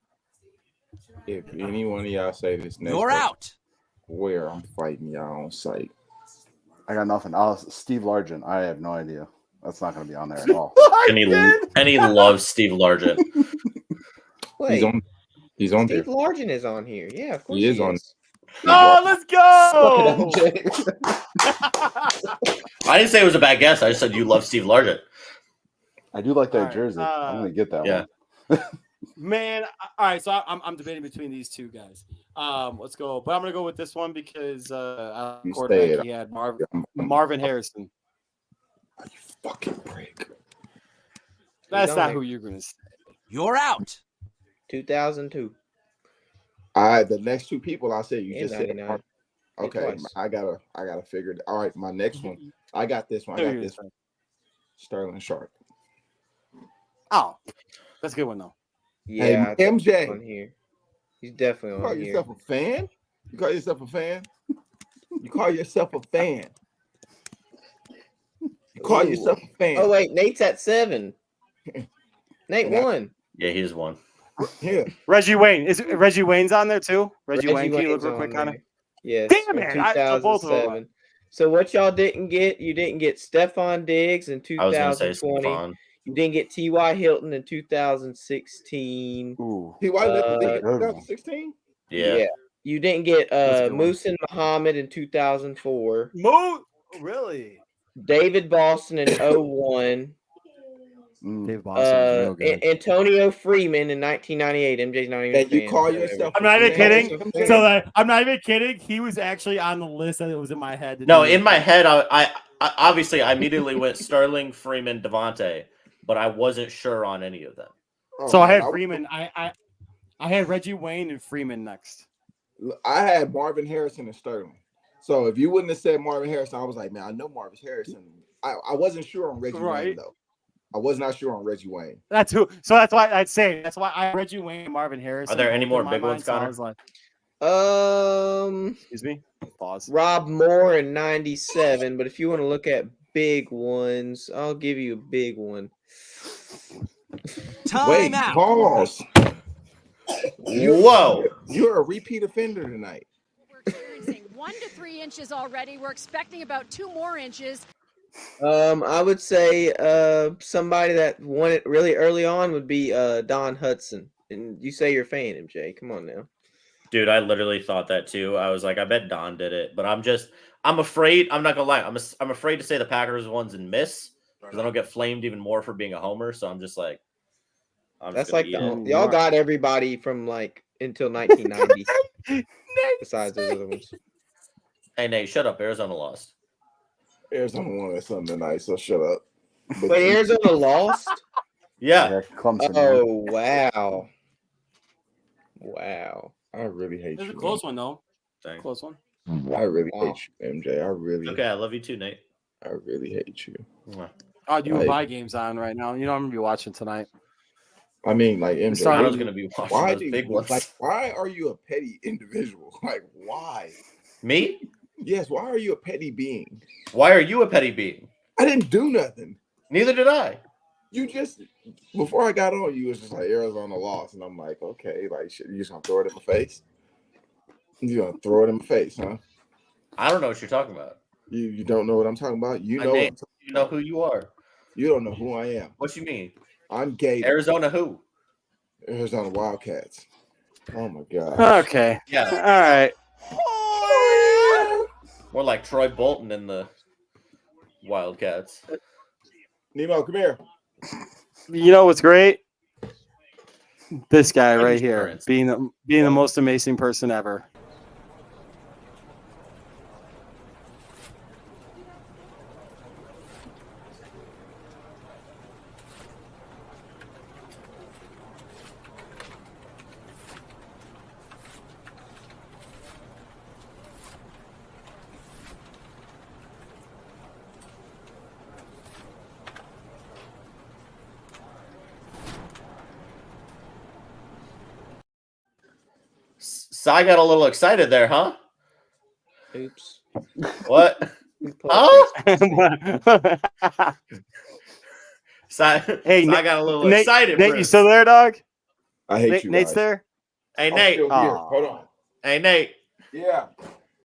If any one of y'all say this next, You're out. Where I'm fighting y'all on site. I got nothing. Steve Largent. I have no idea. That's not going to be on there at all. And he loves Steve Largent. Wait, he's on Steve there. Largent is on here. Yeah, of course He is on. Oh, let's go! I didn't say it was a bad guess. I just said you love Steve Largent. I do like that right, jersey. I'm going to get that yeah. one. Man, all right. So I'm debating between these two guys. Let's go. But I'm gonna go with this one because quarterback he had Marvin Harrison. Are you fucking prick? That's not who you're gonna say. You're out. 2002. The next two people I said you In just said. 99. Okay, I gotta figure it. All right, my next one. I got this one. Sterling Sharp. Oh, that's a good one though. Yeah, hey, MJ on here. He's definitely on here. You call yourself a fan? You call yourself a fan? You call yourself a fan? You call yourself a fan? Oh wait, Nate's at 7. Nate won. Yeah, he is one. Yeah. Reggie Wayne. Is Reggie Wayne's on there too? Reggie Wayne, can you look real quick on it? Yes. Damn it! 2007. So what y'all didn't get? You didn't get Stephon Diggs in 2020. I was going to say Stephon. You didn't get T.Y. Hilton in 2016. Ooh. T.Y. Hilton in 2016? Yeah. You didn't get Muhsin Muhammad in 2004. Really? David Boston in 01. Dave Boston real good. Antonio Freeman in 1998. MJ's not even. And you call yourself? I'm not even kidding. So I'm not even kidding. He was actually on the list that was in my head. No, in my head, I obviously I immediately went Sterling, Freeman, Devontae, but I wasn't sure on any of them. So I had Freeman. I had Reggie Wayne and Freeman next. I had Marvin Harrison and Sterling. So if you wouldn't have said Marvin Harrison, I was like, man, I know Marvin Harrison. I wasn't sure on Reggie Wayne though. I was not sure on Reggie Wayne. That's who. So that's why I'd say that's why I Reggie Wayne and Marvin Harrison. Are there any more big ones, Connor? So excuse me. Pause. Rob Moore in 97. But if you want to look at big ones, I'll give you a big one. Time out. Pause. Whoa. You're a repeat offender tonight. We're experiencing 1 to 3 inches already. We're expecting about 2 more inches. I would say somebody that won it really early on would be Don Hudson. And you say you're a fan, MJ. Come on now. Dude, I literally thought that too. I was like, I bet Don did it, but I'm afraid. I'm not gonna lie. I'm afraid to say the Packers ones and miss because I don't get flamed even more for being a homer. So I'm just like, that's like y'all got everybody from like until 1990. Besides those other ones. Hey Nate, shut up. Arizona lost. Arizona won that Sunday night, so shut up. But Arizona lost? Yeah. Clemson. Oh wow. Wow. I really hate It was you. a close one though. Thanks. Close one. I really hate you, MJ. Okay, I love you too, Nate. I really hate you. Oh, you have my games on right now. You know I'm gonna be watching tonight. I mean, like MJ, I was gonna be watching why those big ones. Like, why are you a petty individual? Like, why? Me? Yes. Why are you a petty being? Why are you a petty being? I didn't do nothing. Neither did I. You just before I got on, you was just like Arizona lost, and I'm like, okay, like shit, you just gonna throw it in my face? You gonna throw it in my face, huh? I don't know what you're talking about. You don't know what I'm talking about? You know, you know who you are. You don't know who I am. What you mean? I'm gay. Arizona who? Arizona Wildcats. Oh my god. Okay. Yeah. All right. More like Troy Bolton in the Wildcats. Nemo, come here. You know what's great? This guy I'm right just here, parents. being the most amazing person ever. So I got a little excited there, huh? Oops. What? Huh? Hey, I got a little Nate, excited. Nate, you Bruce. still there, dog? I hate you. Nate's guys. there. Hey I'm Nate. still here. Hold on. Hey Nate. Yeah.